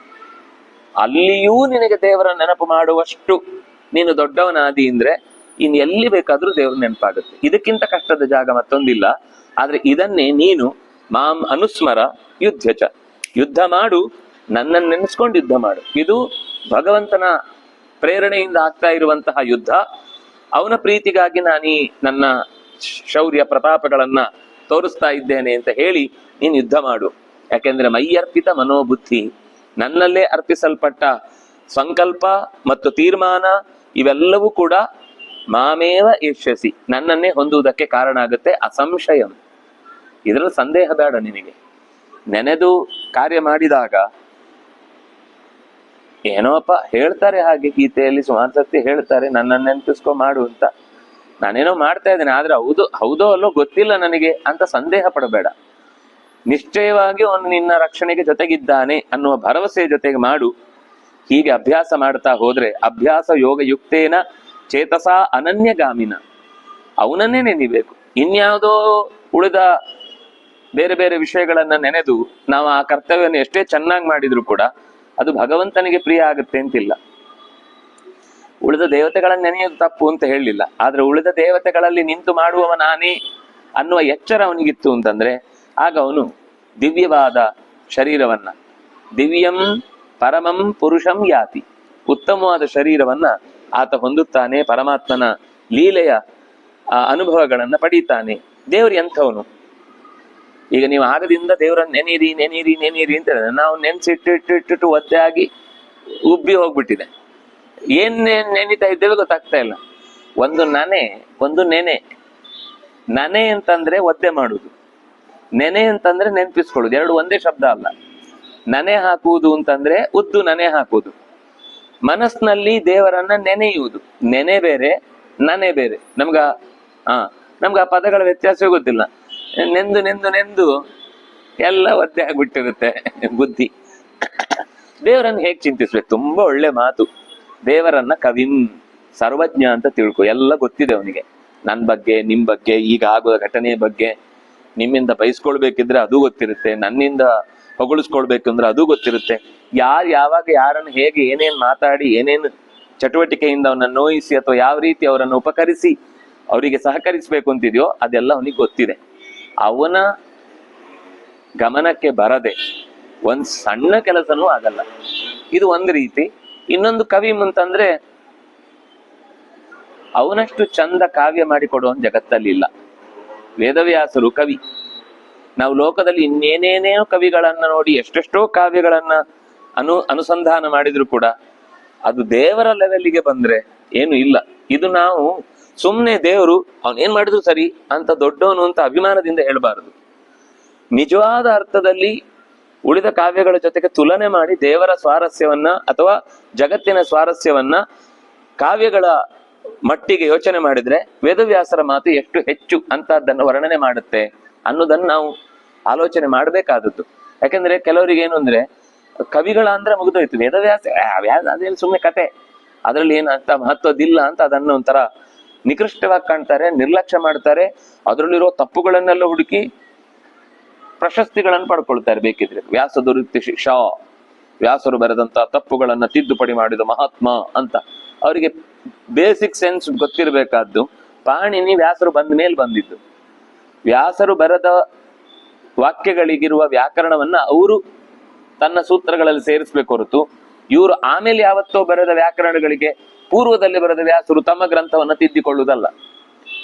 ಅಲ್ಲಿಯೂ ನಿನಗೆ ದೇವರ ನೆನಪು ಮಾಡುವಷ್ಟು ನೀನು ದೊಡ್ಡವನಾದಿ ಅಂದ್ರೆ ಇನ್ ಎಲ್ಲಿ ಬೇಕಾದ್ರೂ ದೇವ್ರ ನೆನಪಾಗುತ್ತೆ. ಇದಕ್ಕಿಂತ ಕಷ್ಟದ ಜಾಗ ಮತ್ತೊಂದಿಲ್ಲ. ಆದ್ರೆ ಇದನ್ನೇ ನೀನು ಮಾಂ ಅನುಸ್ಮರ ಯುದ್ಧಚ, ಯುದ್ಧ ಮಾಡು, ನನ್ನನ್ನು ನೆನೆಸ್ಕೊಂಡು ಯುದ್ಧ ಮಾಡು. ಇದು ಭಗವಂತನ ಪ್ರೇರಣೆಯಿಂದ ಆಗ್ತಾ ಇರುವಂತಹ ಯುದ್ಧ. ಅವನ ಪ್ರೀತಿಗಾಗಿ ನನ್ನ ಶೌರ್ಯ ಪ್ರತಾಪಗಳನ್ನ ತೋರಿಸ್ತಾ ಇದ್ದೇನೆ ಅಂತ ಹೇಳಿ ನೀನು ಯುದ್ಧ ಮಾಡು. ಯಾಕೆಂದ್ರೆ ಮೈಯರ್ಪಿತ ಮನೋಬುದ್ಧಿ, ನನ್ನಲ್ಲೇ ಅರ್ಪಿಸಲ್ಪಟ್ಟ ಸಂಕಲ್ಪ ಮತ್ತು ತೀರ್ಮಾನ ಇವೆಲ್ಲವೂ ಕೂಡ ಮಾಮೇವ ಯಶಸ್ಸಿ, ನನ್ನನ್ನೇ ಹೊಂದುವುದಕ್ಕೆ ಕಾರಣ ಆಗುತ್ತೆ. ಅಸಂಶಯಂ, ಇದರಲ್ಲಿ ಸಂದೇಹ ಬೇಡ ನಿನಗೆ. ನೆನೆದು ಕಾರ್ಯ ಮಾಡಿದಾಗ ಏನೋಪ್ಪ ಹೇಳ್ತಾರೆ, ಹಾಗೆ ಗೀತೆಯಲ್ಲಿ ಸುಮಾರು ಸತ್ಯ ಹೇಳ್ತಾರೆ, ನನ್ನನ್ನು ನೆನಪಿಸ್ಕೊ ಮಾಡು ಅಂತ. ನಾನೇನೋ ಮಾಡ್ತಾ ಇದ್ದೇನೆ, ಆದ್ರೆ ಹೌದೋ ಅಲ್ಲೋ ಗೊತ್ತಿಲ್ಲ ನನಗೆ ಅಂತ ಸಂದೇಹ ಪಡಬೇಡ. ನಿಶ್ಚಯವಾಗಿ ಅವನು ನಿನ್ನ ರಕ್ಷಣೆಗೆ ಜೊತೆಗಿದ್ದಾನೆ ಅನ್ನುವ ಭರವಸೆ ಜೊತೆಗೆ ಮಾಡು. ಹೀಗೆ ಅಭ್ಯಾಸ ಮಾಡ್ತಾ ಹೋದ್ರೆ, ಅಭ್ಯಾಸ ಯೋಗ ಯುಕ್ತೇನ ಚೇತಸ ಅನನ್ಯಗಾಮಿನ, ಅವನನ್ನೇ ನೆನಿಬೇಕು. ಇನ್ಯಾವುದೋ ಉಳಿದ ಬೇರೆ ಬೇರೆ ವಿಷಯಗಳನ್ನ ನೆನೆದು ನಾವು ಆ ಕರ್ತವ್ಯವನ್ನು ಎಷ್ಟೇ ಚೆನ್ನಾಗಿ ಮಾಡಿದ್ರು ಕೂಡ ಅದು ಭಗವಂತನಿಗೆ ಪ್ರಿಯ ಆಗುತ್ತೆ ಅಂತಿಲ್ಲ. ಉಳಿದ ದೇವತೆಗಳನ್ನ ನೆನೆಯೋದು ತಪ್ಪು ಅಂತ ಹೇಳಲಿಲ್ಲ, ಆದ್ರೆ ಉಳಿದ ದೇವತೆಗಳಲ್ಲಿ ನಿಂತು ಮಾಡುವವ ನಾನೇ ಅನ್ನುವ ಎಚ್ಚರ ಅವನಿಗಿತ್ತು ಅಂತಂದ್ರೆ ಆಗ ಅವನು ದಿವ್ಯವಾದ ಶರೀರವನ್ನ, ದಿವ್ಯಂ ಪರಮಂ ಪುರುಷಂ ಯಾತಿ, ಉತ್ತಮವಾದ ಶರೀರವನ್ನ ಆತ ಹೊಂದುತ್ತಾನೆ, ಪರಮಾತ್ಮನ ಲೀಲೆಯ ಅನುಭವಗಳನ್ನ ಪಡೀತಾನೆ. ದೇವ್ರು ಎಂಥವನು? ಈಗ ನೀವು ಆಗದಿಂದ ದೇವರನ್ನ ನೆನೀರಿ ನೆನೀರಿ ನೆನೀರಿ ಅಂತ ನಾವು ನೆನ್ಸಿಟ್ಟು ಒದ್ದೆ ಆಗಿ ಉಬ್ಬಿ ಹೋಗ್ಬಿಟ್ಟಿದೆ. ಏನ್ ನೆನೀತಾ ಇದ್ದೇವೆ ಗೊತ್ತಾಗ್ತಾ ಇಲ್ಲ. ಒಂದು ನೆನೆ. ನನೆ ಅಂತಂದ್ರೆ ಒದ್ದೆ ಮಾಡುದು, ನೆನೆ ಅಂತಂದ್ರೆ ನೆನ್ಪಿಸ್ಕೊಳ್ಳುದು, ಎರಡು ಒಂದೇ ಶಬ್ದ ಅಲ್ಲ. ನನೆ ಹಾಕುವುದು ಅಂತಂದ್ರೆ ಉದ್ದು ನನೆ ಹಾಕುವುದು. ಮನಸ್ಸಿನಲ್ಲಿ ದೇವರನ್ನ ನೆನೆಯುವುದು. ನೆನೆ ಬೇರೆ, ನನೆ ಬೇರೆ. ನಮ್ಗ ಆ ಪದಗಳ ವ್ಯತ್ಯಾಸ ಗೊತ್ತಿಲ್ಲ. ನೆಂದು ನೆಂದು ನೆಂದು ಎಲ್ಲ ಒದ್ದೆ ಆಗ್ಬಿಟ್ಟಿರುತ್ತೆ ಬುದ್ಧಿ. ದೇವರನ್ನ ಹೇಗ್ ಚಿಂತಿಸ್ಬೇಕು? ತುಂಬಾ ಒಳ್ಳೆ ಮಾತು. ದೇವರನ್ನ ಕವಿಂ, ಸರ್ವಜ್ಞ ಅಂತ ತಿಳ್ಕೊ. ಎಲ್ಲ ಗೊತ್ತಿದೆ ಅವನಿಗೆ, ನನ್ನ ಬಗ್ಗೆ, ನಿಮ್ ಬಗ್ಗೆ, ಈಗ ಆಗುವ ಘಟನೆಯ ಬಗ್ಗೆ. ನಿಮ್ಮಿಂದ ಬಯಸ್ಕೊಳ್ಬೇಕಿದ್ರೆ ಅದು ಗೊತ್ತಿರುತ್ತೆ, ನನ್ನಿಂದ ಹೊಗಳಿಸ್ಕೊಳ್ಬೇಕಂದ್ರೆ ಅದು ಗೊತ್ತಿರುತ್ತೆ. ಯಾವಾಗ ಯಾರನ್ನು ಹೇಗೆ ಏನೇನ್ ಮಾತಾಡಿ ಏನೇನು ಚಟುವಟಿಕೆಯಿಂದ ಅವನ್ನ ನೋಯಿಸಿ ಅಥವಾ ಯಾವ ರೀತಿ ಅವರನ್ನು ಉಪಕರಿಸಿ ಅವರಿಗೆ ಸಹಕರಿಸ್ಬೇಕು ಅಂತಿದೆಯೋ ಅದೆಲ್ಲ ಅವನಿಗೆ ಗೊತ್ತಿದೆ. ಅವನ ಗಮನಕ್ಕೆ ಬರದೆ ಒಂದ್ ಸಣ್ಣ ಕೆಲಸನೂ ಆಗಲ್ಲ. ಇದು ಒಂದು ರೀತಿ. ಇನ್ನೊಂದು ಕವಿ ಅಂತಂದ್ರೆ ಅವನಷ್ಟು ಚಂದ ಕಾವ್ಯ ಮಾಡಿಕೊಡುವ ಜಗತ್ತಲ್ಲಿ ಇಲ್ಲ. ವೇದವ್ಯಾಸರು ಕವಿ. ನಾವು ಲೋಕದಲ್ಲಿ ಇನ್ನೇನೇನೇನೋ ಕವಿಗಳನ್ನ ನೋಡಿ ಎಷ್ಟೆಷ್ಟೋ ಕಾವ್ಯಗಳನ್ನ ಅನುಸಂಧಾನ ಮಾಡಿದ್ರು ಕೂಡ ಅದು ದೇವರ ಲೆವೆಲ್ಗೆ ಬಂದ್ರೆ ಏನು ಇಲ್ಲ. ಇದು ನಾವು ಸುಮ್ನೆ ದೇವರು ಅವನ್ ಏನ್ ಮಾಡಿದ್ರು ಸರಿ ಅಂತ ದೊಡ್ಡವನು ಅಂತ ಅಭಿಮಾನದಿಂದ ಹೇಳಬಾರದು. ನಿಜವಾದ ಅರ್ಥದಲ್ಲಿ ಉಳಿದ ಕಾವ್ಯಗಳ ಜೊತೆಗೆ ತುಲನೆ ಮಾಡಿ ದೇವರ ಸ್ವಾರಸ್ಯವನ್ನ ಅಥವಾ ಜಗತ್ತಿನ ಸ್ವಾರಸ್ಯವನ್ನ ಕಾವ್ಯಗಳ ಮಟ್ಟಿಗೆ ಯೋಚನೆ ಮಾಡಿದ್ರೆ ವೇದವ್ಯಾಸರ ಮಾತು ಎಷ್ಟು ಹೆಚ್ಚು ಅಂತದ್ದನ್ನು ವರ್ಣನೆ ಮಾಡುತ್ತೆ ಅನ್ನೋದನ್ನು ನಾವು ಆಲೋಚನೆ ಮಾಡಬೇಕಾದದ್ದು. ಯಾಕಂದ್ರೆ ಕೆಲವರಿಗೆ ಏನು ಅಂದ್ರೆ ಕವಿಗಳ ಅಂದ್ರೆ ಮುಗಿದೋಯ್ತು, ವೇದವ್ಯಾಸ ಅದೇನು ಸುಮ್ಮನೆ ಕತೆ, ಅದ್ರಲ್ಲಿ ಏನು ಅಂತ ಮಹತ್ವದಿಲ್ಲ ಅಂತ ಅದನ್ನು ಒಂಥರ ನಿಕೃಷ್ಟವಾಗಿ ಕಾಣ್ತಾರೆ, ನಿರ್ಲಕ್ಷ್ಯ ಮಾಡ್ತಾರೆ. ಅದರಲ್ಲಿರೋ ತಪ್ಪುಗಳನ್ನೆಲ್ಲ ಹುಡುಕಿ ಪ್ರಶಸ್ತಿಗಳನ್ನು ಪಡ್ಕೊಳ್ತಾರೆ ಬೇಕಿದ್ರೆ. ವ್ಯಾಸ ದುರುಕ್ತಿ ಶಿಕ್ಷಾ, ವ್ಯಾಸರು ಬರೆದಂತ ತಪ್ಪುಗಳನ್ನ ತಿದ್ದುಪಡಿ ಮಾಡಿದ ಮಹಾತ್ಮ ಅಂತ. ಅವರಿಗೆ ಬೇಸಿಕ್ ಸೆನ್ಸ್ ಗೊತ್ತಿರಬೇಕಾದ್ದು. ಪಾಣಿನಿ ವ್ಯಾಸರು ಬಂದ ಮೇಲೆ ಬಂದಿದ್ದು. ವ್ಯಾಸರು ಬರೆದ ವಾಕ್ಯಗಳಿಗಿರುವ ವ್ಯಾಕರಣವನ್ನ ಅವರು ತನ್ನ ಸೂತ್ರಗಳಲ್ಲಿ ಸೇರಿಸ್ಬೇಕು ಹೊರತು ಇವರು ಆಮೇಲೆ ಯಾವತ್ತೋ ಬರೆದ ವ್ಯಾಕರಣಗಳಿಗೆ ಪೂರ್ವದಲ್ಲಿ ಬರೆದ ವ್ಯಾಸರು ತಮ್ಮ ಗ್ರಂಥವನ್ನ ತಿದ್ದಿಕೊಳ್ಳುವುದಲ್ಲ.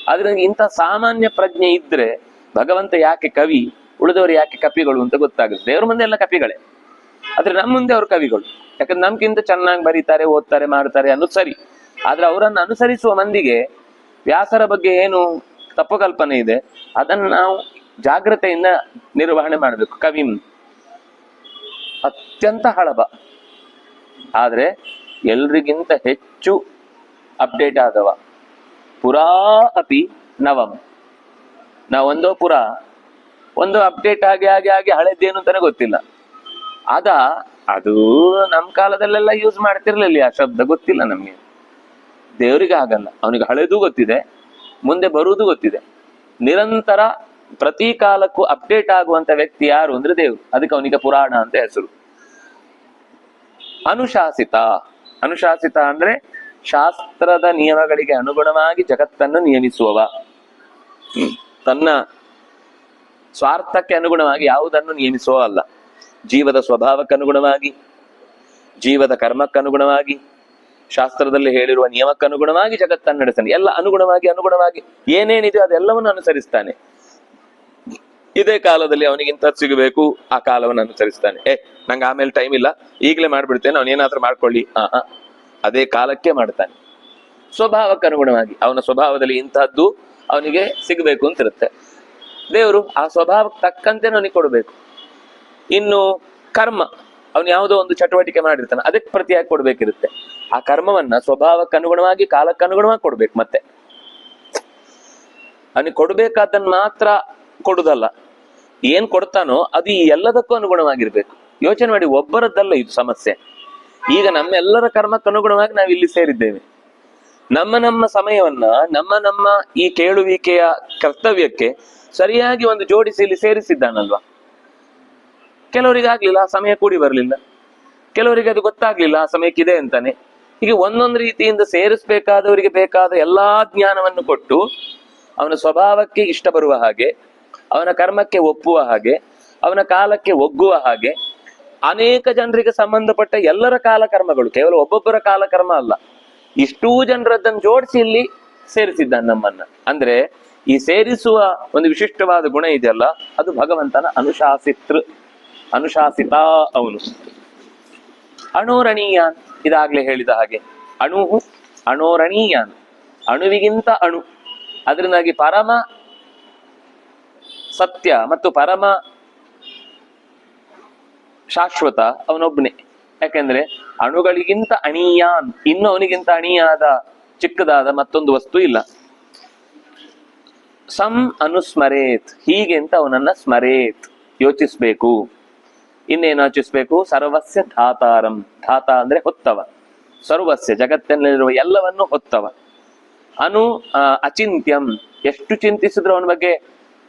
ಆದ್ರಿಂದ ಇಂಥ ಸಾಮಾನ್ಯ ಪ್ರಜ್ಞೆ ಇದ್ರೆ ಭಗವಂತ ಯಾಕೆ ಕವಿ, ಉಳಿದವರು ಯಾಕೆ ಕಪಿಗಳು ಅಂತ ಗೊತ್ತಾಗುತ್ತೆ. ದೇವ್ರ ಮುಂದೆ ಎಲ್ಲ ಕಪಿಗಳೇ, ಆದ್ರೆ ನಮ್ಮ ಮುಂದೆ ಅವ್ರ ಕವಿಗಳು. ಯಾಕಂದ್ರೆ ನಮ್ಗಿಂತ ಚೆನ್ನಾಗಿ ಬರೀತಾರೆ, ಓದ್ತಾರೆ, ಮಾಡ್ತಾರೆ ಅನ್ನೋದು ಸರಿ. ಆದ್ರೆ ಅವರನ್ನು ಅನುಸರಿಸುವ ಮಂದಿಗೆ ವ್ಯಾಸರ ಬಗ್ಗೆ ಏನು ತಪ್ಪು ಕಲ್ಪನೆ ಇದೆ ಅದನ್ನು ನಾವು ಜಾಗ್ರತೆಯಿಂದ ನಿರ್ವಹಣೆ ಮಾಡಬೇಕು. ಕವಿಂ ಅತ್ಯಂತ ಹಳಬ, ಆದ್ರೆ ಎಲ್ರಿಗಿಂತ ಹೆಚ್ಚು ಅಪ್ಡೇಟ್ ಆದವ. ಪುರಾ ಅಪಿ ನವಂ. ನಾವೊಂದೋ ಒಂದು ಅಪ್ಡೇಟ್ ಆಗಿ ಆಗಿ ಆಗಿ ಹಳೆದೇನು ಅಂತಾನೆ ಗೊತ್ತಿಲ್ಲ. ಅದು ನಮ್ಮ ಕಾಲದಲ್ಲೆಲ್ಲ ಯೂಸ್ ಮಾಡ್ತಿರ್ಲಿಲ್ಲ ಆ ಶಬ್ದ, ಗೊತ್ತಿಲ್ಲ ನಮ್ಗೆ. ದೇವರಿಗೆ ಆಗಲ್ಲ, ಅವನಿಗೆ ಹಳೆದು ಗೊತ್ತಿದೆ, ಮುಂದೆ ಬರುವುದು ಗೊತ್ತಿದೆ. ನಿರಂತರ ಪ್ರತಿ ಕಾಲಕ್ಕೂ ಅಪ್ಡೇಟ್ ಆಗುವಂತ ವ್ಯಕ್ತಿ ಯಾರು ಅಂದ್ರೆ ದೇವರು. ಅದಕ್ಕೆ ಅವನಿಗೆ ಪುರಾಣ ಅಂತ ಹೆಸರು. ಅನುಶಾಸಿತ ಅಂದ್ರೆ ಶಾಸ್ತ್ರದ ನಿಯಮಗಳಿಗೆ ಅನುಗುಣವಾಗಿ ಜಗತ್ತನ್ನು ನಿಯಮಿಸುವವ. ತನ್ನ ಸ್ವಾರ್ಥಕ್ಕೆ ಅನುಗುಣವಾಗಿ ಯಾವುದನ್ನು ನಿಯಮಿಸುವ ಅಲ್ಲ. ಜೀವದ ಸ್ವಭಾವಕ್ಕೆ ಅನುಗುಣವಾಗಿ, ಜೀವದ ಕರ್ಮಕ್ಕನುಗುಣವಾಗಿ, ಶಾಸ್ತ್ರದಲ್ಲಿ ಹೇಳಿರುವ ನಿಯಮಕ್ಕನುಗುಣವಾಗಿ ಜಗತ್ತನ್ನು ನಡೆಸ್ತಾನೆ. ಎಲ್ಲ ಅನುಗುಣವಾಗಿ ಏನೇನಿದೆ ಅದೆಲ್ಲವನ್ನು ಅನುಸರಿಸ್ತಾನೆ. ಇದೇ ಕಾಲದಲ್ಲಿ ಅವನಿಗಿಂತ ಸಿಗಬೇಕು, ಆ ಕಾಲವನ್ನು ಅನುಸರಿಸ್ತಾನೆ. ನಂಗೆ ಆಮೇಲೆ ಟೈಮ್ ಇಲ್ಲ, ಈಗಲೇ ಮಾಡ್ಬಿಡ್ತೇನೆ, ಅವನೇನಾದ್ರೂ ಮಾಡ್ಕೊಳ್ಳಿ, ಅದೇ ಕಾಲಕ್ಕೆ ಮಾಡ್ತಾನೆ. ಸ್ವಭಾವಕ್ಕೆ ಅನುಗುಣವಾಗಿ ಅವನ ಸ್ವಭಾವದಲ್ಲಿ ಇಂತಹದ್ದು ಅವನಿಗೆ ಸಿಗಬೇಕು ಅಂತ ಇರುತ್ತೆ. ದೇವರು ಆ ಸ್ವಭಾವಕ್ಕೆ ತಕ್ಕಂತೆ ಅವನಿಗೆ ಕೊಡಬೇಕು. ಇನ್ನು ಕರ್ಮ, ಅವನು ಯಾವುದೋ ಒಂದು ಚಟುವಟಿಕೆ ಮಾಡಿರ್ತಾನೆ, ಅದಕ್ಕೆ ಪ್ರತಿಯಾಗಿ ಕೊಡ್ಬೇಕಿರುತ್ತೆ. ಆ ಕರ್ಮವನ್ನ ಸ್ವಭಾವಕ್ಕೆ ಅನುಗುಣವಾಗಿ ಕಾಲಕ್ಕೆ ಅನುಗುಣವಾಗಿ ಕೊಡ್ಬೇಕು. ಮತ್ತೆ ಅವನಿಗೆ ಕೊಡ್ಬೇಕಾದನ್ನ ಮಾತ್ರ ಕೊಡುದಲ್ಲ, ಏನ್ ಕೊಡ್ತಾನೋ ಅದು ಈ ಎಲ್ಲದಕ್ಕೂ ಅನುಗುಣವಾಗಿರ್ಬೇಕು. ಯೋಚನೆ ಮಾಡಿ, ಒಬ್ಬರದ್ದಲ್ಲ ಇದು ಸಮಸ್ಯೆ. ಈಗ ನಮ್ಮೆಲ್ಲರ ಕರ್ಮಕ್ಕೆ ಅನುಗುಣವಾಗಿ ನಾವು ಇಲ್ಲಿ ಸೇರಿದ್ದೇವೆ. ನಮ್ಮ ಸಮಯವನ್ನ ನಮ್ಮ ಈ ಕೇಳುವಿಕೆಯ ಕರ್ತವ್ಯಕ್ಕೆ ಸರಿಯಾಗಿ ಒಂದು ಜೋಡಿಸಿ ಇಲ್ಲಿ ಸೇರಿಸಿದ್ದಾನಲ್ವಾ. ಕೆಲವರಿಗೆ ಆಗ್ಲಿಲ್ಲ, ಆ ಸಮಯ ಕೂಡಿ ಬರಲಿಲ್ಲ. ಕೆಲವರಿಗೆ ಅದು ಗೊತ್ತಾಗ್ಲಿಲ್ಲ, ಆ ಸಮಯಕ್ಕಿದೆ ಅಂತಾನೆ. ಹೀಗೆ ಒಂದೊಂದು ರೀತಿಯಿಂದ ಸೇರಿಸ್ಬೇಕಾದವರಿಗೆ ಬೇಕಾದ ಎಲ್ಲಾ ಜ್ಞಾನವನ್ನು ಕೊಟ್ಟು ಅವನ ಸ್ವಭಾವಕ್ಕೆ ಇಷ್ಟ ಬರುವ ಹಾಗೆ, ಅವನ ಕರ್ಮಕ್ಕೆ ಒಪ್ಪುವ ಹಾಗೆ, ಅವನ ಕಾಲಕ್ಕೆ ಒಗ್ಗುವ ಹಾಗೆ ಅನೇಕ ಜನರಿಗೆ ಸಂಬಂಧಪಟ್ಟ ಎಲ್ಲರ ಕಾಲಕರ್ಮಗಳು, ಕೇವಲ ಒಬ್ಬೊಬ್ಬರ ಕಾಲಕರ್ಮ ಅಲ್ಲ, ಇಷ್ಟೂ ಜನರದ್ದನ್ನು ಜೋಡಿಸಿ ಇಲ್ಲಿ ಸೇರಿಸಿದ್ದಾನೆ ನಮ್ಮನ್ನ. ಅಂದ್ರೆ ಈ ಸೇರಿಸುವ ಒಂದು ವಿಶಿಷ್ಟವಾದ ಗುಣ ಇದೆಯಲ್ಲ, ಅದು ಭಗವಂತನ ಅನುಶಾಸಿತ ಅವನು. ಅಣೋರಣೀಯಾನ್, ಇದಾಗ್ಲೇ ಹೇಳಿದ ಹಾಗೆ, ಅಣೋರಣೀಯಾನ್, ಅಣುವಿಗಿಂತ ಅಣು. ಅದರಿಂದಾಗಿ ಪರಮ ಸತ್ಯ ಮತ್ತು ಪರಮ ಶಾಶ್ವತ ಅವನೊಬ್ಬನೇ. ಯಾಕೆಂದ್ರೆ ಅಣುಗಳಿಗಿಂತ ಅಣೀಯಾನ್, ಇನ್ನು ಅವನಿಗಿಂತ ಅಣಿಯಾದ ಚಿಕ್ಕದಾದ ಮತ್ತೊಂದು ವಸ್ತು ಇಲ್ಲ. ಸಂ ಅನುಸ್ಮರೇತ್, ಹೀಗೆ ಅಂತ ಅವನನ್ನ ಸ್ಮರೇತ್, ಯೋಚಿಸ್ಬೇಕು. ಇನ್ನೇನು ಯೋಚಿಸ್ಬೇಕು? ಸರ್ವಸ್ಯ ಧಾತಾರಂ, ಧಾತ ಅಂದ್ರೆ ಹೊತ್ತವ, ಸರ್ವಸ್ಯ ಜಗತ್ತಿನಲ್ಲಿರುವ ಎಲ್ಲವನ್ನು ಹೊತ್ತವ. ಅಚಿಂತ್ಯಂ, ಎಷ್ಟು ಚಿಂತಿಸಿದ್ರು ಅವನ ಬಗ್ಗೆ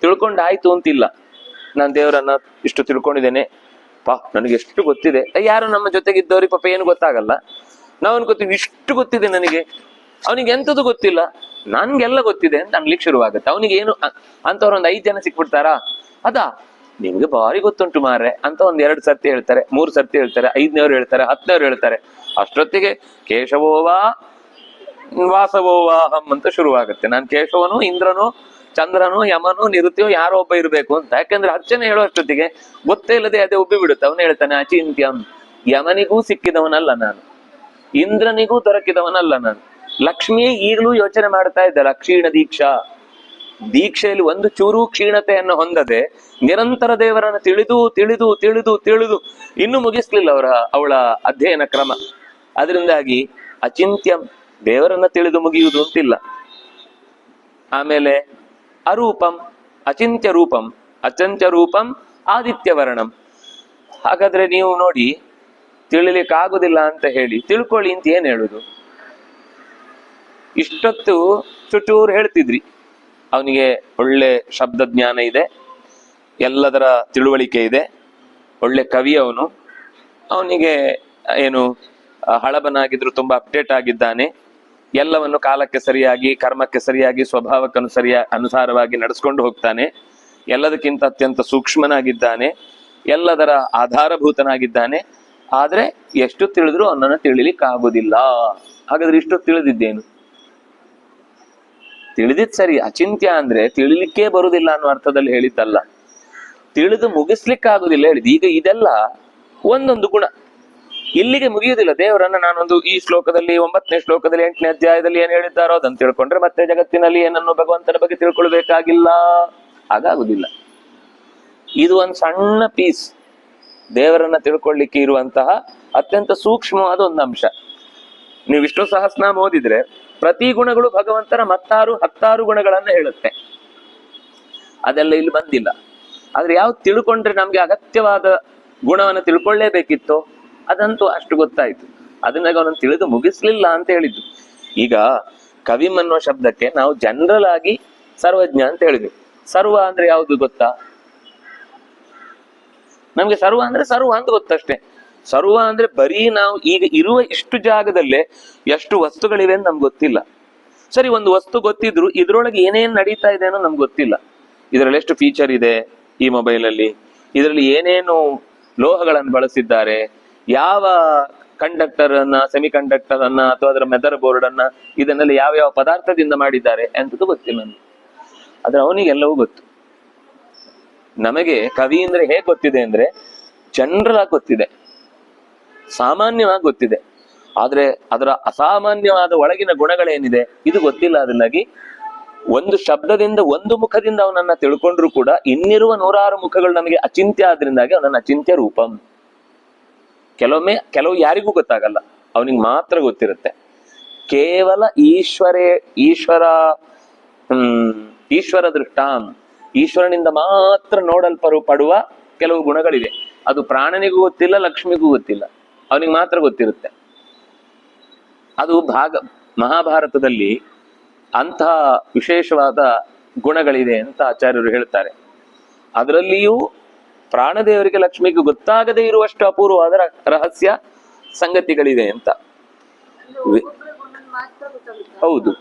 ತಿಳ್ಕೊಂಡಾಯ್ತು ಅಂತಿಲ್ಲ. ನಾನು ದೇವರನ್ನ ಇಷ್ಟು ತಿಳ್ಕೊಂಡಿದ್ದೇನೆ, ನನಗೆ ಎಷ್ಟು ಗೊತ್ತಿದೆ. ಯಾರು ನಮ್ಮ ಜೊತೆಗಿದ್ದವ್ರಿಗೆ ಪಾಪ ಏನು ಗೊತ್ತಾಗಲ್ಲ. ನಾವನ್ ಗೊತ್ತಿದ್ವಿ, ಇಷ್ಟು ಗೊತ್ತಿದೆ ನನಗೆ, ಅವನಿಗೆ ಎಂಥದ್ದು ಗೊತ್ತಿಲ್ಲ, ನನ್ಗೆಲ್ಲ ಗೊತ್ತಿದೆ ಅಂತ ಅನ್ಲಿಕ್ಕೆ ಶುರುವಾಗುತ್ತೆ. ಅವನಿಗೆ ಏನು ಅಂತವ್ರ ಒಂದ್ 5 ಜನ ಸಿಕ್ಬಿಡ್ತಾರಾ, ಅದಾ ನಿಮ್ಗೆ ಭಾರಿ ಗೊತ್ತುಂಟು ಮಾರ್ರೆ ಅಂತ ಒಂದ್ 2 ಸರ್ತಿ ಹೇಳ್ತಾರೆ, 3 ಸರ್ತಿ ಹೇಳ್ತಾರೆ, 5ನೇವ್ರು ಹೇಳ್ತಾರೆ, 10ನೇವ್ರು ಹೇಳ್ತಾರೆ. ಅಷ್ಟೊತ್ತಿಗೆ ಕೇಶವೋವಾ ವಾಸವೋವಾಹಂ ಅಂತ ಶುರುವಾಗುತ್ತೆ. ನಾನು ಕೇಶವನು, ಇಂದ್ರನು, ಚಂದ್ರನು, ಯಮನು, ನಿರುತಿಯೋ ಯಾರೋ ಒಬ್ಬ ಇರಬೇಕು ಅಂತ. ಯಾಕಂದ್ರೆ 10 ಜನ ಹೇಳೋ ಅಷ್ಟೊತ್ತಿಗೆ ಗೊತ್ತೇ ಇಲ್ಲದೆ ಅದೇ ಉಬ್ಬಿ ಬಿಡುತ್ತೆ. ಅವನು ಹೇಳ್ತಾನೆ ಅಚಿಂತ್ಯಂ, ಯಮನಿಗೂ ಸಿಕ್ಕಿದವನಲ್ಲ ನಾನು, ಇಂದ್ರನಿಗೂ ದೊರಕಿದವನಲ್ಲ ನಾನು. ಲಕ್ಷ್ಮಿ ಈಗಲೂ ಯೋಚನೆ ಮಾಡ್ತಾ ಇದ್ದಲ್ಲ, ಕ್ಷೀಣ ದೀಕ್ಷೆಯಲ್ಲಿ ಒಂದು ಚೂರು ಕ್ಷೀಣತೆಯನ್ನು ಹೊಂದದೆ ನಿರಂತರ ದೇವರನ್ನು ತಿಳಿದು ತಿಳಿದು ತಿಳಿದು ತಿಳಿದು ಇನ್ನೂ ಮುಗಿಸ್ಲಿಲ್ಲ ಅವಳ ಅಧ್ಯಯನ ಕ್ರಮ. ಅದರಿಂದಾಗಿ ಅಚಿಂತ್ಯಂ, ದೇವರನ್ನ ತಿಳಿದು ಮುಗಿಯುವುದು ಅಂತಿಲ್ಲ. ಆಮೇಲೆ ಅರೂಪಂ, ಅಚಿಂತ್ಯ ರೂಪಂ, ಅಚಂತ್ಯ ರೂಪಂ ಆದಿತ್ಯವರ್ಣಂ. ಹಾಗಾದ್ರೆ ನೀವು ನೋಡಿ, ತಿಳಿಲಿಕ್ಕಾಗುದಿಲ್ಲ ಅಂತ ಹೇಳಿ ತಿಳ್ಕೊಳ್ಳಿ ಅಂತ ಏನ್ ಹೇಳುದು? ಇಷ್ಟೊತ್ತು ಚುಟೂರು ಹೇಳ್ತಿದ್ರಿ, ಅವನಿಗೆ ಒಳ್ಳೆ ಶಬ್ದ ಜ್ಞಾನ ಇದೆ, ಎಲ್ಲದರ ತಿಳುವಳಿಕೆ ಇದೆ, ಒಳ್ಳೆ ಕವಿ ಅವನು, ಅವನಿಗೆ ಏನು ಹಳಬನಾಗಿದ್ರು ತುಂಬಾ ಅಪ್ಡೇಟ್ ಆಗಿದ್ದಾನೆ, ಎಲ್ಲವನ್ನು ಕಾಲಕ್ಕೆ ಸರಿಯಾಗಿ, ಕರ್ಮಕ್ಕೆ ಸರಿಯಾಗಿ, ಸ್ವಭಾವಕ್ಕೆ ಅನುಸಾರವಾಗಿ ನಡೆಸ್ಕೊಂಡು ಹೋಗ್ತಾನೆ, ಎಲ್ಲದಕ್ಕಿಂತ ಅತ್ಯಂತ ಸೂಕ್ಷ್ಮನಾಗಿದ್ದಾನೆ, ಎಲ್ಲದರ ಆಧಾರಭೂತನಾಗಿದ್ದಾನೆ. ಆದ್ರೆ ಎಷ್ಟು ತಿಳಿದ್ರು ಅವನನ್ನು ತಿಳಿಲಿಕ್ಕಾಗುದಿಲ್ಲ. ಹಾಗಾದ್ರೆ ಇಷ್ಟು ತಿಳಿದಿದ್ದೇನು? ತಿಳಿದಿದ್ ಸರಿ, ಅಚಿಂತ್ಯ ಅಂದ್ರೆ ತಿಳಿಲಿಕ್ಕೇ ಬರುದಿಲ್ಲ ಅನ್ನೋ ಅರ್ಥದಲ್ಲಿ ಹೇಳಿದ್ದಲ್ಲ, ತಿಳಿದು ಮುಗಿಸ್ಲಿಕ್ಕಾಗುದಿಲ್ಲ ಹೇಳಿದ್. ಈಗ ಇದೆಲ್ಲ ಒಂದೊಂದು ಗುಣ, ಇಲ್ಲಿಗೆ ಮುಗಿಯುವುದಿಲ್ಲ. ದೇವರನ್ನ ನಾನೊಂದು ಈ ಶ್ಲೋಕದಲ್ಲಿ 9ನೇ ಶ್ಲೋಕದಲ್ಲಿ 8ನೇ ಅಧ್ಯಾಯದಲ್ಲಿ ಏನ್ ಹೇಳಿದ್ದಾರೋ ಅದನ್ನು ತಿಳ್ಕೊಂಡ್ರೆ ಮತ್ತೆ ಜಗತ್ತಿನಲ್ಲಿ ಏನನ್ನು ಭಗವಂತನ ಬಗ್ಗೆ ತಿಳ್ಕೊಳ್ಬೇಕಾಗಿಲ್ಲ, ಹಾಗಾಗುದಿಲ್ಲ. ಇದು ಒಂದು ಸಣ್ಣ ಪೀಸ್, ದೇವರನ್ನ ತಿಳ್ಕೊಳ್ಳಿಕ್ಕೆ ಇರುವಂತಹ ಅತ್ಯಂತ ಸೂಕ್ಷ್ಮವಾದ ಒಂದು ಅಂಶ. ನೀವು ವಿಷ್ಣು ಸಹಸ್ರನಾಮ ಓದಿದ್ರೆ ಪ್ರತಿ ಗುಣಗಳು ಭಗವಂತನ 16 ಗುಣಗಳನ್ನ ಹೇಳುತ್ತೆ. ಅದೆಲ್ಲ ಇಲ್ಲಿ ಬಂದಿಲ್ಲ. ಆದ್ರೆ ಯಾವ್ದು ತಿಳ್ಕೊಂಡ್ರೆ ನಮ್ಗೆ ಅಗತ್ಯವಾದ ಗುಣವನ್ನು ತಿಳ್ಕೊಳ್ಳೇಬೇಕಿತ್ತೋ ಅದಂತೂ ಅಷ್ಟು ಗೊತ್ತಾಯ್ತು. ಅದನ್ನಾಗ ಅವನನ್ನು ತಿಳಿದು ಮುಗಿಸ್ಲಿಲ್ಲ ಅಂತ ಹೇಳಿದ್ದು. ಈಗ ಕವಿಮ್ ಅನ್ನೋ ಶಬ್ದಕ್ಕೆ ನಾವು ಜನರಲ್ ಆಗಿ ಸರ್ವಜ್ಞ ಅಂತ ಹೇಳಿದ್ವಿ. ಸರ್ವ ಅಂದ್ರೆ ಯಾವುದು ಗೊತ್ತಾ? ನಮ್ಗೆ ಸರ್ವ ಅಂದ್ರೆ ಸರ್ವ ಅಂತ ಗೊತ್ತಷ್ಟೇ. ಸರ್ವ ಅಂದ್ರೆ ಬರೀ ನಾವು ಈಗ ಇರುವ ಇಷ್ಟು ಜಾಗದಲ್ಲೇ ಎಷ್ಟು ವಸ್ತುಗಳಿವೆ ಅಂತ ನಮ್ಗೆ ಗೊತ್ತಿಲ್ಲ. ಸರಿ, ಒಂದು ವಸ್ತು ಗೊತ್ತಿದ್ರು ಇದ್ರೊಳಗೆ ಏನೇನ್ ನಡೀತಾ ಇದೆ ಅನ್ನೋ ನಮ್ಗೆ ಗೊತ್ತಿಲ್ಲ. ಇದರಲ್ಲಿ ಎಷ್ಟು ಫೀಚರ್ ಇದೆ ಈ ಮೊಬೈಲ್ ಅಲ್ಲಿ, ಇದರಲ್ಲಿ ಏನೇನು ಲೋಹಗಳನ್ನು ಬಳಸಿದ್ದಾರೆ, ಯಾವ ಕಂಡಕ್ಟರ್ ಅನ್ನ, ಸೆಮಿ ಕಂಡಕ್ಟರ್ ಅನ್ನ ಅಥವಾ ಅದರ ಮೆದರ್ ಬೋರ್ಡ್ ಅನ್ನ, ಇದನ್ನೆಲ್ಲ ಯಾವ ಯಾವ ಪದಾರ್ಥದಿಂದ ಮಾಡಿದ್ದಾರೆ ಅಂತದ್ದು ಗೊತ್ತಿಲ್ಲ ನನ್ಗೆ. ಆದ್ರೆ ಅವನಿಗೆಲ್ಲವೂ ಗೊತ್ತು. ನಮಗೆ ಕವಿ ಅಂದ್ರೆ ಹೇಗೆ ಗೊತ್ತಿದೆ ಅಂದ್ರೆ ಜನರಲ್ ಆಗಿ ಗೊತ್ತಿದೆ, ಸಾಮಾನ್ಯವಾಗಿ ಗೊತ್ತಿದೆ. ಆದ್ರೆ ಅದರ ಅಸಾಮಾನ್ಯವಾದ ಒಳಗಿನ ಗುಣಗಳೇನಿದೆ ಇದು ಗೊತ್ತಿಲ್ಲ. ಅದನ್ನಾಗಿ ಒಂದು ಶಬ್ದದಿಂದ, ಒಂದು ಮುಖದಿಂದ ಅವನನ್ನ ತಿಳ್ಕೊಂಡ್ರು ಕೂಡ ಇನ್ನಿರುವ 106 ಮುಖಗಳು ನಮಗೆ ಅಚಿಂತ್ಯ ಆದ್ರಿಂದಾಗಿ ಅವನನ್ನ ಅಚಿಂತ್ಯ ರೂಪಂ. ಕೆಲವು ಯಾರಿಗೂ ಗೊತ್ತಾಗಲ್ಲ, ಅವನಿಗೆ ಮಾತ್ರ ಗೊತ್ತಿರುತ್ತೆ. ಕೇವಲ ಈಶ್ವರ ದೃಷ್ಟಾಂ, ಈಶ್ವರನಿಂದ ಮಾತ್ರ ನೋಡಲ್ಪಡುವ ಕೆಲವು ಗುಣಗಳಿವೆ. ಅದು ಪ್ರಾಣನಿಗೂ ಗೊತ್ತಿಲ್ಲ, ಲಕ್ಷ್ಮಿಗೂ ಗೊತ್ತಿಲ್ಲ, ಅವನಿಗೆ ಮಾತ್ರ ಗೊತ್ತಿರುತ್ತೆ. ಅದು ಮಹಾಭಾರತದಲ್ಲಿ ಅಂತಹ ವಿಶೇಷವಾದ ಗುಣಗಳಿದೆ ಅಂತ ಆಚಾರ್ಯರು ಹೇಳ್ತಾರೆ. ಅದರಲ್ಲಿಯೂ ಪ್ರಾಣದೇವರಿಗೆ ಲಕ್ಷ್ಮಿಗೂ ಗೊತ್ತಾಗದೇ ಇರುವಷ್ಟು ಅಪೂರ್ವವಾದ ರಹಸ್ಯ ಸಂಗತಿಗಳಿವೆ ಅಂತ. ಹೌದು,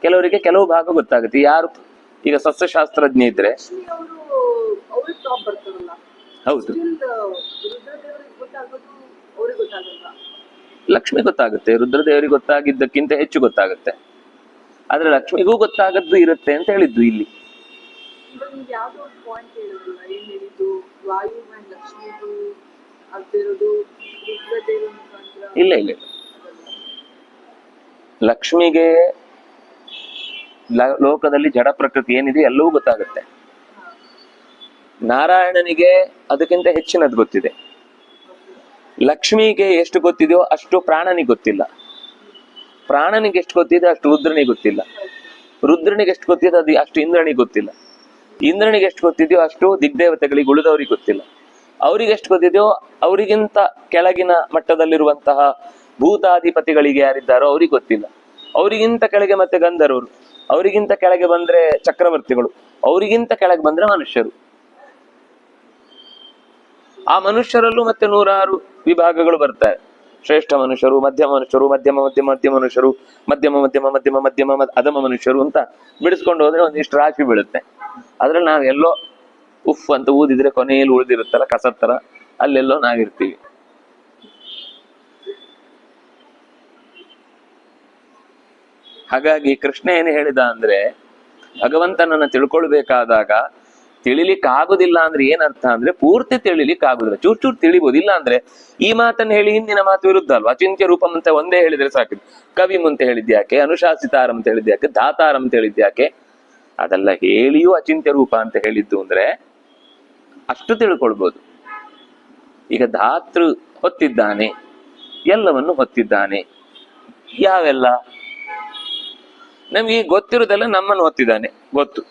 ಕೆಲವರಿಗೆ ಕೆಲವು ಭಾಗ ಗೊತ್ತಾಗುತ್ತೆ. ಯಾರು ಈಗ ಸಸ್ಯಶಾಸ್ತ್ರಜ್ಞ ಇದ್ರೆ ಹೌದು, ಲಕ್ಷ್ಮಿ ಗೊತ್ತಾಗುತ್ತೆ, ರುದ್ರದೇವರಿಗೆ ಗೊತ್ತಾಗಿದ್ದಕ್ಕಿಂತ ಹೆಚ್ಚು ಗೊತ್ತಾಗುತ್ತೆ. ಆದ್ರೆ ಲಕ್ಷ್ಮಿಗೂ ಗೊತ್ತಾಗದ್ದು ಇರುತ್ತೆ ಅಂತ ಹೇಳಿದ್ದು ಇಲ್ಲಿ. ಇಲ್ಲ ಇಲ್ಲ, ಲಕ್ಷ್ಮಿಗೆ ಲೋಕದಲ್ಲಿ ಜಡ ಪ್ರಕೃತಿ ಏನಿದೆ ಎಲ್ಲವೂ ಗೊತ್ತಾಗುತ್ತೆ. ನಾರಾಯಣನಿಗೆ ಅದಕ್ಕಿಂತ ಹೆಚ್ಚಿನದು ಗೊತ್ತಿದೆ. ಲಕ್ಷ್ಮಿಗೆ ಎಷ್ಟು ಗೊತ್ತಿದೆಯೋ ಅಷ್ಟು ಪ್ರಾಣನಿಗೆ ಗೊತ್ತಿಲ್ಲ. ಪ್ರಾಣನಿಗೆ ಎಷ್ಟು ಗೊತ್ತಿದೆ ಅಷ್ಟು ರುದ್ರನಿಗೆ ಗೊತ್ತಿಲ್ಲ. ರುದ್ರನಿಗೆ ಎಷ್ಟು ಗೊತ್ತಿದೆ ಅದು ಅಷ್ಟು ಇಂದ್ರನಿಗೆ ಗೊತ್ತಿಲ್ಲ. ಇಂದ್ರನಿಗೆ ಎಷ್ಟು ಗೊತ್ತಿದೆಯೋ ಅಷ್ಟು ದಿಗ್ದೇವತೆಗಳಿಗೆ ಉಳಿದವರಿಗೆ ಗೊತ್ತಿಲ್ಲ. ಅವ್ರಿಗೆ ಎಷ್ಟು ಗೊತ್ತಿದೆಯೋ ಅವರಿಗಿಂತ ಕೆಳಗಿನ ಮಟ್ಟದಲ್ಲಿರುವಂತಹ ಭೂತಾಧಿಪತಿಗಳಿಗೆ ಯಾರಿದ್ದಾರೋ ಅವ್ರಿಗೆ ಗೊತ್ತಿಲ್ಲ. ಅವರಿಗಿಂತ ಕೆಳಗೆ ಮತ್ತೆ ಗಂಧರ್ವರು, ಅವರಿಗಿಂತ ಕೆಳಗೆ ಬಂದ್ರೆ ಚಕ್ರವರ್ತಿಗಳು, ಅವರಿಗಿಂತ ಕೆಳಗೆ ಬಂದ್ರೆ ಮನುಷ್ಯರು. ಆ ಮನುಷ್ಯರಲ್ಲೂ ಮತ್ತೆ 106 ವಿಭಾಗಗಳು ಬರ್ತಾರೆ. ಶ್ರೇಷ್ಠ ಮನುಷ್ಯರು, ಮಧ್ಯಮ ಮನುಷ್ಯರು, ಮಧ್ಯಮ ಮಧ್ಯಮ ಮಧ್ಯಮ ಮನುಷ್ಯರು, ಮಧ್ಯಮ ಮಧ್ಯಮ ಮಧ್ಯಮ ಮಧ್ಯಮ ಅಧಮ ಮನುಷ್ಯರು ಅಂತ ಬಿಡಿಸ್ಕೊಂಡು ಹೋದ್ರೆ ಒಂದಿಷ್ಟು ರಾಶಿ ಬೀಳುತ್ತೆ. ಅದ್ರಲ್ಲಿ ನಾವೆಲ್ಲೋ ಉಫ್ ಅಂತ ಊದಿದ್ರೆ ಕೊನೆಯಲ್ಲಿ ಉಳಿದಿರುತ್ತಲ್ಲ ಕಸತ್ತರ, ಅಲ್ಲೆಲ್ಲೋ ನಾವಿರ್ತೀವಿ. ಹಾಗಾಗಿ ಕೃಷ್ಣ ಏನು ಹೇಳಿದ ಅಂದ್ರೆ, ಭಗವಂತನನ್ನ ತಿಳ್ಕೊಳ್ಬೇಕಾದಾಗ ತಿಳಿಲಿಕ್ಕಾಗುದಿಲ್ಲ ಅಂದ್ರೆ ಏನರ್ಥ ಅಂದ್ರೆ ಪೂರ್ತಿ ತಿಳಿಲಿಕ್ಕೆ ಆಗುದಿಲ್ಲ, ಚೂರ್ ಚೂರ್ ತಿಳಿಬಹುದು. ಇಲ್ಲ ಅಂದ್ರೆ ಈ ಮಾತನ್ನು ಹೇಳಿ ಹಿಂದಿನ ಮಾತು ವಿರುದ್ಧ ಅಲ್ವಾ. ಅಚಿಂತ್ಯ ರೂಪಂ ಅಂತ ಒಂದೇ ಹೇಳಿದ್ರೆ ಸಾಕಿದೆ. ಕವಿಮ್ ಅಂತ ಹೇಳಿದ್ಯಾಕೆ, ಅನುಶಾಸಿತಾರಂ ಅಂತ ಹೇಳಿದ್ಯಾಕೆ, ಧಾತಾರಂ ಅಂತ ಹೇಳಿದ್ಯಾಕೆ, ಅದೆಲ್ಲ ಹೇಳಿಯೂ ಅಚಿಂತ್ಯ ರೂಪ ಅಂತ ಹೇಳಿದ್ದು ಅಂದ್ರೆ ಅಷ್ಟು ತಿಳ್ಕೊಳ್ಬೋದು. ಈಗ ಧಾತೃ ಹೊತ್ತಿದ್ದಾನೆ, ಎಲ್ಲವನ್ನು ಹೊತ್ತಿದ್ದಾನೆ. ಯಾವೆಲ್ಲ ನಮ್ಗೆ ಗೊತ್ತಿರೋದೆಲ್ಲ ನಮ್ಮನ್ನು ಹೊತ್ತಿದ್ದಾನೆ ಗೊತ್ತು,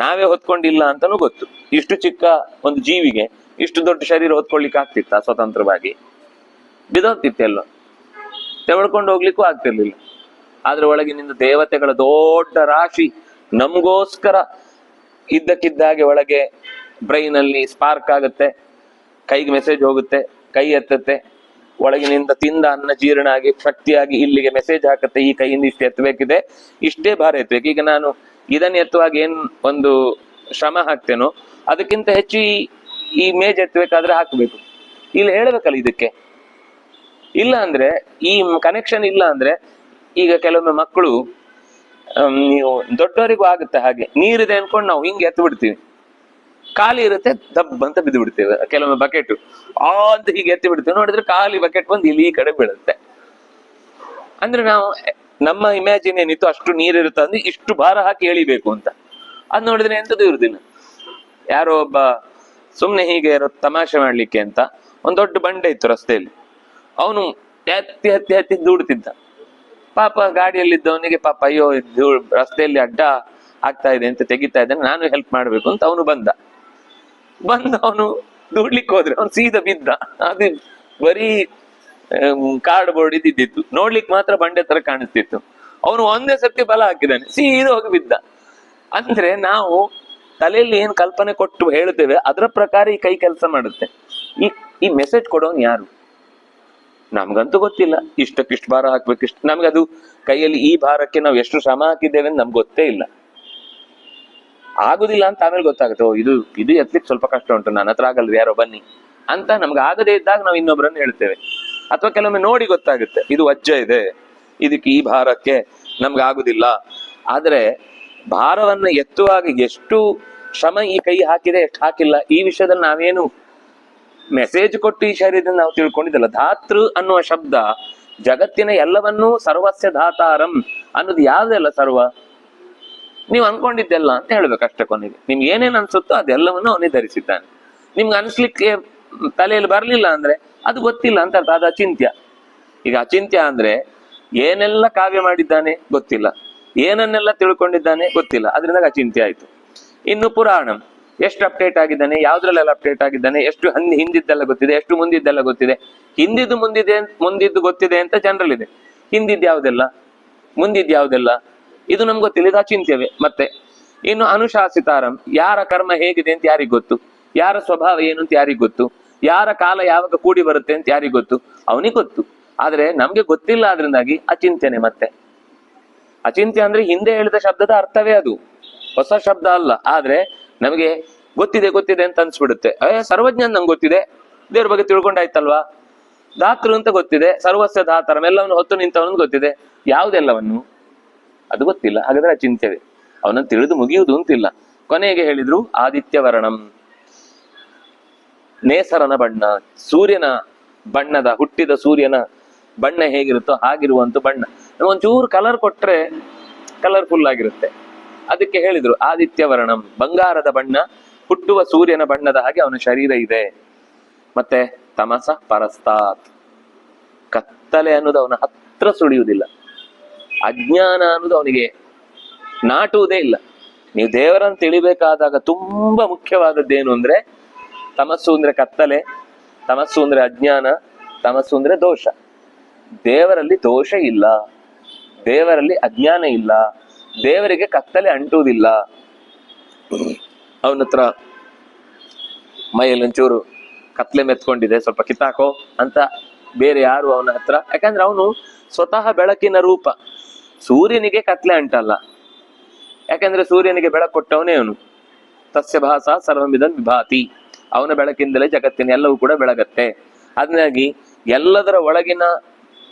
ನಾವೇ ಹೊತ್ಕೊಂಡಿಲ್ಲ ಅಂತಾನು ಗೊತ್ತು. ಇಷ್ಟು ಚಿಕ್ಕ ಒಂದು ಜೀವಿಗೆ ಇಷ್ಟು ದೊಡ್ಡ ಶರೀರ ಹೊತ್ಕೊಳ್ಲಿಕ್ಕೆ ಆಗ್ತಿತ್ತ? ಸ್ವತಂತ್ರವಾಗಿ ಬಿದೋಗ್ತಿತ್ತೆಲ್ಲೋ, ತೆವಳ್ಕೊಂಡು ಹೋಗ್ಲಿಕ್ಕೂ ಆಗ್ತಿರ್ಲಿಲ್ಲ. ಆದ್ರೆ ಒಳಗಿನಿಂದ ದೇವತೆಗಳ ದೊಡ್ಡ ರಾಶಿ ನಮಗೋಸ್ಕರ ಇದ್ದಕ್ಕಿದ್ದಾಗೆ ಒಳಗೆ ಬ್ರೈನ್ ಅಲ್ಲಿ ಸ್ಪಾರ್ಕ್ ಆಗುತ್ತೆ, ಕೈಗೆ ಮೆಸೇಜ್ ಹೋಗುತ್ತೆ, ಕೈ ಎತ್ತತ್ತೆ, ಒಳಗಿನಿಂದ ತಿಂದ ಅನ್ನ ಜೀರ್ಣ ಆಗಿ ಶಕ್ತಿಯಾಗಿ ಇಲ್ಲಿಗೆ ಮೆಸೇಜ್ ಹಾಕತ್ತೆ, ಈ ಕೈಯಿಂದ ಇಷ್ಟು ಎತ್ತಬೇಕಿದೆ, ಇಷ್ಟೇ ಭಾರ ಎತ್ತಬೇಕು. ಈಗ ನಾನು ಇದನ್ನ ಎತ್ತುವಾಗ ಏನ್ ಒಂದು ಶ್ರಮ ಹಾಕ್ತೇನೋ ಅದಕ್ಕಿಂತ ಹೆಚ್ಚು ಈ ಮೇಜ್ ಎತ್ತಬೇಕಾದ್ರೆ ಹಾಕ್ಬೇಕು. ಇಲ್ಲಿ ಹೇಳ್ಬೇಕಲ್ಲ ಇದಕ್ಕೆ. ಇಲ್ಲ ಅಂದ್ರೆ ಈ ಕನೆಕ್ಷನ್ ಇಲ್ಲ ಅಂದ್ರೆ, ಈಗ ಕೆಲವೊಮ್ಮೆ ಮಕ್ಕಳು ನೀವು ದೊಡ್ಡವರಿಗೂ ಆಗುತ್ತೆ ಹಾಗೆ, ನೀರಿದೆ ಅನ್ಕೊಂಡು ನಾವು ಹಿಂಗೆ ಎತ್ತು ಬಿಡ್ತೀವಿ, ಖಾಲಿ ಇರುತ್ತೆ ದಬ್ಬ ಅಂತ ಬಿದ್ದು ಬಿಡ್ತೇವೆ. ಕೆಲವೊಮ್ಮೆ ಬಕೆಟ್ ಅಂತ ಹೀಗೆ ಎತ್ತಿ ಬಿಡ್ತೇವೆ, ನೋಡಿದ್ರೆ ಖಾಲಿ ಬಕೆಟ್ ಬಂದು ಇಲ್ಲಿ ಈ ಕಡೆ ಬೀಳುತ್ತೆ. ಅಂದ್ರೆ ನಾವು ನಮ್ಮ ಇಮ್ಯಾಜಿನ್ ಏನಿತ್ತು ಅಷ್ಟು ನೀರಿರುತ್ತೆ ಅಂದ್ರೆ ಇಷ್ಟು ಭಾರ ಹಾಕಿ ಎಳಿಬೇಕು ಅಂತ. ಅದ್ ನೋಡಿದ್ರೆ ಎಂತದ್ದು ಇರುದಿಲ್ಲ. ಯಾರೋ ಒಬ್ಬ ಸುಮ್ನೆ ಹೀಗೆ ತಮಾಷೆ ಮಾಡ್ಲಿಕ್ಕೆ ಅಂತ ಒಂದ್ ದೊಡ್ಡ ಬಂಡೆ ಇತ್ತು ರಸ್ತೆಯಲ್ಲಿ, ಅವನು ಹತ್ತಿ ಹತ್ತಿ ಹತ್ತಿ ದೂಡ್ತಿದ್ದ. ಪಾಪ ಗಾಡಿಯಲ್ಲಿದ್ದವನಿಗೆ ಪಾಪ ಅಯ್ಯೋ ರಸ್ತೆಯಲ್ಲಿ ಅಡ್ಡ ಆಗ್ತಾ ಇದೆ ಅಂತ ತೆಗಿತಾ ಇದ್ದಾನೆ, ನಾನು ಹೆಲ್ಪ್ ಮಾಡ್ಬೇಕು ಅಂತ ಅವನು ಬಂದ ಅವನು ದೂಡ್ಲಿಕ್ಕೆ ಹೋದ್ರೆ ಅವ್ನು ಸೀದಾ ಬಿದ್ದ. ಅದು ಬರೀ ಕಾರ್ಡ್ ಬೋರ್ಡ್ ಇದ್ದಿತ್ತು, ನೋಡ್ಲಿಕ್ಕೆ ಮಾತ್ರ ಬಂಡೆ ತರ ಕಾಣಿಸ್ತಿತ್ತು. ಅವನು ಒಂದೇ ಸರ್ತಿ ಬಲ ಹಾಕಿದ್ದಾನೆ, ಸೀದಾ ಹೋಗಿ ಬಿದ್ದ. ಅಂದ್ರೆ ನಾವು ತಲೆಯಲ್ಲಿ ಏನ್ ಕಲ್ಪನೆ ಕೊಟ್ಟು ಹೇಳ್ತೇವೆ ಅದರ ಪ್ರಕಾರ ಈ ಕೈ ಕೆಲಸ ಮಾಡುತ್ತೆ. ಈ ಮೆಸೇಜ್ ಕೊಡೋನ್ ಯಾರು? ನಮ್ಗಂತೂ ಗೊತ್ತಿಲ್ಲ. ಇಷ್ಟಕ್ಕಿಷ್ಟು ಭಾರ ಹಾಕ್ಬೇಕು, ಇಷ್ಟು ನಮ್ಗೆ ಅದು ಕೈಯಲ್ಲಿ ಈ ಭಾರಕ್ಕೆ ನಾವು ಎಷ್ಟು ಶ್ರಮ ಹಾಕಿದ್ದೇವೆ ಅಂತ ನಮ್ಗೆ ಗೊತ್ತೇ ಇಲ್ಲ. ಆಗುದಿಲ್ಲ ಅಂತ ಆಮೇಲೆ ಗೊತ್ತಾಗುತ್ತೆ, ಓ ಇದು ಎತ್ತಲಿಕ್ಕೆ ಸ್ವಲ್ಪ ಕಷ್ಟ ಉಂಟು, ನನ್ನ ಹತ್ರ ಆಗಲ್ರಿ, ಯಾರೋ ಬನ್ನಿ ಅಂತ. ನಮ್ಗೆ ಆಗದೇ ಇದ್ದಾಗ ನಾವು ಇನ್ನೊಬ್ಬರನ್ನು ಹೇಳ್ತೇವೆ. ಅಥವಾ ಕೆಲವೊಮ್ಮೆ ನೋಡಿ ಗೊತ್ತಾಗುತ್ತೆ, ಇದು ವಜ್ಜ ಇದೆ, ಇದಕ್ಕೆ ಈ ಭಾರಕ್ಕೆ ನಮ್ಗೆ ಆಗುದಿಲ್ಲ. ಆದ್ರೆ ಭಾರವನ್ನ ಎತ್ತುವಾಗ ಎಷ್ಟು ಶ್ರಮ ಈ ಕೈ ಹಾಕಿದೆ ಎಷ್ಟು ಹಾಕಿಲ್ಲ ಈ ವಿಷಯದಲ್ಲಿ ನಾವೇನು ಮೆಸೇಜ್ ಕೊಟ್ಟು ಈ ಶರೀರದಿಂದ ನಾವು ತಿಳ್ಕೊಂಡಿದ್ದಲ್ಲ. ಧಾತೃ ಅನ್ನುವ ಶಬ್ದ ಜಗತ್ತಿನ ಎಲ್ಲವನ್ನೂ ಸರ್ವಸ್ಯ ಧಾತಾರಂ ಅನ್ನೋದು ಯಾವ್ದೆಲ್ಲ ಸರ್ವ ನೀವು ಅನ್ಕೊಂಡಿದ್ದೆಲ್ಲ ಅಂತ ಹೇಳ್ಬೇಕು ಅಷ್ಟೇ. ಕೊನೆಗೆ ನಿಮ್ಗೆ ಏನೇನು ಅನ್ಸುತ್ತೋ ಅದೆಲ್ಲವನ್ನು ಅವನೇ ಧರಿಸಿದ್ದಾನೆ. ನಿಮ್ಗೆ ಅನ್ಸ್ಲಿಕ್ಕೆ ತಲೆಯಲ್ಲಿ ಬರ್ಲಿಲ್ಲ ಅಂದ್ರೆ ಅದು ಗೊತ್ತಿಲ್ಲ ಅಂತ ಅರ್ಥ, ಅದು ಅಚಿಂತ್ಯ. ಈಗ ಅಚಿಂತ್ಯ ಅಂದ್ರೆ ಏನೆಲ್ಲ ಕಾವ್ಯ ಮಾಡಿದ್ದಾನೆ ಗೊತ್ತಿಲ್ಲ, ಏನನ್ನೆಲ್ಲ ತಿಳ್ಕೊಂಡಿದ್ದಾನೆ ಗೊತ್ತಿಲ್ಲ, ಅದರಿಂದ ಅಚಿಂತ್ಯ ಆಯ್ತು. ಇನ್ನು ಪುರಾಣಂ ಎಷ್ಟು ಅಪ್ಡೇಟ್ ಆಗಿದ್ದಾನೆ, ಯಾವ್ದ್ರಲ್ಲೆಲ್ಲ ಅಪ್ಡೇಟ್ ಆಗಿದ್ದಾನೆ, ಎಷ್ಟು ಹಿಂದಿದ್ದೆಲ್ಲ ಗೊತ್ತಿದೆ, ಎಷ್ಟು ಮುಂದಿದ್ದೆಲ್ಲ ಗೊತ್ತಿದೆ. ಮುಂದಿದ್ದು ಗೊತ್ತಿದೆ ಅಂತ ಜನರಲ್ ಇದೆ, ಹಿಂದಿದ್ದು ಯಾವ್ದೆಲ್ಲ ಮುಂದಿದ್ದು ಯಾವ್ದೆಲ್ಲ ಇದು ನಮ್ಗೆ ಗೊತ್ತಿಲ್ಲ, ಇದು ಅಚಿಂತ್ಯವೇ. ಮತ್ತೆ ಇನ್ನು ಅನುಶಾಸಿತಾರಂ, ಯಾರ ಕರ್ಮ ಹೇಗಿದೆ ಅಂತ ಯಾರಿಗ್ ಗೊತ್ತು, ಯಾರ ಸ್ವಭಾವ ಏನು ಅಂತ ಯಾರಿಗ್ ಗೊತ್ತು, ಯಾರ ಕಾಲ ಯಾವಾಗ ಕೂಡಿ ಬರುತ್ತೆ ಅಂತ ಯಾರಿಗ್ ಗೊತ್ತು, ಅವನಿಗೆ ಗೊತ್ತು. ಆದ್ರೆ ನಮ್ಗೆ ಗೊತ್ತಿಲ್ಲ, ಆದ್ರಿಂದಾಗಿ ಅಚಿಂತ್ಯನೆ. ಮತ್ತೆ ಅಚಿಂತ್ಯ ಅಂದ್ರೆ ಹಿಂದೆ ಹೇಳಿದ ಶಬ್ದದ ಅರ್ಥವೇ ಅದು, ಹೊಸ ಶಬ್ದ ಅಲ್ಲ. ಆದ್ರೆ ನಮಗೆ ಗೊತ್ತಿದೆ ಅಂತ ಅನ್ಸ್ಬಿಡುತ್ತೆ. ಸರ್ವಜ್ಞ ನಂಗೆ ಗೊತ್ತಿದೆ, ದೇವ್ರ ಬಗ್ಗೆ ತಿಳ್ಕೊಂಡಾಯ್ತಲ್ವಾ. ಧಾತೃ ಅಂತ ಗೊತ್ತಿದೆ, ಸರ್ವಸ್ವ ಧಾತರಂ ಎಲ್ಲವನ್ನು ಹೊತ್ತು ನಿಂತವನು ಗೊತ್ತಿದೆ. ಯಾವ್ದೆಲ್ಲವನ್ನು ಅದು ಗೊತ್ತಿಲ್ಲ. ಹಾಗಾದ್ರೆ ಅಚಿಂತ್ಯವೇ, ಅವನನ್ನು ತಿಳಿದು ಮುಗಿಯುವುದು ಅಂತಿಲ್ಲ. ಕೊನೆಗೆ ಹೇಳಿದ್ರು ಆದಿತ್ಯವರ್ಣಂ, ನೇಸರನ ಬಣ್ಣ, ಸೂರ್ಯನ ಬಣ್ಣದ, ಹುಟ್ಟಿದ ಸೂರ್ಯನ ಬಣ್ಣ ಹೇಗಿರುತ್ತೋ ಹಾಗಿರುವಂತ ಬಣ್ಣ. ಒಂಚೂರು ಕಲರ್ ಕೊಟ್ರೆ ಕಲರ್ಫುಲ್ ಆಗಿರುತ್ತೆ. ಅದಕ್ಕೆ ಹೇಳಿದ್ರು ಆದಿತ್ಯವರ್ಣಂ, ಬಂಗಾರದ ಬಣ್ಣ, ಹುಟ್ಟುವ ಸೂರ್ಯನ ಬಣ್ಣದ ಹಾಗೆ ಅವನ ಶರೀರ ಇದೆ. ಮತ್ತೆ ತಮಸ ಪರಸ್ತಾತ್, ಕತ್ತಲೆ ಅನ್ನೋದು ಅವನ ಹತ್ರ ಸುಳಿಯುವುದಿಲ್ಲ, ಅಜ್ಞಾನ ಅನ್ನೋದು ಅವನಿಗೆ ನಾಟುವುದೇ ಇಲ್ಲ. ನೀವು ದೇವರನ್ನು ತಿಳಿಬೇಕಾದಾಗ ತುಂಬಾ ಮುಖ್ಯವಾದದ್ದೇನು ಅಂದ್ರೆ, ತಮಸ್ಸು ಅಂದ್ರೆ ಕತ್ತಲೆ, ತಮಸ್ಸು ಅಂದ್ರೆ ಅಜ್ಞಾನ, ತಮಸ್ಸು ಅಂದ್ರೆ ದೋಷ. ದೇವರಲ್ಲಿ ದೋಷ ಇಲ್ಲ, ದೇವರಲ್ಲಿ ಅಜ್ಞಾನ ಇಲ್ಲ, ದೇವರಿಗೆ ಕತ್ತಲೆ ಅಂಟುವುದಿಲ್ಲ. ಅವನ ಹತ್ರ ಮೈಯಲ್ಲಿ ಒಂಚೂರು ಕತ್ಲೆ ಮೆತ್ಕೊಂಡಿದೆ, ಸ್ವಲ್ಪ ಕಿತ್ತಾಕೋ ಅಂತ ಬೇರೆ ಯಾರು ಅವನ ಹತ್ರ, ಯಾಕಂದ್ರೆ ಅವನು ಸ್ವತಃ ಬೆಳಕಿನ ರೂಪ. ಸೂರ್ಯನಿಗೆ ಕತ್ಲೆ ಅಂಟಲ್ಲ, ಯಾಕಂದ್ರೆ ಸೂರ್ಯನಿಗೆ ಬೆಳಕು ಕೊಟ್ಟವನೇ ಅವನು. ತಸ್ಯ ಭಾಸ ಸರ್ವಮಿದಂ ವಿಭಾತಿ, ಅವನ ಬೆಳಕಿಂದಲೇ ಜಗತ್ತಿನ ಎಲ್ಲವೂ ಕೂಡ ಬೆಳಗತ್ತೆ. ಅದನ್ನಾಗಿ ಎಲ್ಲದರ ಒಳಗಿನ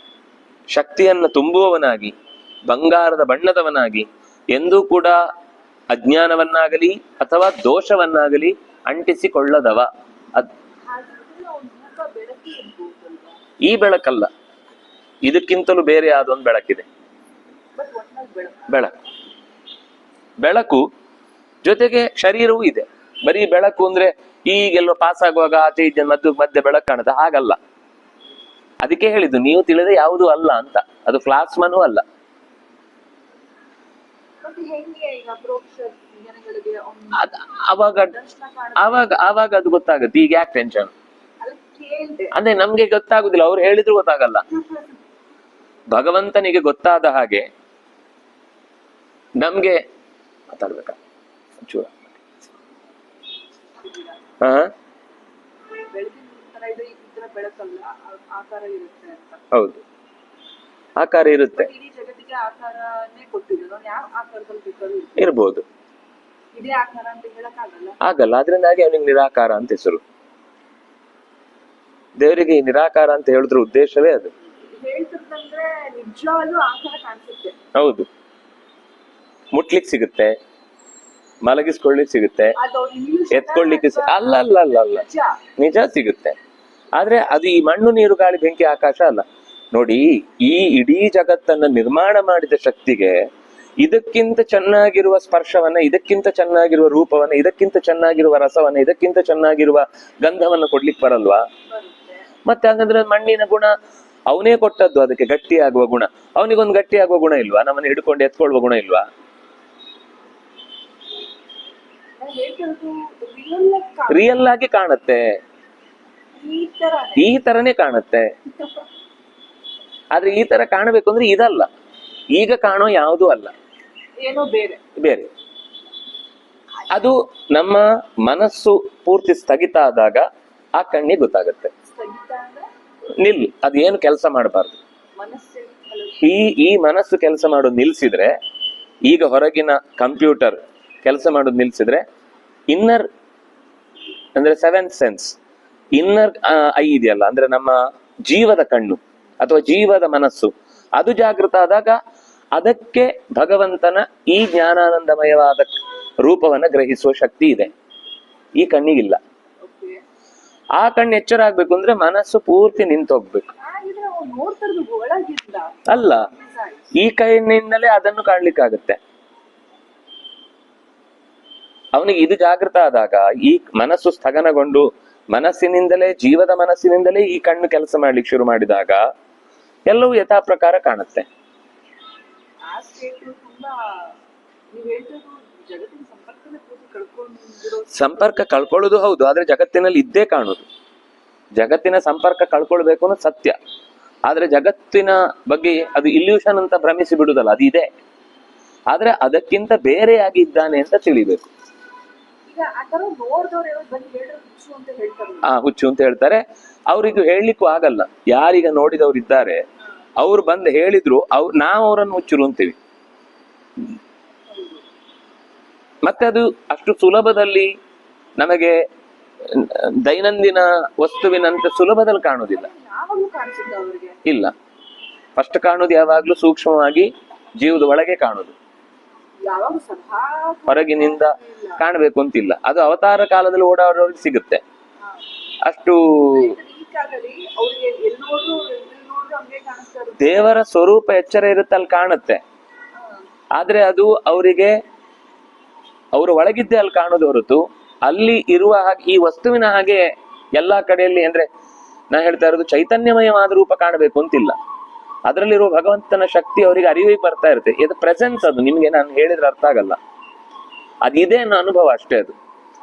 ಶಕ್ತಿಯನ್ನು ತುಂಬುವವನಾಗಿ, ಬಂಗಾರದ ಬಣ್ಣದವನಾಗಿ, ಎಂದೂ ಕೂಡ ಅಜ್ಞಾನವನ್ನಾಗಲಿ ಅಥವಾ ದೋಷವನ್ನಾಗಲಿ ಅಂಟಿಸಿಕೊಳ್ಳದವ. ಈ ಬೆಳಕಲ್ಲ, ಇದಕ್ಕಿಂತಲೂ ಬೇರೆ ಯಾವ್ದೊಂದು ಬೆಳಕಿದೆ. ಬೆಳಕು, ಬೆಳಕು ಜೊತೆಗೆ ಶರೀರವೂ ಇದೆ. ಬರೀ ಬೆಳಕು ಅಂದ್ರೆ ಈಗೆಲ್ಲೋ ಪಾಸ್ ಆಗುವಾಗ ಆಚೆ ಈಚೆ ಮಧ್ಯೆ ಬೆಳಕು ಕಾಣುತ್ತೆ, ಹಾಗಲ್ಲ. ಅದಕ್ಕೆ ಹೇಳಿದ್ದು ನೀವು ತಿಳಿದ ಯಾವುದು ಅಲ್ಲ ಅಂತ. ಅದು ಫ್ಲಾಸ್ಮನೂ ಅಲ್ಲ. ಆವಾಗ ಅದು ಗೊತ್ತಾಗುತ್ತೆ. ಈಗ ಯಾಕೆ ಟೆನ್ಷನ್ ಅಂದ್ರೆ ನಮ್ಗೆ ಗೊತ್ತಾಗುದಿಲ್ಲ, ಅವ್ರು ಹೇಳಿದ್ರು ಗೊತ್ತಾಗಲ್ಲ. ಭಗವಂತನಿಗೆ ಗೊತ್ತಾದ ಹಾಗೆ ನಮ್ಗೆ ಮಾತಾಡ್ಬೇಕ ಚೂರ. ಹೌದು, ಆಕಾರ ಇರುತ್ತೆ, ಇರ್ಬೋದು, ಆಗಲ್ಲ. ಆದ್ರಿಂದಾಗಿ ಅವನಿಗೆ ನಿರಾಕಾರ ಅಂತ ಹೆಸರು. ದೇವರಿಗೆ ಈ ನಿರಾಕಾರ ಅಂತ ಹೇಳಿದ್ರ ಉದ್ದೇಶವೇ ಅದು. ಹೌದು, ಮುಟ್ಲಿಕ್ಕೆ ಸಿಗುತ್ತೆ, ಮಲಗಿಸ್ಕೊಳ್ಳಿಕ್ ಸಿಗುತ್ತೆ, ಎತ್ಕೊಳ್ಳಿಕ್ಕೆ ಅಲ್ಲ ಅಲ್ಲ ಅಲ್ಲ ಅಲ್ಲ ನಿಜ ಸಿಗುತ್ತೆ. ಆದ್ರೆ ಅದು ಈ ಮಣ್ಣು ನೀರು ಗಾಳಿ ಬೆಂಕಿ ಆಕಾಶ ಅಲ್ಲ. ನೋಡಿ, ಈ ಇಡೀ ಜಗತ್ತನ್ನ ನಿರ್ಮಾಣ ಮಾಡಿದ ಶಕ್ತಿಗೆ ಇದಕ್ಕಿಂತ ಚೆನ್ನಾಗಿರುವ ಸ್ಪರ್ಶವನ್ನ, ಇದಕ್ಕಿಂತ ಚೆನ್ನಾಗಿರುವ ರೂಪವನ್ನ, ಇದಕ್ಕಿಂತ ಚೆನ್ನಾಗಿರುವ ರಸವನ್ನ, ಇದಕ್ಕಿಂತ ಚೆನ್ನಾಗಿರುವ ಗಂಧವನ್ನ ಕೊಡ್ಲಿಕ್ಕೆ ಬರಲ್ವಾ? ಮತ್ತೆ ಹಾಗಂದ್ರೆ ಮಣ್ಣಿನ ಗುಣ ಅವನೇ ಕೊಟ್ಟದ್ದು, ಅದಕ್ಕೆ ಗಟ್ಟಿಯಾಗುವ ಗುಣ. ಅವನಿಗೊಂದು ಗಟ್ಟಿಯಾಗುವ ಗುಣ ಇಲ್ವಾ? ನಮ್ಮನ್ನ ಹಿಡ್ಕೊಂಡು ಎತ್ಕೊಳ್ಳುವ ಗುಣ ಇಲ್ವಾ? ರಿಯಲ್ ಆಗಿ ಕಾಣುತ್ತೆ, ಈ ತರನೇ ಕಾಣುತ್ತೆ. ಆದ್ರೆ ಈ ತರ ಕಾಣಬೇಕು ಅಂದ್ರೆ ಇದಲ್ಲ, ಈಗ ಕಾಣೋ ಯಾವುದೂ ಅಲ್ಲ, ಏನೋ ಬೇರೆ. ಅದು ನಮ್ಮ ಮನಸ್ಸು ಪೂರ್ತಿ ಸ್ಥಗಿತ ಆದಾಗ ಆ ಕಣ್ಣಿಗೆ ಗೊತ್ತಾಗತ್ತೆ. ನಿಲ್, ಅದೇನು ಕೆಲಸ ಮಾಡಬಾರ್ದು. ಈ ಮನಸ್ಸು ಕೆಲಸ ಮಾಡೋದು ನಿಲ್ಸಿದ್ರೆ, ಈಗ ಹೊರಗಿನ ಕಂಪ್ಯೂಟರ್ ಕೆಲಸ ಮಾಡೋದು ನಿಲ್ಸಿದ್ರೆ, ಇನ್ನರ್ ಅಂದ್ರೆ ಸೆವೆಂತ್ ಸೆನ್ಸ್, ಇನ್ನರ್ ಐ ಇದೆಯಲ್ಲ, ಅಂದ್ರೆ ನಮ್ಮ ಜೀವದ ಕಣ್ಣು ಅಥವಾ ಜೀವದ ಮನಸ್ಸು, ಅದು ಜಾಗೃತ ಆದಾಗ ಅದಕ್ಕೆ ಭಗವಂತನ ಈ ಜ್ಞಾನಾನಂದಮಯವಾದ ರೂಪವನ್ನ ಗ್ರಹಿಸುವ ಶಕ್ತಿ ಇದೆ. ಈ ಕಣ್ಣಿಗಿಲ್ಲ. ಆ ಕಣ್ಣು ಎಚ್ಚರ ಆಗ್ಬೇಕು ಅಂದ್ರೆ ಮನಸ್ಸು ಪೂರ್ತಿ ನಿಂತೋಗ್ಬೇಕು. ಅಲ್ಲ, ಈ ಕಣ್ಣಿಂದಲೇ ಅದನ್ನು ಕಾಣ್ಲಿಕ್ಕಾಗತ್ತೆ. ಅವನಿಗೆ ಇದು ಜಾಗೃತ ಆದಾಗ, ಈ ಮನಸ್ಸು ಸ್ಥಗನಗೊಂಡು ಮನಸ್ಸಿನಿಂದಲೇ, ಜೀವದ ಮನಸ್ಸಿನಿಂದಲೇ ಈ ಕಣ್ಣು ಕೆಲಸ ಮಾಡ್ಲಿಕ್ಕೆ ಶುರು ಮಾಡಿದಾಗ ಎಲ್ಲವೂ ಯಥಾ ಪ್ರಕಾರ ಕಾಣುತ್ತೆ. ಸಂಪರ್ಕ ಕಳ್ಕೊಳ್ಳೋದು ಹೌದು, ಆದ್ರೆ ಜಗತ್ತಿನಲ್ಲಿ ಇದ್ದೇ ಕಾಣುದು. ಜಗತ್ತಿನ ಸಂಪರ್ಕ ಕಳ್ಕೊಳ್ಬೇಕು ಅನ್ನೋದು ಸತ್ಯ. ಆದ್ರೆ ಜಗತ್ತಿನ ಬಗ್ಗೆ ಅದು ಇಲ್ಯೂಷನ್ ಅಂತ ಭ್ರಮಿಸಿ ಬಿಡುದಲ್ಲ, ಅದು ಇದೆ. ಆದ್ರೆ ಅದಕ್ಕಿಂತ ಬೇರೆಯಾಗಿ ಇದ್ದಾನೆ ಅಂತ ತಿಳಿಬೇಕು. ಹುಚ್ಚು ಅಂತ ಹೇಳ್ತಾರೆ. ಅವ್ರಿಗೂ ಹೇಳಲಿಕ್ಕೂ ಆಗಲ್ಲ. ಯಾರೀಗ ನೋಡಿದವ್ರು ಇದ್ದಾರೆ, ಅವ್ರು ಬಂದು ಹೇಳಿದ್ರು ನಾವು ಅವರನ್ನು ಹುಚ್ಚರು ಅಂತೀವಿ. ಮತ್ತೆ ಅದು ಅಷ್ಟು ಸುಲಭದಲ್ಲಿ ನಮಗೆ ದೈನಂದಿನ ವಸ್ತುವಿನಂತೆ ಸುಲಭದಲ್ಲಿ ಕಾಣುವುದಿಲ್ಲ. ಇಲ್ಲ, ಫಸ್ಟ್ ಕಾಣುವುದು ಯಾವಾಗ್ಲೂ ಸೂಕ್ಷ್ಮವಾಗಿ ಜೀವದ ಒಳಗೆ ಕಾಣುದು, ಯಾವಾಗ ಸದಾ ಹೊರಗಿನಿಂದ ಕಾಣಬೇಕು ಅಂತಿಲ್ಲ. ಅದು ಅವತಾರ ಕಾಲದಲ್ಲಿ ಓಡಾಡೋರಿಗೆ ಸಿಗುತ್ತೆ. ಅಷ್ಟು ಈ ಕಾಲದಲ್ಲಿ ಅವ್ರಿಗೆ ಎಲ್ಲಿ ನೋಡ್ರು ಹಂಗೆ ಕಾಣಿಸ್ತಾ ಇರುತ್ತೆ. ದೇವರ ಸ್ವರೂಪ ಎಚ್ಚರ ಇರುತ್ತೆ, ಅಲ್ಲಿ ಕಾಣುತ್ತೆ. ಆದ್ರೆ ಅದು ಅವರಿಗೆ ಅವರ ಒಳಗಿದ್ದೇ ಅಲ್ಲಿ ಕಾಣೋದು ಹೊರತು ಅಲ್ಲಿ ಇರುವ ಹಾಗೆ ಈ ವಸ್ತುವಿನ ಹಾಗೆ ಎಲ್ಲಾ ಕಡೆಯಲ್ಲಿ, ಅಂದ್ರೆ ನಾ ಹೇಳ್ತಾ ಇರೋದು ಚೈತನ್ಯಮಯವಾದ ರೂಪ ಕಾಣಬೇಕು ಅಂತಿಲ್ಲ. ಅದರಲ್ಲಿರುವ ಭಗವಂತನ ಶಕ್ತಿ ಅವರಿಗೆ ಅರಿವಿಗೆ ಬರ್ತಾ ಇರುತ್ತೆ. ಇದು ಪ್ರೆಸೆನ್ಸ್, ಅದು ನಿಮ್ಗೆ ನಾನು ಹೇಳಿದ್ರೆ ಅರ್ಥ ಆಗಲ್ಲ, ಅದಿದೆ ಅನ್ನೋ ಅನುಭವ ಅಷ್ಟೇ.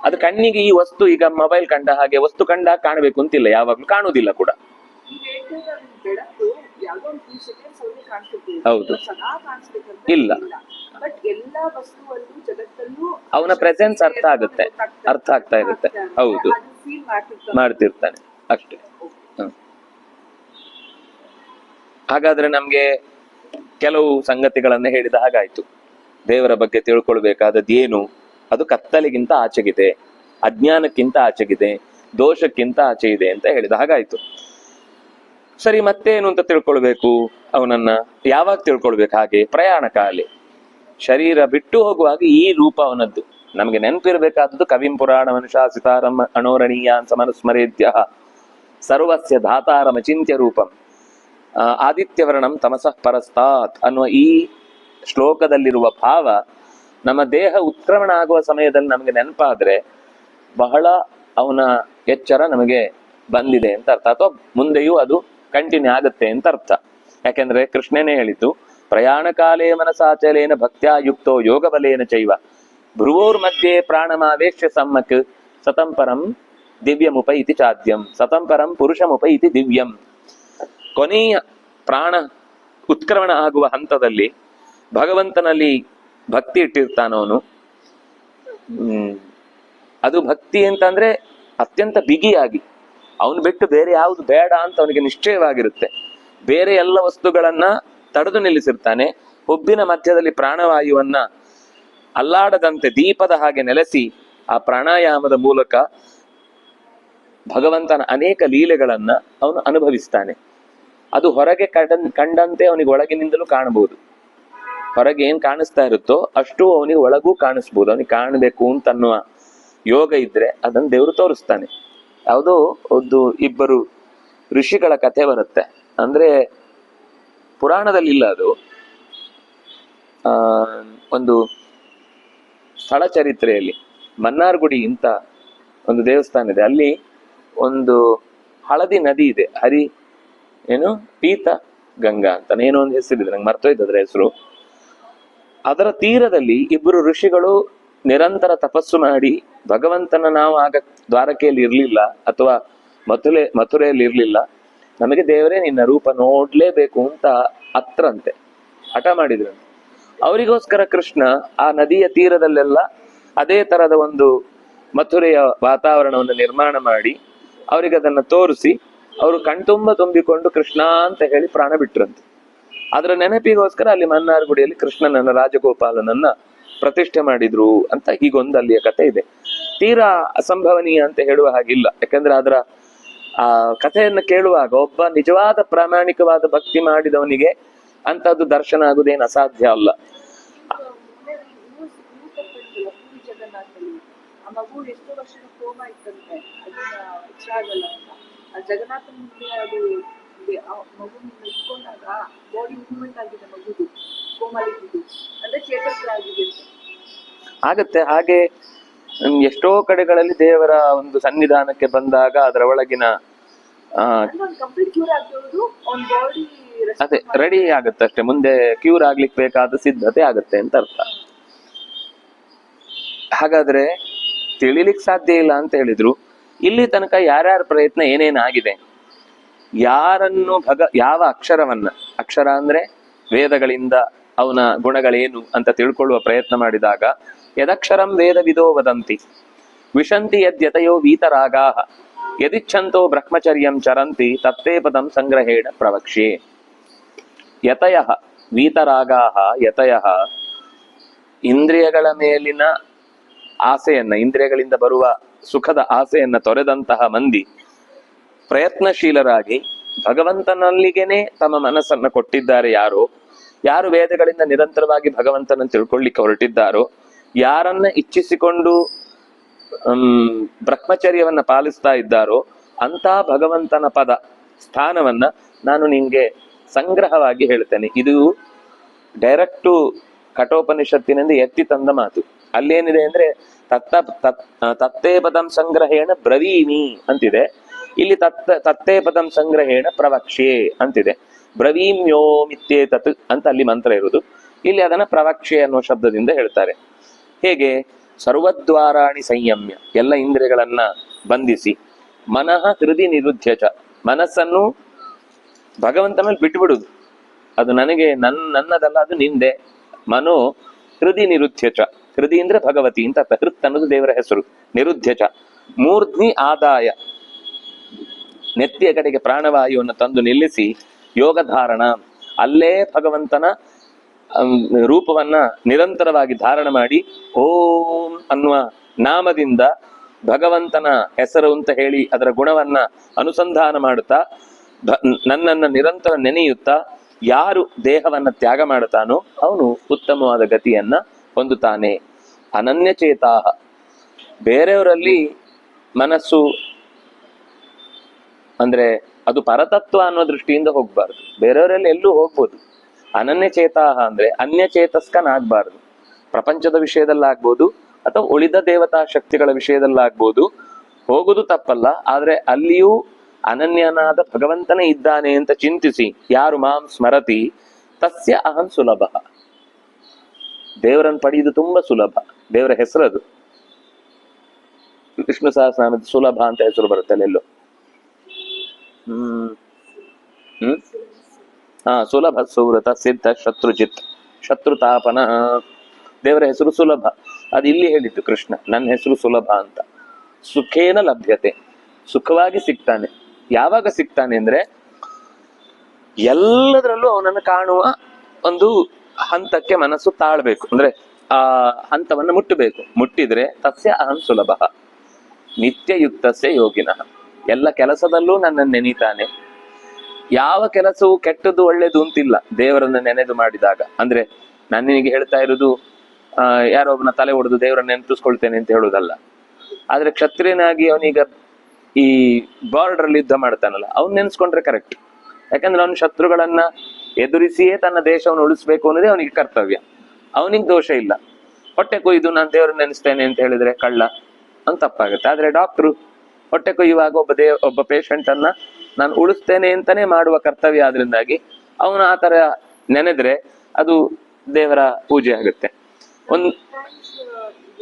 ಅದು ಕಣ್ಣಿಗೆ ಈ ವಸ್ತು, ಈಗ ಮೊಬೈಲ್ ಕಂಡ ಹಾಗೆ ವಸ್ತು ಕಂಡಾಗ ಕಾಣಬೇಕು ಅಂತಿಲ್ಲ, ಯಾವಾಗ್ಲೂ ಕಾಣುವುದಿಲ್ಲ ಕೂಡ. ಹೌದು, ಇಲ್ಲ, ಅವನ ಪ್ರೆಸೆನ್ಸ್ ಅರ್ಥ ಆಗುತ್ತೆ, ಅರ್ಥ ಆಗ್ತಾ ಇರುತ್ತೆ. ಹೌದು, ಮಾಡ್ತಿರ್ತಾನೆ ಅಷ್ಟೇ. ಹಾಗಾದ್ರೆ ನಮ್ಗೆ ಕೆಲವು ಸಂಗತಿಗಳನ್ನ ಹೇಳಿದ ಹಾಗಾಯ್ತು. ದೇವರ ಬಗ್ಗೆ ತಿಳ್ಕೊಳ್ಬೇಕಾದದ್ದು ಏನು? ಅದು ಕತ್ತಲಿಗಿಂತ ಆಚೆಗಿದೆ, ಅಜ್ಞಾನಕ್ಕಿಂತ ಆಚೆಗಿದೆ, ದೋಷಕ್ಕಿಂತ ಆಚೆ ಇದೆ ಅಂತ ಹೇಳಿದ ಹಾಗಾಯ್ತು. ಸರಿ, ಮತ್ತೇನು ಅಂತ ತಿಳ್ಕೊಳ್ಬೇಕು? ಅವನನ್ನ ಯಾವಾಗ ತಿಳ್ಕೊಳ್ಬೇಕು? ಹಾಗೆ ಪ್ರಯಾಣ ಕಾಲೆ, ಶರೀರ ಬಿಟ್ಟು ಹೋಗುವಾಗ ಈ ರೂಪ ಅವನದ್ದು ನಮಗೆ ನೆನಪಿರ್ಬೇಕಾದದ್ದು. ಕವಿಂ ಪುರಾಣ ಮನುಷಾಸಿತಾರಂ ಅಣೋರಣೀಯಾನ್ ಸಮನುಸ್ಮರೇದ್ಯ ಸರ್ವಸ್ಯ ಧಾತಾರಮ ಚಿಂತ್ಯ ರೂಪಂ ಆದಿತ್ಯವರ್ಣಂ ತಮಸಃ ಪರಸ್ತಾತ್ ಅನ್ನುವ ಈ ಶ್ಲೋಕದಲ್ಲಿರುವ ಭಾವ ನಮ್ಮ ದೇಹ ಉತ್ಕ್ರಮಣ ಆಗುವ ಸಮಯದಲ್ಲಿ ನಮಗೆ ನೆನಪಾದ್ರೆ ಬಹಳ ಅವನ ಎಚ್ಚರ ನಮಗೆ ಬಂದಿದೆ ಅಂತ ಅರ್ಥ, ಅಥವಾ ಮುಂದೆಯೂ ಅದು ಕಂಟಿನ್ಯೂ ಆಗುತ್ತೆ ಅಂತ ಅರ್ಥ. ಯಾಕೆಂದ್ರೆ ಕೃಷ್ಣನೇ ಹೇಳಿದ್ದು, ಪ್ರಯಾಣ ಕಾಲೇ ಮನಸಾಚಲೇನ ಭಕ್ತ್ಯಾ ಯುಕ್ತೋ ಯೋಗ ಬಲೇನ ಚೈವ ಭ್ರುವೋರ್ ಮಧ್ಯೆ ಪ್ರಾಣಮಾವೇಶ್ಯ ಸಮ್ಮಕ್ ಸತಂಪರಂ ದಿವ್ಯಮುಪ ಇತಿ ಚಾದ್ಯಂ ಸತಂಪರಂ ಪುರುಷಮುಪ ಇತಿ ದಿವ್ಯಂ. ಕೊನೆಯ ಪ್ರಾಣ ಉತ್ಕ್ರಮಣ ಆಗುವ ಹಂತದಲ್ಲಿ ಭಗವಂತನಲ್ಲಿ ಭಕ್ತಿ ಇಟ್ಟಿರ್ತಾನವನು. ಅದು ಭಕ್ತಿ ಅಂತಂದ್ರೆ ಅತ್ಯಂತ ಬಿಗಿಯಾಗಿ, ಅವನು ಬಿಟ್ಟು ಬೇರೆ ಯಾವುದು ಬೇಡ ಅಂತ ಅವನಿಗೆ ನಿಶ್ಚಯವಾಗಿರುತ್ತೆ. ಬೇರೆ ಎಲ್ಲ ವಸ್ತುಗಳನ್ನ ತಡೆದು ನಿಲ್ಲಿಸಿರ್ತಾನೆ. ಹುಬ್ಬಿನ ಮಧ್ಯದಲ್ಲಿ ಪ್ರಾಣವಾಯುವನ್ನ ಅಲ್ಲಾಡದಂತೆ ದೀಪದ ಹಾಗೆ ನೆಲೆಸಿ ಆ ಪ್ರಾಣಾಯಾಮದ ಮೂಲಕ ಭಗವಂತನ ಅನೇಕ ಲೀಲೆಗಳನ್ನ ಅವನು ಅನುಭವಿಸ್ತಾನೆ. ಅದು ಹೊರಗೆ ಕಂಡಂತೆ ಅವನಿಗೆ ಒಳಗಿನಿಂದಲೂ ಕಾಣಬಹುದು. ಹೊರಗೆ ಏನ್ ಕಾಣಿಸ್ತಾ ಇರುತ್ತೋ ಅಷ್ಟು ಅವನಿಗೆ ಒಳಗೂ ಕಾಣಿಸ್ಬೋದು. ಅವನಿಗೆ ಕಾಣಬೇಕು ಅಂತನ್ನುವ ಯೋಗ ಇದ್ರೆ ಅದನ್ನು ದೇವರು ತೋರಿಸ್ತಾನೆ. ಯಾವುದೋ ಒಂದು ಇಬ್ಬರು ಋಷಿಗಳ ಕಥೆ ಬರುತ್ತೆ, ಅಂದ್ರೆ ಪುರಾಣದಲ್ಲಿ ಇಲ್ಲ ಅದು, ಒಂದು ಸ್ಥಳ ಚರಿತ್ರೆಯಲ್ಲಿ. ಮನ್ನಾರ್ಗುಡಿ ಅಂತ ಒಂದು ದೇವಸ್ಥಾನ ಇದೆ, ಅಲ್ಲಿ ಒಂದು ಹಳದಿ ನದಿ ಇದೆ, ಪೀತ ಗಂಗಾ ಅಂತ ಏನೋ ಒಂದು ಹೆಸರಿದೆ, ನಂಗೆ ಮರ್ತೋಯ್ತು ಅದ್ರ ಹೆಸರು. ಅದರ ತೀರದಲ್ಲಿ ಇಬ್ಬರು ಋಷಿಗಳು ನಿರಂತರ ತಪಸ್ಸು ಮಾಡಿ ಭಗವಂತನ, ನಾವು ಆಗ ದ್ವಾರಕೆಯಲ್ಲಿ ಇರ್ಲಿಲ್ಲ ಅಥವಾ ಮಥುರೆಯಲ್ಲಿ ಇರ್ಲಿಲ್ಲ, ನಮಗೆ ದೇವರೇ ನಿನ್ನ ರೂಪ ನೋಡ್ಲೇಬೇಕು ಅಂತ ಅತ್ರಂತೆ ಹಠ ಮಾಡಿದ್ರಂತೆ. ಅವರಿಗೋಸ್ಕರ ಕೃಷ್ಣ ಆ ನದಿಯ ತೀರದಲ್ಲೆಲ್ಲ ಅದೇ ತರದ ಒಂದು ಮಥುರೆಯ ವಾತಾವರಣವನ್ನು ನಿರ್ಮಾಣ ಮಾಡಿ ಅವರಿಗೆ ಅದನ್ನ ತೋರಿಸಿ ಅವರು ಕಣ್ತುಂಬ ತುಂಬಿಕೊಂಡು ಕೃಷ್ಣ ಅಂತ ಹೇಳಿ ಪ್ರಾಣ ಬಿಟ್ರಂತೆ. ಅದರ ನೆನಪಿಗೋಸ್ಕರ ಅಲ್ಲಿ ಮನ್ನಾರ್ಗುಡಿಯಲ್ಲಿ ಕೃಷ್ಣನನ್ನ, ರಾಜಗೋಪಾಲನನ್ನ ಪ್ರತಿಷ್ಠೆ ಮಾಡಿದ್ರು ಅಂತ ಹೀಗೊಂದು ಅಲ್ಲಿಯ ಕಥೆ ಇದೆ. ತೀರಾ ಅಸಂಭವನೀಯ ಅಂತ ಹೇಳುವ ಹಾಗಿಲ್ಲ, ಯಾಕಂದ್ರೆ ಅದರ ಆ ಕಥೆಯನ್ನ ಕೇಳುವಾಗ ಒಬ್ಬ ನಿಜವಾದ ಪ್ರಾಮಾಣಿಕವಾದ ಭಕ್ತಿ ಮಾಡಿದವನಿಗೆ ಅಂತದ್ದು ದರ್ಶನ ಆಗುದೇನು ಅಸಾಧ್ಯ ಅಲ್ಲ. ಆಗತ್ತೆ ಹಾಗೆ. ಎಷ್ಟೋ ಕಡೆಗಳಲ್ಲಿ ದೇವರ ಒಂದು ಸನ್ನಿಧಾನಕ್ಕೆ ಬಂದಾಗ ಅದರ ಒಳಗಿನ ಅದೇ ರೆಡಿ ಆಗುತ್ತೆ ಅಷ್ಟೇ, ಮುಂದೆ ಕ್ಯೂರ್ ಆಗ್ಲಿಕ್ಕೆ ಬೇಕಾದ ಸಿದ್ಧತೆ ಆಗತ್ತೆ ಅಂತ ಅರ್ಥ. ಹಾಗಾದ್ರೆ ತಿಳಿಲಿಕ್ಕೆ ಸಾಧ್ಯ ಇಲ್ಲ ಅಂತ ಹೇಳಿದ್ರು. ಇಲ್ಲಿ ತನಕ ಯಾರ್ಯಾರ ಪ್ರಯತ್ನ ಏನೇನಾಗಿದೆ, ಯಾರನ್ನು ಯಾವ ಅಕ್ಷರವನ್ನ, ಅಕ್ಷರ ಅಂದ್ರೆ ವೇದಗಳಿಂದ ಅವನ ಗುಣಗಳೇನು ಅಂತ ತಿಳ್ಕೊಳ್ಳುವ ಪ್ರಯತ್ನ ಮಾಡಿದಾಗ, ಯದಕ್ಷರಂ ವೇದವಿದೋ ವದಂತಿ ವಿಶಂತಿ ಯದ್ಯತಯೋ ವೀತರಾಗಾಹ ಯದಿಚ್ಛಂತೋ ಬ್ರಹ್ಮಚರ್ಯಂ ಚರಂತಿ ತತ್ತೇ ಪದಂ ಸಂಗ್ರಹೇಣ ಪ್ರವಕ್ಷ್ಯೆ. ಯತಯಃ ವೀತರಾಗಾಹ, ಯತಯಃ ಇಂದ್ರಿಯಗಳ ಮೇಲಿನ ಆಸೆಯನ್ನ, ಇಂದ್ರಿಯಗಳಿಂದ ಬರುವ ಸುಖದ ಆಸೆಯನ್ನ ತೊರೆದಂತಹ ಮಂದಿ ಪ್ರಯತ್ನಶೀಲರಾಗಿ ಭಗವಂತನಲ್ಲಿಗೆನೆ ತಮ್ಮ ಮನಸ್ಸನ್ನ ಕೊಟ್ಟಿದ್ದಾರೆ ಯಾರೋ ಯಾರು ವೇದಗಳಿಂದ ನಿರಂತರವಾಗಿ ಭಗವಂತನನ್ನು ತಿಳ್ಕೊಳ್ಳಿಕ್ಕೆ ಹೊರಟಿದ್ದಾರೋ, ಯಾರನ್ನ ಇಚ್ಛಿಸಿಕೊಂಡು ಬ್ರಹ್ಮಚರ್ಯವನ್ನ ಪಾಲಿಸ್ತಾ ಇದ್ದಾರೋ ಅಂತ ಭಗವಂತನ ಪದ ಸ್ಥಾನವನ್ನ ನಾನು ನಿಂಗೆ ಸಂಗ್ರಹವಾಗಿ ಹೇಳ್ತೇನೆ. ಇದು ಡೈರೆಕ್ಟು ಕಠೋಪನಿಷತ್ತಿನಿಂದ ಎತ್ತಿ ತಂದ ಮಾತು. ಅಲ್ಲೇನಿದೆ ಅಂದ್ರೆ ತತ್ತೇ ಪದಂ ಸಂಗ್ರಹೇಣ ಬ್ರವೀಮಿ ಅಂತಿದೆ, ಇಲ್ಲಿ ತತ್ತೇ ಪದಂ ಸಂಗ್ರಹೇಣ ಪ್ರವಕ್ಷ್ಯೆ ಅಂತಿದೆ. ಬ್ರವೀಮ್ಯೋಮಿತ್ಯೇತತ್ ಅಂತ ಅಲ್ಲಿ ಮಂತ್ರ ಇರುವುದು, ಇಲ್ಲಿ ಅದನ್ನ ಪ್ರವಕ್ಷ್ಯೆ ಅನ್ನುವ ಶಬ್ದದಿಂದ ಹೇಳ್ತಾರೆ. ಹೇಗೆ? ಸರ್ವದ್ವಾರಾಣಿ ಸಂಯಮ್ಯ, ಎಲ್ಲ ಇಂದ್ರಿಯಗಳನ್ನ ಬಂಧಿಸಿ, ಮನಃ ಹೃದಯ ನಿರುದ್ಧಚ, ಮನಸ್ಸನ್ನು ಭಗವಂತ ಮೇಲೆ ಬಿಟ್ಟುಬಿಡುದು, ಅದು ನನಗೆ ನನ್ನದಲ್ಲ, ಅದು ನಿಂದೆ. ಮನೋ ಹೃದಯ ನಿರುದ್ಧಚ, ಹೃದಯ ಅಂದ್ರೆ ಭಗವತಿ ಅಂತ ಅರ್ಥ. ಹೃತ್ ಅನ್ನೋದು ದೇವರ ಹೆಸರು, ನಿರುದ್ಧಚ ಮೂರ್ಧ್ನಿ ಆದಾಯ, ನೆತ್ತಿಯ ಕಡೆಗೆ ಪ್ರಾಣವಾಯುವನ್ನು ತಂದು ನಿಲ್ಲಿಸಿ, ಯೋಗಧಾರಣ, ಅಲ್ಲೇ ಭಗವಂತನ ರೂಪವನ್ನ ನಿರಂತರವಾಗಿ ಧಾರಣ ಮಾಡಿ, ಓಂ ಅನ್ನುವ ನಾಮದಿಂದ ಭಗವಂತನ ಹೆಸರು ಅಂತ ಹೇಳಿ ಅದರ ಗುಣವನ್ನ ಅನುಸಂಧಾನ ಮಾಡುತ್ತಾ ನನ್ನನ್ನ ನಿರಂತರ ನೆನೆಯುತ್ತಾ ಯಾರು ದೇಹವನ್ನ ತ್ಯಾಗ ಮಾಡುತ್ತಾನೋ ಅವನು ಉತ್ತಮವಾದ ಗತಿಯನ್ನ ಹೊಂದುತ್ತಾನೆ. ಅನನ್ಯಚೇತಾಹ, ಬೇರೆಯವರಲ್ಲಿ ಮನಸ್ಸು ಅಂದ್ರೆ ಅದು ಪರತತ್ವ ಅನ್ನೋ ದೃಷ್ಟಿಯಿಂದ ಹೋಗ್ಬಾರ್ದು, ಬೇರೆಯವರಲ್ಲಿ ಎಲ್ಲೂ ಹೋಗ್ಬೋದು. ಅನನ್ಯಚೇತಾಹ ಅಂದ್ರೆ ಅನ್ಯಚೇತಸ್ಕನಾಗ್ಬಾರ್ದು, ಪ್ರಪಂಚದ ವಿಷಯದಲ್ಲಾಗ್ಬೋದು ಅಥವಾ ಉಳಿದ ದೇವತಾ ಶಕ್ತಿಗಳ ವಿಷಯದಲ್ಲಾಗ್ಬೋದು, ಹೋಗುದು ತಪ್ಪಲ್ಲ. ಆದ್ರೆ ಅಲ್ಲಿಯೂ ಅನನ್ಯನಾದ ಭಗವಂತನೇ ಇದ್ದಾನೆ ಅಂತ ಚಿಂತಿಸಿ ಯಾರು ಮಾಂ ಸ್ಮರತಿ ತಸ್ಯ ಅಹಂ ಸುಲಭ, ದೇವರನ್ನು ಪಡೆಯುವುದು ತುಂಬಾ ಸುಲಭ. ದೇವರ ಹೆಸರದು, ವಿಷ್ಣು ಸಹಸ್ರನಾಮದ ಸುಲಭ ಅಂತ ಹೆಸರು ಬರುತ್ತೆ ಅಲ್ಲೆಲ್ಲೋ. ಸುಲಭ ಸುವ್ರತ ಸಿದ್ಧ ಶತ್ರುಜಿತ್ ಶತ್ರುತಾಪನ, ದೇವರ ಹೆಸರು ಸುಲಭ. ಅದು ಇಲ್ಲಿ ಹೇಳಿದ್ದು ಕೃಷ್ಣ, ನನ್ನ ಹೆಸರು ಸುಲಭ ಅಂತ. ಸುಖೇನ ಲಭ್ಯತೆ, ಸುಖವಾಗಿ ಸಿಗ್ತಾನೆ. ಯಾವಾಗ ಸಿಗ್ತಾನೆ ಅಂದ್ರೆ ಎಲ್ಲದರಲ್ಲೂ ಅವನನ್ನು ಕಾಣುವ ಒಂದು ಹಂತಕ್ಕೆ ಮನಸ್ಸು ತಾಳ್ಬೇಕು, ಅಂದ್ರೆ ಆ ಹಂತವನ್ನ ಮುಟ್ಟಬೇಕು. ಮುಟ್ಟಿದ್ರೆ ತಸ್ಯ ಅಹಂ ಸುಲಭ ನಿತ್ಯಯುಕ್ತಸ್ಯ ಯೋಗಿನಃ, ಎಲ್ಲ ಕೆಲಸದಲ್ಲೂ ನನ್ನನ್ನು ನೆನೀತಾನೆ. ಯಾವ ಕೆಲಸವು ಕೆಟ್ಟದ್ದು ಒಳ್ಳೇದು ಅಂತಿಲ್ಲ ದೇವರನ್ನ ನೆನೆದು ಮಾಡಿದಾಗ. ಅಂದ್ರೆ ನಾನು ನಿನಗೆ ಹೇಳ್ತಾ ಇರೋದು ಯಾರೋ ಒಬ್ಬನ ತಲೆ ಹೊಡೆದು ದೇವರನ್ನ ನೆನಪಿಸ್ಕೊಳ್ತೇನೆ ಅಂತ ಹೇಳುವುದಲ್ಲ. ಆದ್ರೆ ಕ್ಷತ್ರಿಯನಾಗಿ ಅವನೀಗ ಈ ಬಾರ್ಡರ್ ಅಲ್ಲಿ ಯುದ್ಧ ಮಾಡ್ತಾನಲ್ಲ, ಅವ್ನು ನೆನ್ಸ್ಕೊಂಡ್ರೆ ಕರೆಕ್ಟ್. ಯಾಕಂದ್ರೆ ಅವನ ಶತ್ರುಗಳನ್ನ ಎದುರಿಸಿಯೇ ತನ್ನ ದೇಶವನ್ನು ಉಳಿಸ್ಬೇಕು ಅನ್ನೋದೇ ಅವನಿಗೆ ಕರ್ತವ್ಯ, ಅವನಿಗೆ ದೋಷ ಇಲ್ಲ. ಹೊಟ್ಟೆ ಕೊಯ್ದು ನಾನು ದೇವರನ್ನ ನೆನೆಸ್ತೇನೆ ಅಂತ ಹೇಳಿದ್ರೆ ಕಳ್ಳ ಅಂತ ತಪ್ಪಾಗುತ್ತೆ. ಆದ್ರೆ ಡಾಕ್ಟ್ರು ಹೊಟ್ಟೆ ಕೊಯ್ಯುವಾಗ ಒಬ್ಬ ಪೇಷಂಟ್ ಅನ್ನ ನಾನು ಉಳಿಸ್ತೇನೆ ಅಂತಾನೆ ಮಾಡುವ ಕರ್ತವ್ಯ, ಆದ್ರಿಂದಾಗಿ ಅವನು ಆ ತರ ನೆನೆದ್ರೆ ಅದು ದೇವರ ಪೂಜೆ ಆಗುತ್ತೆ. ಒಂದು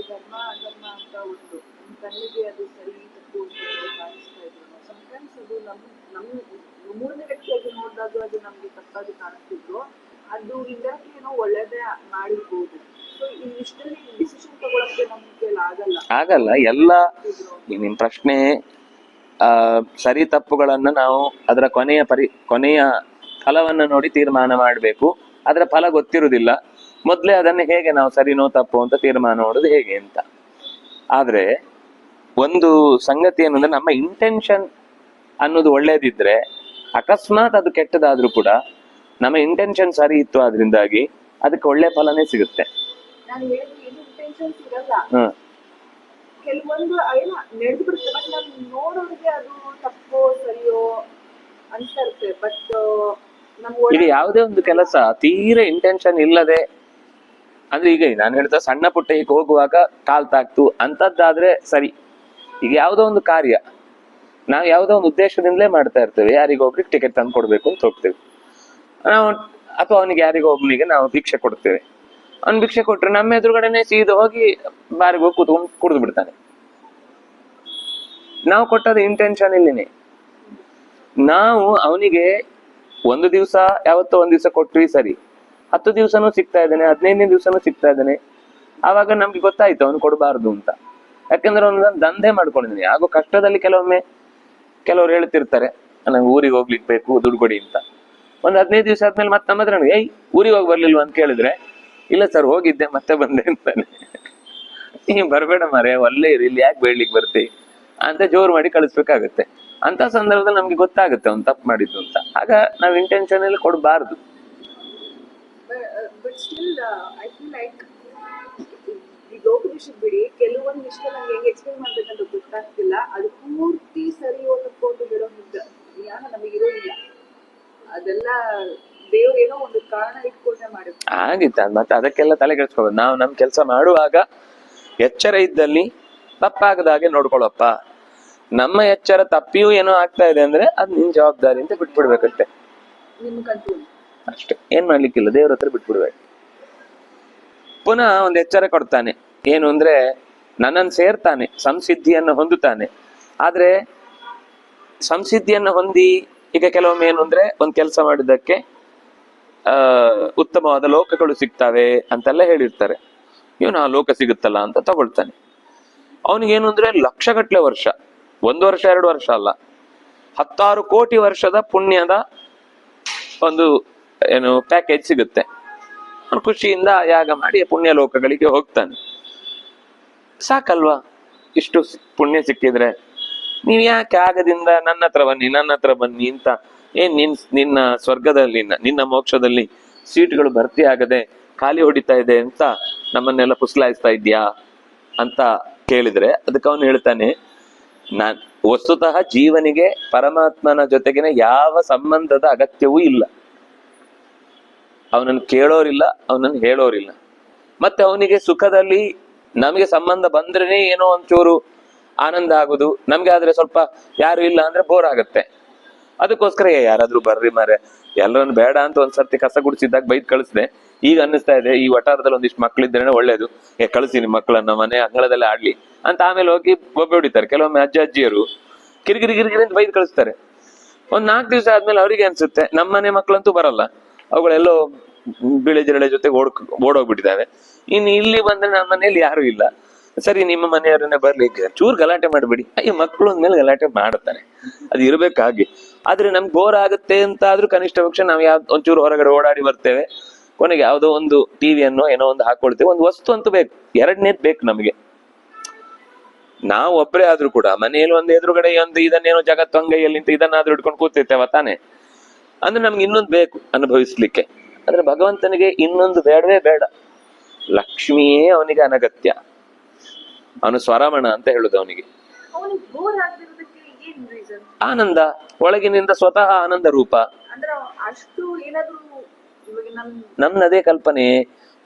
ಧರ್ಮ ಅಧರ್ಮ ಅಂತ ಒಂದು ಕಣ್ಣಿಗೆ ಅದು ಸರಿ ತಪ್ಪು ಕಾಣಿಸ್ತಾ ಇದ್ರು, ಸಮಟೈಮ್ಸ್ ಅದು ನಮ್ಮ ಮೂರನೇ ವ್ಯಕ್ತಿಯಾಗಿ ನೋಡಿದಾಗ ಅದು ನಮ್ಗೆ ತಪ್ಪಾಗಿ ಕಾಣಿಸ್ತಿದ್ರು, ಅದು ಇಂಡೈರೆಕ್ಟ್ಲಿ ಏನೋ ಒಳ್ಳೇದೇ ಮಾಡಿರ್ಬೋದು. ಸೊ ಇಷ್ಟಲ್ಲಿ ಡಿಸಿಷನ್ ತಗೊಳಕ್ಕೆ ನಮ್ಗೆ ಆಗಲ್ಲ. ಎಲ್ಲ ನಿಮ್ ಪ್ರಶ್ನೆ ಸರಿ ತಪ್ಪುಗಳನ್ನ ನಾವು ಅದರ ಕೊನೆಯ ಫಲವನ್ನ ನೋಡಿ ತೀರ್ಮಾನ ಮಾಡಬೇಕು. ಅದರ ಫಲ ಗೊತ್ತಿರುವುದಿಲ್ಲ, ಮೊದಲೇ ಅದನ್ನ ಹೇಗೆ ನಾವು ಸರಿನೋ ತಪ್ಪು ಅಂತ ತೀರ್ಮಾನ ಮಾಡೋದು ಹೇಗೆ ಅಂತ. ಆದ್ರೆ ಒಂದು ಸಂಗತಿ ಏನಂದ್ರೆ, ನಮ್ಮ ಇಂಟೆನ್ಷನ್ ಅನ್ನೋದು ಒಳ್ಳೇದಿದ್ರೆ ಅಕಸ್ಮಾತ್ ಅದು ಕೆಟ್ಟದಾದ್ರೂ ಕೂಡ ನಮ್ಮ ಇಂಟೆನ್ಷನ್ ಸರಿ ಇತ್ತು, ಆದ್ರಿಂದಾಗಿ ಅದಕ್ಕೆ ಒಳ್ಳೆ ಫಲನೇ ಸಿಗುತ್ತೆ. ಕೆಲವೊಂದು ನಡೆದು ಬಿಡುತ್ತೆ, ಬಟ್ ನಾವು ನೋಡೋರಿಗೆ ಅದು ತಪ್ಪೋ ಸರಿಯೋ ಅನ್ಸಿರುತ್ತೆ. ಬಟ್ ಈಗ ಯಾವುದೇ ಒಂದು ಕೆಲಸ ತೀರ ಇಂಟೆನ್ಷನ್ ಇಲ್ಲದೆ, ಅಂದ್ರೆ ಈಗ ನಾನು ಹೇಳ್ತಾ ಸಣ್ಣ ಪುಟ್ಟ ಈಗ ಹೋಗುವಾಗ ಕಾಲ್ ತಾಕ್ತು ಅಂತದ್ದಾದ್ರೆ ಸರಿ. ಈಗ ಯಾವುದೋ ಒಂದು ಕಾರ್ಯ ನಾವು ಯಾವುದೋ ಒಂದು ಉದ್ದೇಶದಿಂದಲೇ ಮಾಡ್ತಾ ಇರ್ತೇವೆ, ಯಾರಿಗೊಬ್ರಿಗೆ ಟಿಕೆಟ್ ತಂದು ಕೊಡ್ಬೇಕು ಅಂತ ಹೋಗ್ತೇವೆ ನಾವು, ಅಥವಾ ಅವನಿಗೆ ಯಾರಿಗೊಬ್ಬನಿಗೆ ನಾವು ಭಿಕ್ಷೆ ಕೊಡ್ತೇವೆ. ಅವ್ನು ಭಿಕ್ಷೆ ಕೊಟ್ರೆ ನಮ್ಮ ಎದುರುಗಡೆನೆ ಸೀದಾ ಹೋಗಿ ಬಾರಿಗೆ ಹೋಗಿ ಕೂತ್ಕೊಂಡು ಕುಡಿದು ಬಿಡ್ತಾನೆ. ನಾವು ಕೊಟ್ಟದ ಇಂಟೆನ್ಷನ್ ಇಲ್ಲಿನೇ. ನಾವು ಅವನಿಗೆ ಒಂದು ದಿವಸ ಯಾವತ್ತೋ ಒಂದ್ ದಿವಸ ಕೊಟ್ವಿ ಸರಿ, 10 ದಿವಸನೂ ಸಿಗ್ತಾ ಇದ್ದಾನೆ, 15ನೇ ದಿವಸನೂ ಸಿಗ್ತಾ ಇದ್ದಾನೆ, ಆವಾಗ ನಮ್ಗೆ ಗೊತ್ತಾಯ್ತು ಅವನು ಕೊಡಬಾರ್ದು ಅಂತ. ಯಾಕಂದ್ರೆ ಅವನು ದಂಧೆ ಮಾಡ್ಕೊಂಡಿದ್ದೀನಿ. ಆಗೋ ಕಷ್ಟದಲ್ಲಿ ಕೆಲವ್ರು ಹೇಳ್ತಿರ್ತಾರೆ ನಂಗೆ ಊರಿಗೆ ಹೋಗ್ಲಿಕ್ಕೆ ಬೇಕು ದುಡ್ಡು ಕೊಡಿ ಅಂತ. ಒಂದ್ 15 ದಿವಸ ಆದ್ಮೇಲೆ ಮತ್ತೆ ನಮ್ಮ ಹತ್ರ ನನಗೆ ಊರಿಗೆ ಹೋಗಿ ಬರ್ಲಿಲ್ವ ಅಂತ ಕೇಳಿದ್ರೆ, ಇಲ್ಲ ಸರ್ ಹೋಗಿದ್ದೆ ಮತ್ತೆ ಬಂದೆ ಅಂತಾನೆ. ನೀ ಬರ್ಬೇಡ ಮಾರೆ, ಒಳ್ಳೆ ಇರಿ, ಇಲ್ಲಿ ಯಾಕೆ ಬೇಡ್ಲಿಕ್ಕೆ ಬರ್ತಿ ಅಂತ ಜೋರು ಮಾಡಿ ಕಳಿಸ್ಬೇಕಾಗತ್ತೆ. ಅಂತ ಸಂದರ್ಭದಲ್ಲಿ ನಮ್ಗೆ ಗೊತ್ತಾಗುತ್ತೆ ಅವ್ನು ತಪ್ಪು ಮಾಡಿದ್ದು ಅಂತ. ಆಗ ನಾವ್ ಇಂಟೆನ್ಷನ್ ಎಲ್ಲ ಕೊಡಬಾರ್ದು. ಐ ಫೀಲ್ ಲೈಕ್ ಈ ಲೋಕ ವಿಷಯ ಬಿಡಿ, ಕೆಲವೊಂದು ವಿಷಯ ನಂಗೆ ಹೆಂಗ್ ಎಕ್ಸ್ಪ್ಲೇನ್ ಮಾಡ್ಬೇಕಂತ ಗೊತ್ತಾಗ್ತಿಲ್ಲ. ಅದು ಪೂರ್ತಿ ಸರಿ ಓದ್ಕೊಂಡು ಬಿಡೋ ಜ್ಞಾನ ನಮಗಿರೋದಿಲ್ಲ. ಅದೆಲ್ಲ ದೇವ್ರು ಏನೋ ಒಂದು ಕಾರಣ ಇಟ್ಕೊಂಡೆ ಮಾಡಿದ್ರು. ಆಗಿತ್ತ ಮತ್ತೆ ಅದಕ್ಕೆಲ್ಲ ತಲೆ ಕೆಡಿಸ್ಕೋಬೋದು. ನಾವು ನಮ್ ಕೆಲಸ ಮಾಡುವಾಗ ಎಚ್ಚರ ಇದ್ದಲ್ಲಿ ತಪ್ಪಾಗದಾಗೆ ನೋಡ್ಕೊಳಪ್ಪ. ನಮ್ಮ ಎಚ್ಚರ ತಪ್ಪಿಯೂ ಏನೋ ಆಗ್ತಾ ಇದೆ ಅಂದ್ರೆ ಅದ್ ನಿನ್ ಜವಾಬ್ದಾರಿ ಅಂತ ಬಿಟ್ಬಿಡ್ಬೇಕಷ್ಟೆ. ನಿಮ್ ಕಂಟ್ರೋಲ್ ಅಷ್ಟೇ, ಏನ್ ಮಾಡ್ಲಿಕ್ಕಿಲ್ಲ, ದೇವ್ರ ಹತ್ರ ಬಿಟ್ಬಿಡ್ಬೇಕು. ಪುನಃ ಒಂದು ಎಚ್ಚರ ಕೊಡ್ತಾನೆ, ಏನು ಅಂದ್ರೆ ನನ್ನನ್ನು ಸೇರ್ತಾನೆ, ಸಂಸಿದ್ಧಿಯನ್ನು ಹೊಂದುತ್ತಾನೆ. ಆದ್ರೆ ಸಂಸಿದ್ಧಿಯನ್ನು ಹೊಂದಿ ಈಗ ಕೆಲವೊಮ್ಮೆ ಏನು ಅಂದ್ರೆ ಒಂದ್ ಕೆಲಸ ಮಾಡಿದ್ದಕ್ಕೆ ಉತ್ತಮವಾದ ಲೋಕಗಳು ಸಿಗ್ತವೆ ಅಂತೆಲ್ಲ ಹೇಳಿರ್ತಾರೆ. ಇವನು ಆ ಲೋಕ ಸಿಗುತ್ತಲ್ಲ ಅಂತ ತಗೊಳ್ತಾನೆ. ಅವನಿಗೇನು ಅಂದ್ರೆ ಲಕ್ಷಗಟ್ಲೆ ವರ್ಷ, 1 ವರ್ಷ 2 ವರ್ಷ ಅಲ್ಲ, 10 ಕೋಟಿ ವರ್ಷದ ಪುಣ್ಯದ ಒಂದು ಏನು ಪ್ಯಾಕೇಜ್ ಸಿಗುತ್ತೆ. ಅವನು ಖುಷಿಯಿಂದ ಯಾಗ ಮಾಡಿ ಪುಣ್ಯ ಲೋಕಗಳಿಗೆ ಹೋಗ್ತಾನೆ. ಸಾಕಲ್ವಾ ಇಷ್ಟು ಪುಣ್ಯ ಸಿಕ್ಕಿದ್ರೆ? ನೀವ್ ಯಾಕೆ ಆಗದಿಂದ ನನ್ನ ಹತ್ರ ಬನ್ನಿ ಅಂತ ನಿನ್ನ ಸ್ವರ್ಗದಲ್ಲಿ ನಿನ್ನ ಮೋಕ್ಷದಲ್ಲಿ ಸೀಟ್ಗಳು ಭರ್ತಿ ಆಗದೆ ಖಾಲಿ ಹೊಡಿತಾ ಇದೆ ಅಂತ ನಮ್ಮನ್ನೆಲ್ಲ ಪುಸ್ಲಾಯಿಸ್ತಾ ಇದ್ಯಾ ಅಂತ ಕೇಳಿದ್ರೆ ಅದಕ್ಕೆ ಅವನು ಹೇಳ್ತಾನೆ, ವಸ್ತುತಃ ಜೀವನಿಗೆ ಪರಮಾತ್ಮನ ಜೊತೆಗಿನ ಯಾವ ಸಂಬಂಧದ ಅಗತ್ಯವೂ ಇಲ್ಲ. ಅವನನ್ನು ಕೇಳೋರಿಲ್ಲ, ಅವನನ್ನು ಹೇಳೋರಿಲ್ಲ. ಮತ್ತೆ ಅವನಿಗೆ ಸುಖದಲ್ಲಿ ನಮಗೆ ಸಂಬಂಧ ಬಂದ್ರೇನೆ ಏನೋ ಒಂಚೂರು ಆನಂದ ಆಗುದು, ನಮ್ಗೆ ಆದ್ರೆ ಸ್ವಲ್ಪ ಯಾರು ಇಲ್ಲ ಅಂದ್ರೆ ಬೋರ್ ಆಗತ್ತೆ. ಅದಕ್ಕೋಸ್ಕರ ಯಾರಾದ್ರೂ ಬರ್ರಿ ಮಾರೆ, ಎಲ್ಲರನ್ನು ಬೇಡ ಅಂತ ಒಂದ್ಸರ್ತಿ ಕಸ ಗುಡಿಸಿದಾಗ ಬೈದ್ ಕಳಿಸ್ದೆ. ಈಗ ಅನ್ನಿಸ್ತಾ ಇದೆ ಈ ವಟಾರದಲ್ಲಿ ಒಂದಿಷ್ಟು ಮಕ್ಳಿದ್ರೆ ಒಳ್ಳೇದು, ಕಳಿಸಿ ನಿಮ್ ಮಕ್ಕಳನ್ನ ಮನೆ ಅಂಗಳದಲ್ಲಿ ಆಡ್ಲಿ ಅಂತ. ಆಮೇಲೆ ಹೋಗಿ ಬೊಬ್ಬೆ ಹೊಡಿತಾರೆ. ಕೆಲವೊಮ್ಮೆ ಅಜ್ಜಿಯರು ಕಿರಿಕಿರಿ ಅಂತ ಬೈದ್ ಕಳಿಸ್ತಾರೆ. ಒಂದ್ 4 ದಿವಸ ಆದ್ಮೇಲೆ ಅವ್ರಿಗೆ ಅನ್ಸುತ್ತೆ ನಮ್ಮನೆ ಮಕ್ಕಳಂತೂ ಬರಲ್ಲ, ಅವುಗಳೆಲ್ಲೋ ಬಿಳೆ ಜಿರಳೆ ಜೊತೆ ಓಡೋಗ್ಬಿಟ್ಟಿದ್ದಾವೆ, ಇನ್ನು ಇಲ್ಲಿ ಬಂದ್ರೆ ನಮ್ಮ ಮನೇಲಿ ಯಾರು ಇಲ್ಲ, ಸರಿ ನಿಮ್ಮ ಮನೆಯವರನ್ನೇ ಬರ್ಲಿಕ್ಕೆ ಚೂರ್ ಗಲಾಟೆ ಮಾಡ್ಬಿಡಿ. ಈ ಮಕ್ಕಳು ಅಂದ್ಮೇಲೆ ಗಲಾಟೆ ಮಾಡ್ತಾನೆ, ಅದು ಇರ್ಬೇಕಾಗಿ. ಆದ್ರೆ ನಮ್ಗೆ ಬೋರ್ ಆಗುತ್ತೆ ಅಂತ ಆದ್ರೂ ಕನಿಷ್ಠ ಪಕ್ಷ ನಾವು ಒಂಚೂರು ಹೊರಗಡೆ ಓಡಾಡಿ ಬರ್ತೇವೆ. ಕೊನೆಗೆ ಯಾವುದೋ ಒಂದು ಟಿವಿಯನ್ನು ಏನೋ ಒಂದು ಹಾಕೊಳ್ತೇವೆ. ಒಂದು ವಸ್ತು ಅಂತೂ ಬೇಕು, 2ನೇದ್ ಬೇಕು ನಮಗೆ. ನಾವು ಒಬ್ಬರೇ ಆದ್ರೂ ಕೂಡ ಮನೆಯಲ್ಲಿ ಒಂದು ಎದುರುಗಡೆ ಒಂದು ಇದನ್ನೇನೋ ಜಗತ್ತು ಅಂಗೈಯಲ್ಲಿ ಅಂತ ಇದನ್ನಾದ್ರೂ ಇಟ್ಕೊಂಡು ಕೂತಿರ್ತೇವ ತಾನೆ, ಅಂದ್ರೆ ನಮ್ಗೆ ಇನ್ನೊಂದು ಬೇಕು ಅನುಭವಿಸ್ಲಿಕ್ಕೆ. ಆದ್ರೆ ಭಗವಂತನಿಗೆ ಇನ್ನೊಂದು ಬೇಡವೇ ಬೇಡ. ಲಕ್ಷ್ಮಿಯೇ ಅವನಿಗೆ ಅನಗತ್ಯ. ಅವನು ಸ್ವರಮಣ ಅಂತ ಹೇಳುದು. ಅವನಿಗೆ ಆನಂದ, ಒಳಗಿನಿಂದ ಸ್ವತಃ ಆನಂದ ರೂಪ. ನನ್ನದೇ ಕಲ್ಪನೆ,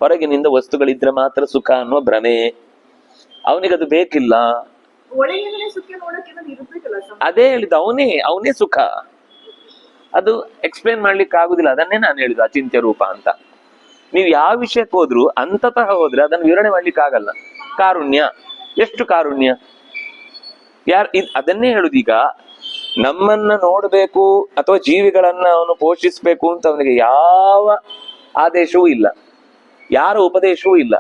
ಹೊರಗಿನಿಂದ ವಸ್ತುಗಳಿದ್ರೆ ಮಾತ್ರ ಸುಖ ಅನ್ನುವ ಭ್ರಮೆ. ಅವನಿಗದು ಬೇಕಿಲ್ಲ. ಅದೇ ಹೇಳಿದ, ಅವನೇ ಸುಖ. ಅದು ಎಕ್ಸ್ಪ್ಲೇನ್ ಮಾಡ್ಲಿಕ್ಕೆ ಆಗುದಿಲ್ಲ. ಅದನ್ನೇ ನಾನು ಹೇಳಿದ ಅಚಿಂತ್ಯ ರೂಪ ಅಂತ. ನೀವು ಯಾವ ವಿಷಯಕ್ಕೆ ಹೋದ್ರು ಅಂತತಃ ಹೋದ್ರೆ ಅದನ್ನು ವಿವರಣೆ ಮಾಡ್ಲಿಕ್ಕೆ ಆಗಲ್ಲ. ಕಾರುಣ್ಯ, ಎಷ್ಟು ಕಾರುಣ್ಯ! ಅದನ್ನೇ ಹೇಳುದು. ಈಗ ನಮ್ಮನ್ನ ನೋಡ್ಬೇಕು ಅಥವಾ ಜೀವಿಗಳನ್ನ ಅವನು ಪೋಷಿಸ್ಬೇಕು ಅಂತ ಅವನಿಗೆ ಯಾವ ಆದೇಶವೂ ಇಲ್ಲ, ಯಾರ ಉಪದೇಶವೂ ಇಲ್ಲ.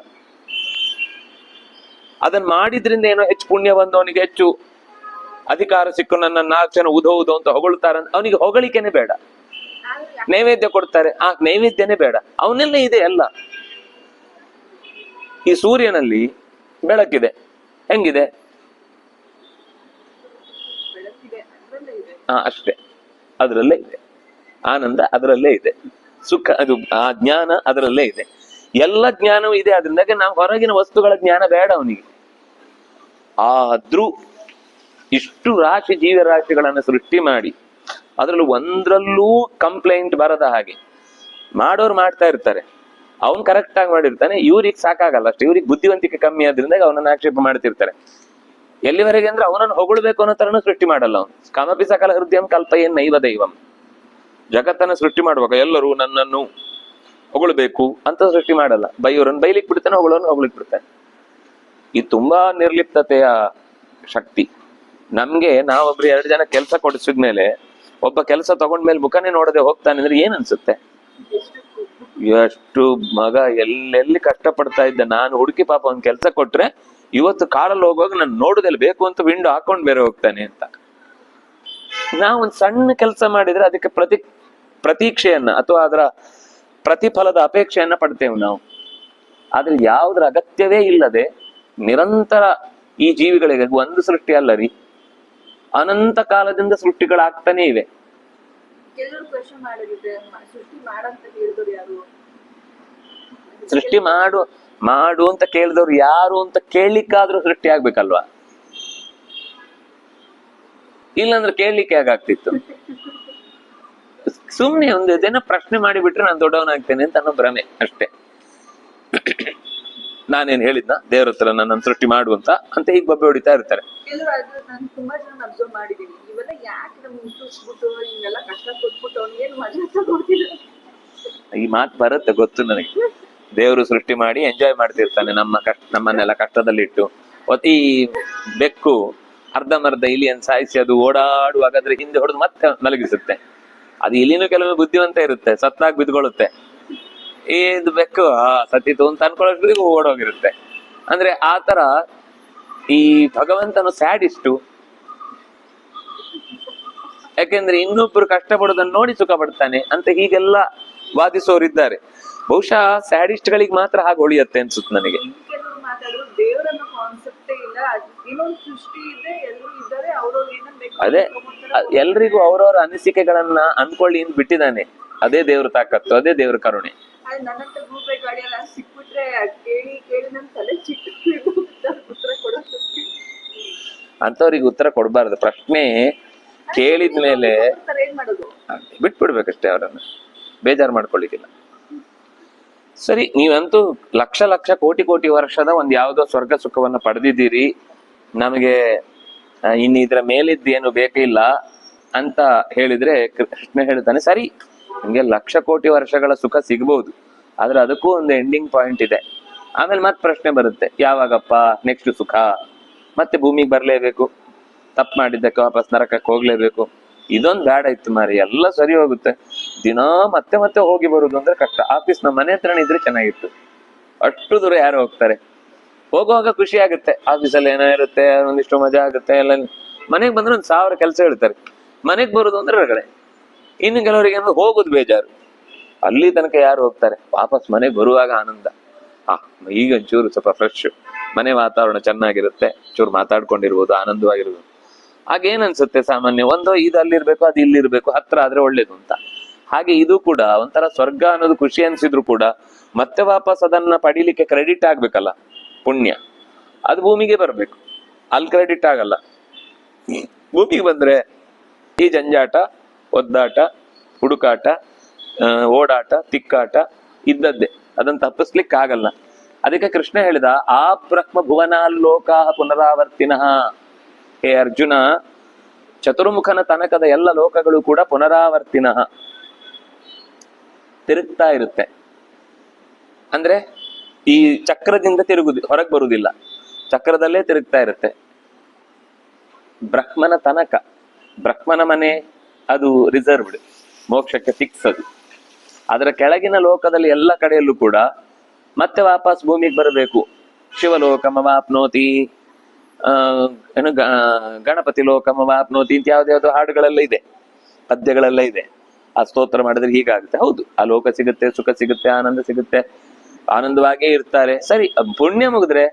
ಅದನ್ನ ಮಾಡಿದ್ರಿಂದ ಏನೋ ಹೆಚ್ಚು ಪುಣ್ಯ ಬಂದು ಅವನಿಗೆ ಹೆಚ್ಚು ಅಧಿಕಾರ ಸಿಕ್ಕು ನನ್ನ 4 ಜನ ಉದೋ ಅಂತ ಹೊಗಳ್ತಾರ, ಅವನಿಗೆ ಹೊಗಳಿಕೆನೆ ಬೇಡ. ನೈವೇದ್ಯ ಕೊಡ್ತಾರೆ, ಆ ನೈವೇದ್ಯನೇ ಬೇಡ. ಅವನೆಲ್ಲ ಇದೆ ಎಲ್ಲ. ಈ ಸೂರ್ಯನಲ್ಲಿ ಬೆಳಕಿದೆ, ಹೆಂಗಿದೆ? ಅಷ್ಟೇ, ಅದರಲ್ಲೇ ಇದೆ ಆನಂದ, ಅದರಲ್ಲೇ ಇದೆ ಸುಖ, ಅದು ಆ ಜ್ಞಾನ ಅದರಲ್ಲೇ ಇದೆ. ಎಲ್ಲ ಜ್ಞಾನವೂ ಇದೆ. ಅದರಿಂದಾಗೆ ನಾವು ಹೊರಗಿನ ವಸ್ತುಗಳ ಜ್ಞಾನ ಬೇಡ ಅವನಿಗೆ. ಆದ್ರೂ ಇಷ್ಟು ರಾಶಿ ಜೀವರಾಶಿಗಳನ್ನು ಸೃಷ್ಟಿ ಮಾಡಿ ಅದರಲ್ಲೂ ಒಂದ್ರಲ್ಲೂ ಕಂಪ್ಲೇಂಟ್ ಬರದ ಹಾಗೆ ಮಾಡೋರು ಮಾಡ್ತಾ ಇರ್ತಾರೆ. ಅವನ್ ಕರೆಕ್ಟ್ ಆಗಿ ಮಾಡಿರ್ತಾನೆ, ಇವ್ರಿಗೆ ಸಾಕಾಗಲ್ಲ ಅಷ್ಟೇ. ಇವ್ರಿಗೆ ಬುದ್ಧಿವಂತಿಕೆ ಕಮ್ಮಿ ಆದ್ರಿಂದ ಅವನನ್ನ ಆಕ್ಷೇಪ ಮಾಡ್ತಿರ್ತಾರೆ. ಎಲ್ಲಿವರೆಗೆ ಅಂದ್ರೆ ಅವನನ್ನು ಹೊಗಳ್ಬೇಕು ಅನ್ನೋ ತರನು ಸೃಷ್ಟಿ ಮಾಡಲ್ಲ ಅವನು. ಕಾಮಪಿ ಸಕಲ ಹೃದಯಂ ಕಲ್ಪಯೇನ್ ನೈವ ದೈವಂ. ಜಗತ್ತನ್ನ ಸೃಷ್ಟಿ ಮಾಡುವಾಗ ಎಲ್ಲರೂ ನನ್ನನ್ನು ಹೊಗಳ್ಬೇಕು ಅಂತ ಸೃಷ್ಟಿ ಮಾಡಲ್ಲ. ಬೈಯೋರನ್ನು ಬೈಲಿಕ್ ಬಿಡ್ತಾನೆ, ಹೊಗಳೋರನ್ನು ಹೊಗಳಿಕ್ ಬಿಡ್ತಾನೆ. ಇದು ತುಂಬಾ ನಿರ್ಲಿಪ್ತತೆಯ ಶಕ್ತಿ. ನಮ್ಗೆ ನಾವೊಬ್ರು 2 ಜನ ಕೆಲಸ ಕೊಡಿಸಿದ್ಮೇಲೆ ಒಬ್ಬ ಕೆಲಸ ತಗೊಂಡ್ಮೇಲೆ ಮುಖನೇ ನೋಡದೆ ಹೋಗ್ತಾನೆ ಅಂದ್ರೆ ಏನ್ ಅನ್ಸುತ್ತೆ? ಎಷ್ಟು ಮಗ ಎಲ್ಲೆಲ್ಲಿ ಕಷ್ಟಪಡ್ತಾ ಇದ್ದ, ನಾನು ಹುಡುಕಿ ಪಾಪ ಒಂದ್ ಕೆಲಸ ಕೊಟ್ರೆ ಇವತ್ತು ಕಾರಲ್ಲಿ ಹೋಗುವಾಗ ನಾನು ನೋಡುದಲ್ಲಿ ಬೇಕು ಅಂತ ವಿಂಡೋ ಹಾಕೊಂಡ್ ಬೇರೆ ಹೋಗ್ತಾನೆ ಅಂತ. ನಾವು ಒಂದ್ ಸಣ್ಣ ಕೆಲಸ ಮಾಡಿದ್ರೆ ಅದಕ್ಕೆ ಪ್ರತೀಕ್ಷೆಯನ್ನ ಅಥವಾ ಅದರ ಪ್ರತಿಫಲದ ಅಪೇಕ್ಷೆಯನ್ನ ಪಡ್ತೇವೆ ನಾವು. ಆದ್ರೆ ಯಾವುದ್ರ ಅಗತ್ಯವೇ ಇಲ್ಲದೆ ನಿರಂತರ ಈ ಜೀವಿಗಳಿಗೆ ಒಂದು ಸೃಷ್ಟಿ ಅಲ್ಲ ರೀ, ಅನಂತ ಕಾಲದಿಂದ ಸೃಷ್ಟಿಗಳಾಗ್ತಾನೆ ಇವೆ. ಕೆಲವರು ಪ್ರಶ್ನೆ ಮಾಡಿದ್ರೆ ಸೃಷ್ಟಿ ಮಾಡಂತ ಹೇಳಿದವರು ಯಾರು? ಸೃಷ್ಟಿ ಮಾಡು ಮಾಡು ಅಂತ ಕೇಳಿದವ್ರು ಯಾರು ಅಂತ ಕೇಳಲಿಕ್ಕಾದ್ರೂ ಸೃಷ್ಟಿ ಆಗ್ಬೇಕಲ್ವಾ? ಇಲ್ಲಾಂದ್ರೆ ಕೇಳಲಿಕ್ಕೆ ಹೇಗಾಗ್ತಿತ್ತು? ಸುಮ್ನೆ ಒಂದು ದಿನ ಪ್ರಶ್ನೆ ಮಾಡಿಬಿಟ್ರೆ ನಾನು ದೊಡ್ಡವನಾಗ್ತೇನೆ ಅಂತ ಅನ್ನೋ ಭ್ರಮೆ ಅಷ್ಟೇ. ನಾನೇನ್ ಹೇಳಿದ್ನ ದೇವ್ರ ಹತ್ರ ನನ್ನ ಸೃಷ್ಟಿ ಮಾಡುವಂತ ಅಂತ ಈಗ ಬಬ್ಬೆ ಹೊಡಿತಾ ಇರ್ತಾರೆ. ಕೆಲವರು ಅದು ನಾನು ತುಂಬಾ ಜನ ಅಬ್ಸರ್ವ್ ಮಾಡಿದೀನಿ. ಇವೆಲ್ಲ ಯಾಕೆ ನಮ್ಗೆ ಮುಟ್ಟಿಸ್ಬಿಟ್ಟು ಹಿಂಗೆಲ್ಲ ಕಷ್ಟ ಕೊಟ್ಬಿಟ್ಟು ಅವ್ನಿಗೇನು ಮಜಾ ತಗೋತಿದ್ರು. ಈ ಮಾತು ಬರುತ್ತೆ ಗೊತ್ತು ನನಗೆ. ದೇವರು ಸೃಷ್ಟಿ ಮಾಡಿ ಎಂಜಾಯ್ ಮಾಡ್ತಿರ್ತಾನೆ ನಮ್ಮನ್ನೆಲ್ಲ ಕಷ್ಟದಲ್ಲಿಟ್ಟು. ಈ ಬೆಕ್ಕು ಅರ್ಧಮರ್ಧ ಇಲಿಯನ್ನು ಸಾಯಿಸಿ ಅದು ಓಡಾಡುವಾಗ ಅದ್ರ ಹಿಂದೆ ಹೊಡೆದು ಮತ್ತೆ ಮಲಗಿಸುತ್ತೆ. ಅದು ಇಲಿನೂ ಕೆಲವೊಮ್ಮೆ ಬುದ್ಧಿವಂತ ಇರುತ್ತೆ, ಸತ್ತಾಗ ಬಿದ್ಕೊಳ್ಳುತ್ತೆ. ಇದು ಬೆಕ್ಕು ಸತ್ತಿತು ಅಂತ ಅನ್ಕೊಳ್ಳೋಷ್ಟಿಗೂ ಓಡೋಗಿರುತ್ತೆ. ಅಂದ್ರೆ ಆತರ ಈ ಭಗವಂತನು ಸ್ಯಾಡಿಸ್ಟು. ಯಾಕೆಂದ್ರೆ ಇನ್ನೊಬ್ರು ಕಷ್ಟಪಡೋದನ್ನ ನೋಡಿ ಸುಖ ಪಡ್ತಾನೆ ಅಂತ ಹೀಗೆಲ್ಲ ವಾದಿಸೋರಿದ್ದಾರೆ. ಬಹುಶಃ ಸ್ಯಾಡಿಸ್ಟ್ ಗಳಿಗೆ ಮಾತ್ರ ಹಾಗೆ ಹೊಳಿಯತ್ತೆ ಅನ್ಸುತ್ತೆ ನನಗೆ. ಕೆಲವರು ಮಾತಾಡೋದು ದೇವರನ್ನ ಕಾನ್ಸೆಪ್ಟೇ ಇಲ್ಲ, ಇನ್ನೊಂದು ಸೃಷ್ಟಿ ಇದೆ, ಎಲ್ಲರೂ ಇದ್ದಾರೆ, ಅವ್ರವ್ರು ಏನನ್ನ ಬೇಕು ಅದೇ ಎಲ್ರಿಗೂ ಅವ್ರವ್ರ ಅನಿಸಿಕೆಗಳನ್ನ ಅನ್ಕೊಳ್ಳಿ ಅಂತ ಬಿಟ್ಟಿದ್ದಾನೆ. ಅದೇ ದೇವ್ರ ತಾಕತ್ತು, ಅದೇ ದೇವ್ರ ಕರುಣೆ. ನನ್ನಂತ ಗೂಬೆ ಗಾಡಿ ಎಲ್ಲ ಸಿಕ್ಬಿಟ್ರೆ ಕೇಳಿ ನನ್ ತಲೆ ಚಿಟ್ಟು ಉತ್ತರ ಕೊಡೋದು. ಅಂತವ್ರಿಗೆ ಉತ್ತರ ಕೊಡ್ಬಾರ್ದು. ಪ್ರಶ್ನೆ ಕೇಳಿದ್ಮೇಲೆ ಏನ್ ಮಾಡೋದು? ಬಿಟ್ಬಿಡ್ಬೇಕಷ್ಟೇ, ಅವರನ್ನ ಬೇಜಾರು ಮಾಡ್ಕೊಳ್ಳಿಕ್ಕಿಲ್ಲ. ಸರಿ, ನೀವಂತೂ ಲಕ್ಷ ಲಕ್ಷ ಕೋಟಿ ಕೋಟಿ ವರ್ಷದ ಒಂದ್ ಯಾವ್ದೋ ಸ್ವರ್ಗ ಸುಖವನ್ನ ಪಡೆದಿದ್ದೀರಿ, ನಮಗೆ ಇನ್ನು ಇದ್ರ ಮೇಲಿದ್ದೇನು ಬೇಕಿಲ್ಲ ಅಂತ ಹೇಳಿದ್ರೆ ಕೃಷ್ಣ ಹೇಳ್ತಾನೆ, ಸರಿ ನಿಮ್ಗೆ ಲಕ್ಷ ಕೋಟಿ ವರ್ಷಗಳ ಸುಖ ಸಿಗ್ಬಹುದು, ಆದ್ರೆ ಅದಕ್ಕೂ ಒಂದು ಎಂಡಿಂಗ್ ಪಾಯಿಂಟ್ ಇದೆ. ಆಮೇಲೆ ಮತ್ತೆ ಪ್ರಶ್ನೆ ಬರುತ್ತೆ, ಯಾವಾಗಪ್ಪ ನೆಕ್ಸ್ಟ್ ಸುಖ? ಮತ್ತೆ ಭೂಮಿಗೆ ಬರ್ಲೇಬೇಕು, ತಪ್ಪು ಮಾಡಿದ್ದಕ್ಕೆ ವಾಪಸ್ ನರಕಕ್ಕೆ ಹೋಗ್ಲೇಬೇಕು. ಇದೊಂದು ಬ್ಯಾಡ ಇತ್ತು ಮಾರಿ, ಎಲ್ಲ ಸರಿ ಹೋಗುತ್ತೆ. ದಿನಾ ಮತ್ತೆ ಮತ್ತೆ ಹೋಗಿ ಬರುದು ಅಂದ್ರೆ ಕಷ್ಟ. ಆಫೀಸ್ ನಮ್ಮ ಮನೆ ಹತ್ರನೇ ಇದ್ರೆ ಚೆನ್ನಾಗಿತ್ತು. ಅಷ್ಟು ದೂರ ಯಾರು ಹೋಗ್ತಾರೆ? ಹೋಗುವಾಗ ಖುಷಿ ಆಗುತ್ತೆ, ಆಫೀಸಲ್ಲಿ ಏನೋ ಇರುತ್ತೆ, ಒಂದಿಷ್ಟು ಮಜಾ ಆಗುತ್ತೆ ಎಲ್ಲ. ಮನೆಗೆ ಬಂದ್ರೆ 1000 ಕೆಲಸ ಹೇಳ್ತಾರೆ. ಮನೆಗೆ ಬರುದು ಅಂದ್ರೆ ರಗಳೆ. ಇನ್ನು ಕೆಲವರಿಗೆ ಅಂದ್ರೆ ಹೋಗುದು ಬೇಜಾರು. ಅಲ್ಲಿ ತನಕ ಯಾರು ಹೋಗ್ತಾರೆ? ವಾಪಸ್ ಮನೆಗೆ ಬರುವಾಗ ಆನಂದ. ಈಗ ಒಂಚೂರು ಸ್ವಲ್ಪ ಫ್ರೆಶ್, ಮನೆ ವಾತಾವರಣ ಚೆನ್ನಾಗಿರುತ್ತೆ, ಚೂರು ಮಾತಾಡ್ಕೊಂಡಿರ್ಬೋದು, ಆನಂದವಾಗಿರ್ಬೋದು. ಹಾಗೇನ್ ಅನ್ಸುತ್ತೆ ಸಾಮಾನ್ಯ, ಒಂದು ಇದು ಅಲ್ಲಿರ್ಬೇಕು, ಅದು ಇಲ್ಲಿರ್ಬೇಕು, ಹತ್ರ ಆದ್ರೆ ಒಳ್ಳೇದು ಅಂತ. ಹಾಗೆ ಇದು ಕೂಡ ಒಂಥರ ಸ್ವರ್ಗ ಅನ್ನೋದು ಖುಷಿ ಅನ್ಸಿದ್ರು ಕೂಡ ಮತ್ತೆ ವಾಪಸ್ ಅದನ್ನ ಪಡಿಲಿಕ್ಕೆ ಕ್ರೆಡಿಟ್ ಆಗ್ಬೇಕಲ್ಲ, ಪುಣ್ಯ. ಅದು ಭೂಮಿಗೆ ಬರ್ಬೇಕು, ಅಲ್ಲಿ ಕ್ರೆಡಿಟ್ ಆಗಲ್ಲ. ಭೂಮಿಗೆ ಬಂದ್ರೆ ಈ ಜಂಜಾಟ, ಒದ್ದಾಟ, ಹುಡುಕಾಟ, ಓಡಾಟ, ತಿಕ್ಕಾಟ ಇದ್ದದ್ದೇ. ಅದನ್ನ ತಪ್ಪಿಸ್ಲಿಕ್ಕೆ ಆಗಲ್ಲ. ಅದಕ್ಕೆ ಕೃಷ್ಣ ಹೇಳಿದ, ಆ ಬ್ರಹ್ಮ ಭುವನಾಲೋಕಾ ಪುನರಾವರ್ತಿನಃ. ಹೇ ಅರ್ಜುನ, ಚತುರ್ಮುಖನ ತನಕದ ಎಲ್ಲ ಲೋಕಗಳು ಕೂಡ ಪುನರಾವರ್ತಿನಃ, ತಿರುಗ್ತಾ ಇರುತ್ತೆ. ಅಂದ್ರೆ ಈ ಚಕ್ರದಿಂದ ಹೊರಗೆ ಬರುವುದಿಲ್ಲ, ಚಕ್ರದಲ್ಲೇ ತಿರುಗ್ತಾ ಇರುತ್ತೆ. ಬ್ರಹ್ಮನ ತನಕ, ಬ್ರಹ್ಮನ ಮನೆ ಅದು ರಿಸರ್ವ್ಡ್, ಮೋಕ್ಷಕ್ಕೆ ಫಿಕ್ಸ್ ಅದು. ಅದರ ಕೆಳಗಿನ ಲೋಕದಲ್ಲಿ ಎಲ್ಲ ಕಡೆಯಲ್ಲೂ ಕೂಡ ಮತ್ತೆ ವಾಪಸ್ ಭೂಮಿಗೆ ಬರಬೇಕು. ಶಿವಲೋಕಮವಾಪ್ನೋತಿ, ಏನು ಗಣಪತಿ ಲೋಕಮವಾಪ್ನೋತಿ ಅಂತ ಯಾವ್ದಾವ್ದು ಹಾಡುಗಳೆಲ್ಲ ಇದೆ, ಪದ್ಯಗಳೆಲ್ಲ ಇದೆ. ಆ ಸ್ತೋತ್ರ ಮಾಡಿದ್ರೆ ಹೀಗಾಗುತ್ತೆ. ಹೌದು, ಆ ಲೋಕ ಸಿಗುತ್ತೆ, ಸುಖ ಸಿಗುತ್ತೆ, ಆನಂದ ಸಿಗುತ್ತೆ, ಆನಂದವಾಗೇ ಇರ್ತಾರೆ. ಸರಿ, ಪುಣ್ಯ ಮುಗಿದ್ರೆ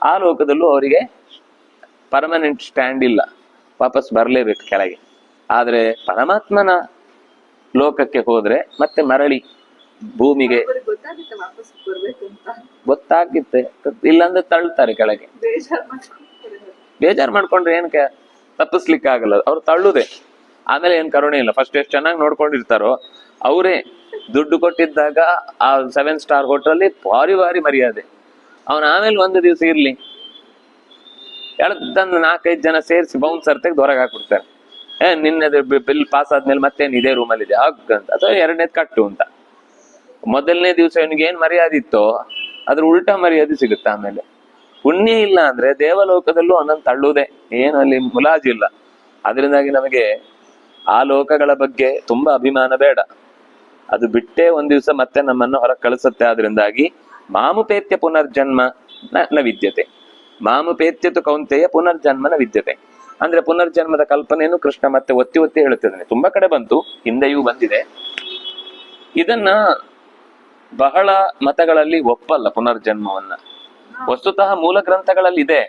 ಆ ಲೋಕದಲ್ಲೂ ಅವರಿಗೆ ಪರ್ಮನೆಂಟ್ ಸ್ಟ್ಯಾಂಡ್ ಇಲ್ಲ, ವಾಪಸ್ ಬರ್ಲೇಬೇಕು ಕೆಳಗೆ. ಆದ್ರೆ ಪರಮಾತ್ಮನ ಲೋಕಕ್ಕೆ ಹೋದ್ರೆ ಮತ್ತೆ ಮರಳಿ ಭೂಮಿಗೆ ಗೊತ್ತಾಗುತ್ತೆ. ಇಲ್ಲಾಂದ್ರೆ ತಳ್ತಾರೆ ಕೆಳಗೆ. ಬೇಜಾರ್ ಮಾಡ್ಕೊಂಡ್ರೆ ಏನ್ ತಪ್ಪಿಸ್ಲಿಕ್ಕೆ ಆಗಲ್ಲ, ಅವ್ರು ತಳ್ಳುದೆ. ಆಮೇಲೆ ಏನ್ ಕರುಣೆ ಇಲ್ಲ. ಫಸ್ಟ್ ಎಷ್ಟು ಚೆನ್ನಾಗಿ ನೋಡ್ಕೊಂಡಿರ್ತಾರೋ ಅವರೇ ದುಡ್ಡು ಕೊಟ್ಟಿದ್ದಾಗ ಆ 7 ಸ್ಟಾರ್ ಹೋಟೆಲ್ ಭಾರಿ ಭಾರಿ ಮರ್ಯಾದೆ. ಅವನ ಆಮೇಲೆ ಒಂದು ದಿವಸ ಇರ್ಲಿ ಎಳ್ದಂದು 4-5 ಜನ ಸೇರಿಸಿ ಬೌನ್ಸರ್ ತೆಗೆದು ಹೊರಗೆ ಹಾಕ್ಬಿಡ್ತಾರೆ. ನಿನ್ನೆ ಬಿಲ್ ಪಾಸ್ ಆದ್ಮೇಲೆ ಮತ್ತೇನ್ ಇದೇ ರೂಮಲ್ಲಿ ಇದೆ ಅಂತ, ಅಥವಾ 2ನೇದ್ ಕಟ್ಟು ಅಂತ. ಮೊದಲನೇ ದಿವಸ ಇವನಿಗೆ ಏನ್ ಮರ್ಯಾದೆ ಇತ್ತೋ ಅದ್ರ ಉಲ್ಟಾ ಮರ್ಯಾದೆ ಸಿಗುತ್ತೆ. ಆಮೇಲೆ ಪುಣ್ಯ ಇಲ್ಲ ಅಂದ್ರೆ ದೇವಲೋಕದಲ್ಲೂ ಒಂದೊಂದು ತಳ್ಳುವುದೇ, ಏನು ಅಲ್ಲಿ ಮುಲಾಜಿಲ್ಲ. ಅದರಿಂದಾಗಿ ನಮಗೆ ಆ ಲೋಕಗಳ ಬಗ್ಗೆ ತುಂಬಾ ಅಭಿಮಾನ ಬೇಡ. ಅದು ಬಿಟ್ಟೇ ಒಂದ್ ದಿವಸ ಮತ್ತೆ ನಮ್ಮನ್ನು ಹೊರಗೆ ಕಳಿಸುತ್ತೆ. ಆದ್ರಿಂದಾಗಿ ಮಾಮುಪೇತ್ಯ ಪುನರ್ಜನ್ಮ ನ ವಿದ್ಯತೆ, ಮಾಮುಪೇತ್ಯತು ಕೌಂತೆಯ ಪುನರ್ಜನ್ಮನ ವಿದ್ಯತೆ. ಅಂದ್ರೆ ಪುನರ್ಜನ್ಮದ ಕಲ್ಪನೆಯನ್ನು ಕೃಷ್ಣ ಮತ್ತೆ ಒತ್ತಿ ಒತ್ತಿ ಹೇಳ್ತಿದ್ದಾನೆ. ತುಂಬಾ ಕಡೆ ಬಂತು, ಹಿಂದೆಯೂ ಬಂದಿದೆ. ಇದನ್ನ ಬಹಳ ಮತಗಳಲ್ಲಿ ಒಪ್ಪಲ್ಲ ಪುನರ್ಜನ್ಮವನ್ನ. ವಸ್ತುತಃ ಮೂಲ ಗ್ರಂಥಗಳಲ್ಲಿ ಇದೆ,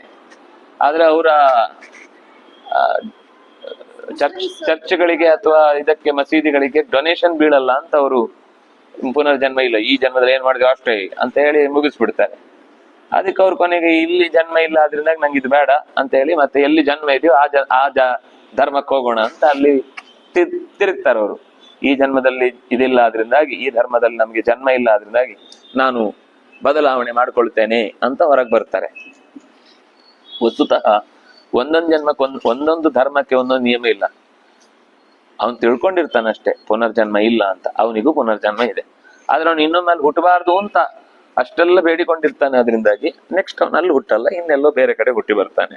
ಆದ್ರೆ ಅವರ ಚರ್ಚ್ಗಳಿಗೆ ಅಥವಾ ಇದಕ್ಕೆ ಮಸೀದಿಗಳಿಗೆ ಡೊನೇಷನ್ ಬೀಳಲ್ಲ ಅಂತ ಅವರು ಪುನರ್ಜನ್ಮ ಇಲ್ಲ, ಈ ಜನ್ಮದಲ್ಲಿ ಏನ್ ಮಾಡಿದ್ವಿ ಅಷ್ಟೇ ಅಂತ ಹೇಳಿ ಮುಗಿಸ್ಬಿಡ್ತಾರೆ. ಅದಕ್ಕೆ ಅವ್ರ ಕೊನೆಗೆ ಇಲ್ಲಿ ಜನ್ಮ ಇಲ್ಲ ಆದ್ರಿಂದ ನಂಗೆ ಇದು ಬೇಡ ಅಂತ ಹೇಳಿ ಮತ್ತೆ ಎಲ್ಲಿ ಜನ್ಮ ಇದೆಯೋ ಧರ್ಮಕ್ಕೆ ಹೋಗೋಣ ಅಂತ ಅಲ್ಲಿ ತಿರುಗ್ತಾರೆ ಅವರು. ಈ ಜನ್ಮದಲ್ಲಿ ಇದಿಲ್ಲ ಆದ್ರಿಂದಾಗಿ, ಈ ಧರ್ಮದಲ್ಲಿ ನಮ್ಗೆ ಜನ್ಮ ಇಲ್ಲ ಆದ್ರಿಂದಾಗಿ ನಾನು ಬದಲಾವಣೆ ಮಾಡ್ಕೊಳ್ತೇನೆ ಅಂತ ಹೊರಗೆ ಬರ್ತಾರೆ. ವಸ್ತುತಃ ಒಂದೊಂದು ಜನ್ಮಕ್ಕೆ ಒಂದೊಂದು ಧರ್ಮಕ್ಕೆ ಒಂದೊಂದು ನಿಯಮ ಇಲ್ಲ. ಅವನು ತಿಳ್ಕೊಂಡಿರ್ತಾನಷ್ಟೇ ಪುನರ್ಜನ್ಮ ಇಲ್ಲ ಅಂತ, ಅವನಿಗೂ ಪುನರ್ಜನ್ಮ ಇದೆ. ಆದ್ರೆ ಅವನು ಇನ್ನೊಮ್ಮೆ ಹುಟ್ಟಬಾರ್ದು ಅಂತ ಅಷ್ಟೆಲ್ಲ ಬೇಡಿಕೊಂಡಿರ್ತಾನೆ. ಅದರಿಂದಾಗಿ ನೆಕ್ಸ್ಟ್ ಅವನು ಅಲ್ಲಿ ಹುಟ್ಟಲ್ಲ, ಇನ್ನೆಲ್ಲೋ ಬೇರೆ ಕಡೆ ಹುಟ್ಟಿ ಬರ್ತಾನೆ.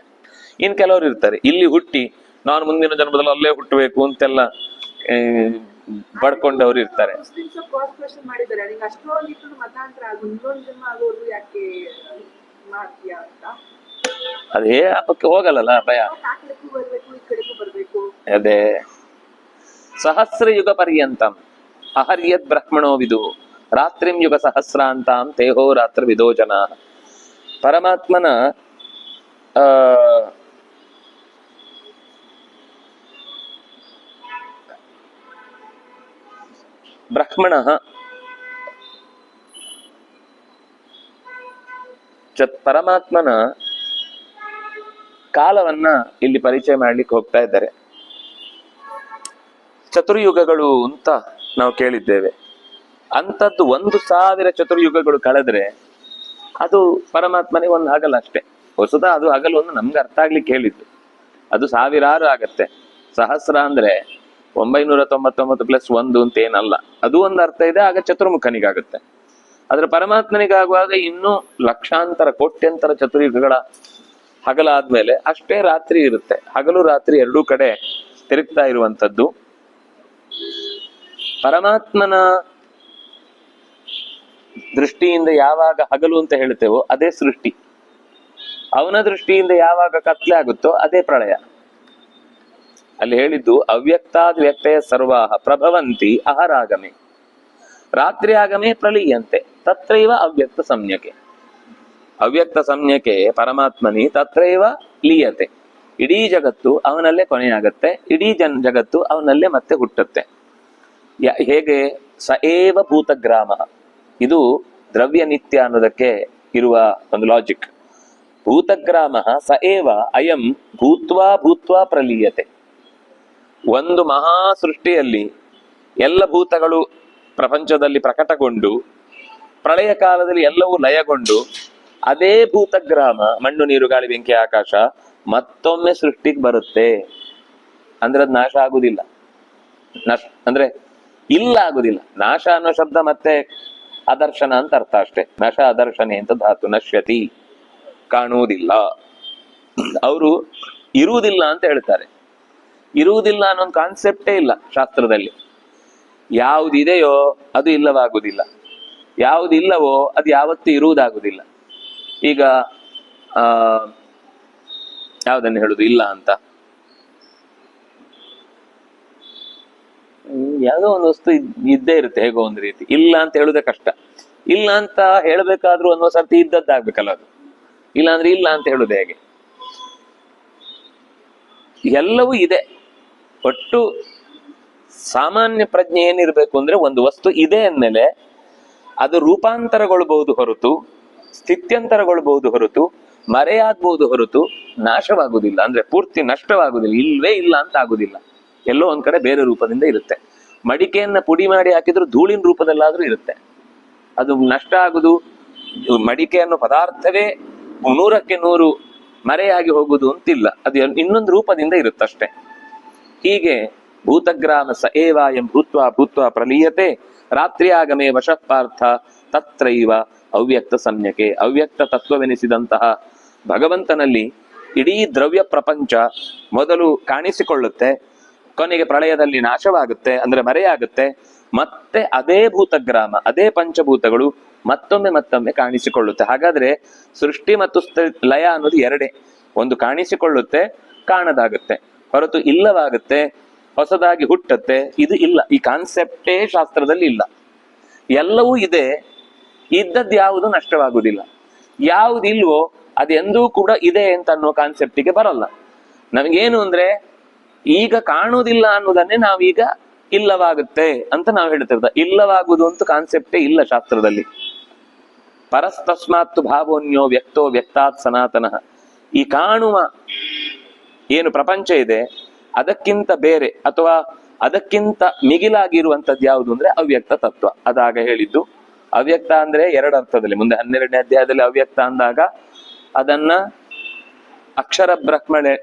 ಇನ್ ಕೆಲವರು ಇರ್ತಾರೆ ಇಲ್ಲಿ ಹುಟ್ಟಿ ನಾನು ಮುಂದಿನ ಜನ್ಮದಲ್ಲಿ ಅಲ್ಲೇ ಹುಟ್ಟಬೇಕು ಅಂತೆಲ್ಲ ಬಡ್ಕೊಂಡವ್ರು ಇರ್ತಾರೆ. ಮಾಡಿದ್ದಾರೆ ನಿಂಗೆ ಅಷ್ಟೊಂದಿತ್ತು ಮತಾಂತರ ಆಗು ಇನ್ನೊಂದು ಜನ್ಮ ಆಗೋದು ಯಾಕೆ ಮಾಡ್ತೀಯಾ ಅಂತ. ಅದೇ ಅವಕ್ಕೆ ಹೋಗಲ್ಲ ಭಯ. ಬರ್ಬೇಕು ಈ ಕಡೆಗೂ ಬರ್ಬೇಕು. ಅದೇ ಸಹಸ್ರ ಯುಗ ಪರ್ಯಂತಂ ಅಹರ್ಯದ್ ಬ್ರಹ್ಮಣೋ ವಿದು ರಾತ್ರಿಂ ಯುಗ ಸಹಸ್ರಾಂತಾಂ ತೇಹೋ ರಾತ್ರ ವಿದೋ ಜನ. ಪರಮಾತ್ಮನ ಬ್ರಹ್ಮಣ ಪರಮಾತ್ಮನ ಕಾಲವನ್ನ ಇಲ್ಲಿ ಪರಿಚಯ ಮಾಡ್ಲಿಕ್ಕೆ ಹೋಗ್ತಾ ಇದ್ದಾರೆ. ಚತುರ್ಯುಗಗಳು ಅಂತ ನಾವು ಕೇಳಿದ್ದೇವೆ. ಅಂಥದ್ದು 1000 ಚತುರ್ಯುಗಗಳು ಕಳೆದ್ರೆ ಅದು ಪರಮಾತ್ಮನಿಗೆ ಒಂದು ಹಗಲು ಅಷ್ಟೇ. ಹೊಸದ ಅದು ಹಗಲು ಒಂದು ನಮ್ಗೆ ಅರ್ಥ ಆಗ್ಲಿಕ್ಕೆ ಹೇಳಿದ್ದು, ಅದು ಸಾವಿರಾರು ಆಗತ್ತೆ. ಸಹಸ್ರ ಅಂದ್ರೆ 999 + 1 ಅಂತ ಏನಲ್ಲ, ಅದು ಒಂದು ಅರ್ಥ ಇದೆ. ಆಗ ಚತುರ್ಮುಖನಿಗಾಗುತ್ತೆ. ಆದ್ರೆ ಪರಮಾತ್ಮನಿಗಾಗುವಾಗ ಇನ್ನೂ ಲಕ್ಷಾಂತರ ಕೋಟ್ಯಂತರ ಚತುರ್ಯುಗಗಳ ಹಗಲಾದ್ಮೇಲೆ ಅಷ್ಟೇ ರಾತ್ರಿ ಇರುತ್ತೆ. ಹಗಲು ರಾತ್ರಿ ಎರಡೂ ಕಡೆ ತಿರುಗ್ತಾ ಇರುವಂಥದ್ದು. ಪರಮಾತ್ಮನ ದೃಷ್ಟಿಯಿಂದ ಯಾವಾಗ ಹಗಲು ಅಂತ ಹೇಳ್ತೇವೋ ಅದೇ ಸೃಷ್ಟಿ, ಅವನ ದೃಷ್ಟಿಯಿಂದ ಯಾವಾಗ ಕತ್ಲೆ ಆಗುತ್ತೋ ಅದೇ ಪ್ರಳಯ. ಅಲ್ಲಿ ಹೇಳಿದ್ದು ಅವ್ಯಕ್ತಾದ್ ವ್ಯಕ್ತಯ ಸರ್ವಾಹ ಪ್ರಭವಂತಿ ಅಹರಾಗಮೆ ರಾತ್ರಿ ಆಗಮೆ ಪ್ರಲೀಯಂತೆ ತತ್ರೈವ ಅವ್ಯಕ್ತ ಸಂಜ್ಞಕೆ. ಅವ್ಯಕ್ತ ಸಂಜ್ಞಕೆ ಪರಮಾತ್ಮನಿ ತತ್ರೈವ ಲೀಯತೆ. ಇಡೀ ಜಗತ್ತು ಅವನಲ್ಲೇ ಕೊನೆಯಾಗತ್ತೆ, ಇಡೀ ಜಗತ್ತು ಅವನಲ್ಲೇ ಮತ್ತೆ ಹುಟ್ಟುತ್ತೆ. ಹೇಗೆ ಸ ಏವ ಭೂತಗ್ರಾಮ, ಇದು ದ್ರವ್ಯ ನಿತ್ಯ ಅನ್ನೋದಕ್ಕೆ ಇರುವ ಒಂದು ಲಾಜಿಕ್. ಭೂತಗ್ರಾಮ ಸ ಏವ ಅಯಂ ಭೂತ್ವಾ ಭೂತ್ವಾ ಪ್ರಲೀಯತೆ. ಒಂದು ಮಹಾ ಸೃಷ್ಟಿಯಲ್ಲಿ ಎಲ್ಲ ಭೂತಗಳು ಪ್ರಪಂಚದಲ್ಲಿ ಪ್ರಕಟಗೊಂಡು ಪ್ರಳಯ ಕಾಲದಲ್ಲಿ ಎಲ್ಲವೂ ಲಯಗೊಂಡು ಅದೇ ಭೂತಗ್ರಾಮ ಮಣ್ಣು ನೀರು ಗಾಳಿ ಬೆಂಕಿ ಆಕಾಶ ಮತ್ತೊಮ್ಮೆ ಸೃಷ್ಟಿಗೆ ಬರುತ್ತೆ. ಅಂದ್ರೆ ಅದು ನಾಶ ಆಗುದಿಲ್ಲ, ಅಂದ್ರೆ ಇಲ್ಲ ಆಗುದಿಲ್ಲ. ನಾಶ ಅನ್ನೋ ಶಬ್ದ ಮತ್ತೆ ಅದರ್ಶನ ಅಂತ ಅರ್ಥ ಅಷ್ಟೇ. ನಶ ಅದರ್ಶನೆ ಅಂತ ಧಾತು, ನಶ್ಯತಿ ಕಾಣುವುದಿಲ್ಲ. ಅವರು ಇರುವುದಿಲ್ಲ ಅಂತ ಹೇಳ್ತಾರೆ. ಇರುವುದಿಲ್ಲ ಅನ್ನೋ ಒಂದು ಕಾನ್ಸೆಪ್ಟೇ ಇಲ್ಲ ಶಾಸ್ತ್ರದಲ್ಲಿ. ಯಾವುದಿದೆಯೋ ಅದು ಇಲ್ಲವಾಗುವುದಿಲ್ಲ, ಯಾವುದಿಲ್ಲವೋ ಅದು ಯಾವತ್ತೂ ಇರುವುದಾಗುವುದಿಲ್ಲ. ಈಗ ಯಾವುದನ್ನು ಹೇಳುದು ಇಲ್ಲ ಅಂತ? ಯಾವುದೋ ಒಂದು ವಸ್ತು ಇದ್ದೇ ಇರುತ್ತೆ ಹೇಗೋ ಒಂದು ರೀತಿ. ಇಲ್ಲ ಅಂತ ಹೇಳುದೇ ಕಷ್ಟ. ಇಲ್ಲ ಅಂತ ಹೇಳ್ಬೇಕಾದ್ರೂ ಒಂದೊಂದು ಸರ್ತಿ ಇದ್ದದ್ದಾಗ್ಬೇಕಲ್ಲ ಅದು. ಇಲ್ಲ ಅಂದ್ರೆ ಇಲ್ಲ ಅಂತ ಹೇಳುದು ಹೇಗೆ? ಎಲ್ಲವೂ ಇದೆ. ಒಟ್ಟು ಸಾಮಾನ್ಯ ಪ್ರಜ್ಞೆ ಏನಿರ್ಬೇಕು ಅಂದ್ರೆ ಒಂದು ವಸ್ತು ಇದೆ ಅಂದ್ಮೇಲೆ ಅದು ರೂಪಾಂತರಗೊಳ್ಬಹುದು ಹೊರತು, ಸ್ಥಿತ್ಯಂತರಗೊಳ್ಬಹುದು ಹೊರತು, ಮರೆಯಾಗಬಹುದು ಹೊರತು ನಾಶವಾಗುವುದಿಲ್ಲ. ಅಂದ್ರೆ ಪೂರ್ತಿ ನಷ್ಟವಾಗುವುದಿಲ್ಲ. ಇಲ್ವೇ ಇಲ್ಲ ಅಂತ ಆಗುದಿಲ್ಲ. ಎಲ್ಲೋ ಒಂದ್ ಕಡೆ ಬೇರೆ ರೂಪದಿಂದ ಇರುತ್ತೆ. ಮಡಿಕೆಯನ್ನ ಪುಡಿ ಮಾಡಿ ಹಾಕಿದ್ರು ಧೂಳಿನ ರೂಪದಲ್ಲಾದ್ರೂ ಇರುತ್ತೆ. ಅದು ನಷ್ಟ ಆಗುದು, ಮಡಿಕೆ ಅನ್ನೋ ಪದಾರ್ಥವೇ 100ಕ್ಕೆ 100 ಮರೆಯಾಗಿ ಹೋಗುದು ಅಂತಿಲ್ಲ. ಅದು ಇನ್ನೊಂದು ರೂಪದಿಂದ ಇರುತ್ತಷ್ಟೆ. ಹೀಗೆ ಭೂತಗ್ರಾಮ ಸ ಏವಾಯಂ ಭೂತ್ವಾ ಭೂತ್ವಾ ಪ್ರಲೀಯತೆ ರಾತ್ರಿ ಆಗಮೇ ವಶಃ ಪಾರ್ಥ ತತ್ರೈವ ಅವ್ಯಕ್ತ ಸಂಜ್ಞಕೆ. ಅವ್ಯಕ್ತ ತತ್ವವೆನಿಸಿದಂತಹ ಭಗವಂತನಲ್ಲಿ ಇಡೀ ದ್ರವ್ಯ ಪ್ರಪಂಚ ಮೊದಲು ಕಾಣಿಸಿಕೊಳ್ಳುತ್ತೆ, ಕೊನೆಗೆ ಪ್ರಳಯದಲ್ಲಿ ನಾಶವಾಗುತ್ತೆ, ಅಂದ್ರೆ ಮರೆಯಾಗುತ್ತೆ. ಮತ್ತೆ ಅದೇ ಭೂತಗ್ರಾಮ, ಅದೇ ಪಂಚಭೂತಗಳು ಮತ್ತೊಮ್ಮೆ ಕಾಣಿಸಿಕೊಳ್ಳುತ್ತೆ. ಹಾಗಾದ್ರೆ ಸೃಷ್ಟಿ ಮತ್ತು ಲಯ ಅನ್ನೋದು ಎರಡೇ. ಒಂದು ಕಾಣಿಸಿಕೊಳ್ಳುತ್ತೆ, ಕಾಣದಾಗುತ್ತೆ, ಹೊರತು ಇಲ್ಲವಾಗುತ್ತೆ, ಹೊಸದಾಗಿ ಹುಟ್ಟತ್ತೆ. ಇದು ಇಲ್ಲ. ಈ ಕಾನ್ಸೆಪ್ಟೇ ಶಾಸ್ತ್ರದಲ್ಲಿ ಇಲ್ಲ. ಎಲ್ಲವೂ ಇದೆ, ಇದ್ದದ್ದು ಯಾವುದು ನಷ್ಟವಾಗುವುದಿಲ್ಲ. ಯಾವುದಿಲ್ವೋ ಅದೆಂದೂ ಕೂಡ ಇದೆ ಅಂತ ಅನ್ನೋ ಕಾನ್ಸೆಪ್ಟಿಗೆ ಬರಲ್ಲ. ನಮಗೇನು ಅಂದ್ರೆ ಈಗ ಕಾಣುವುದಿಲ್ಲ ಅನ್ನೋದನ್ನೇ ನಾವೀಗ ಇಲ್ಲವಾಗುತ್ತೆ ಅಂತ ನಾವು ಹೇಳ್ತಿರ್ತ. ಇಲ್ಲವಾಗುವುದು ಅಂತ ಕಾನ್ಸೆಪ್ಟೇ ಇಲ್ಲ ಶಾಸ್ತ್ರದಲ್ಲಿ. ಪರಸ್ತಸ್ಮಾತ್ ಭಾವೋನ್ಯೋ ವ್ಯಕ್ತೋ ವ್ಯಕ್ತಾತ್ ಸನಾತನಃ. ಈ ಕಾಣುವ ಏನು ಪ್ರಪಂಚ ಇದೆ ಅದಕ್ಕಿಂತ ಬೇರೆ ಅಥವಾ ಅದಕ್ಕಿಂತ ಮಿಗಿಲಾಗಿರುವಂತದ್ದು ಯಾವುದು ಅಂದ್ರೆ ಅವ್ಯಕ್ತ ತತ್ವ. ಅದಾಗ ಹೇಳಿದ್ದು ಅವ್ಯಕ್ತ ಅಂದ್ರೆ ಎರಡು ಅರ್ಥದಲ್ಲಿ. ಮುಂದೆ 12ನೇ ಅಧ್ಯಾಯದಲ್ಲಿ ಅವ್ಯಕ್ತ ಅಂದಾಗ ಅದನ್ನ ಅಕ್ಷರ ಬ್ರಹ್ಮ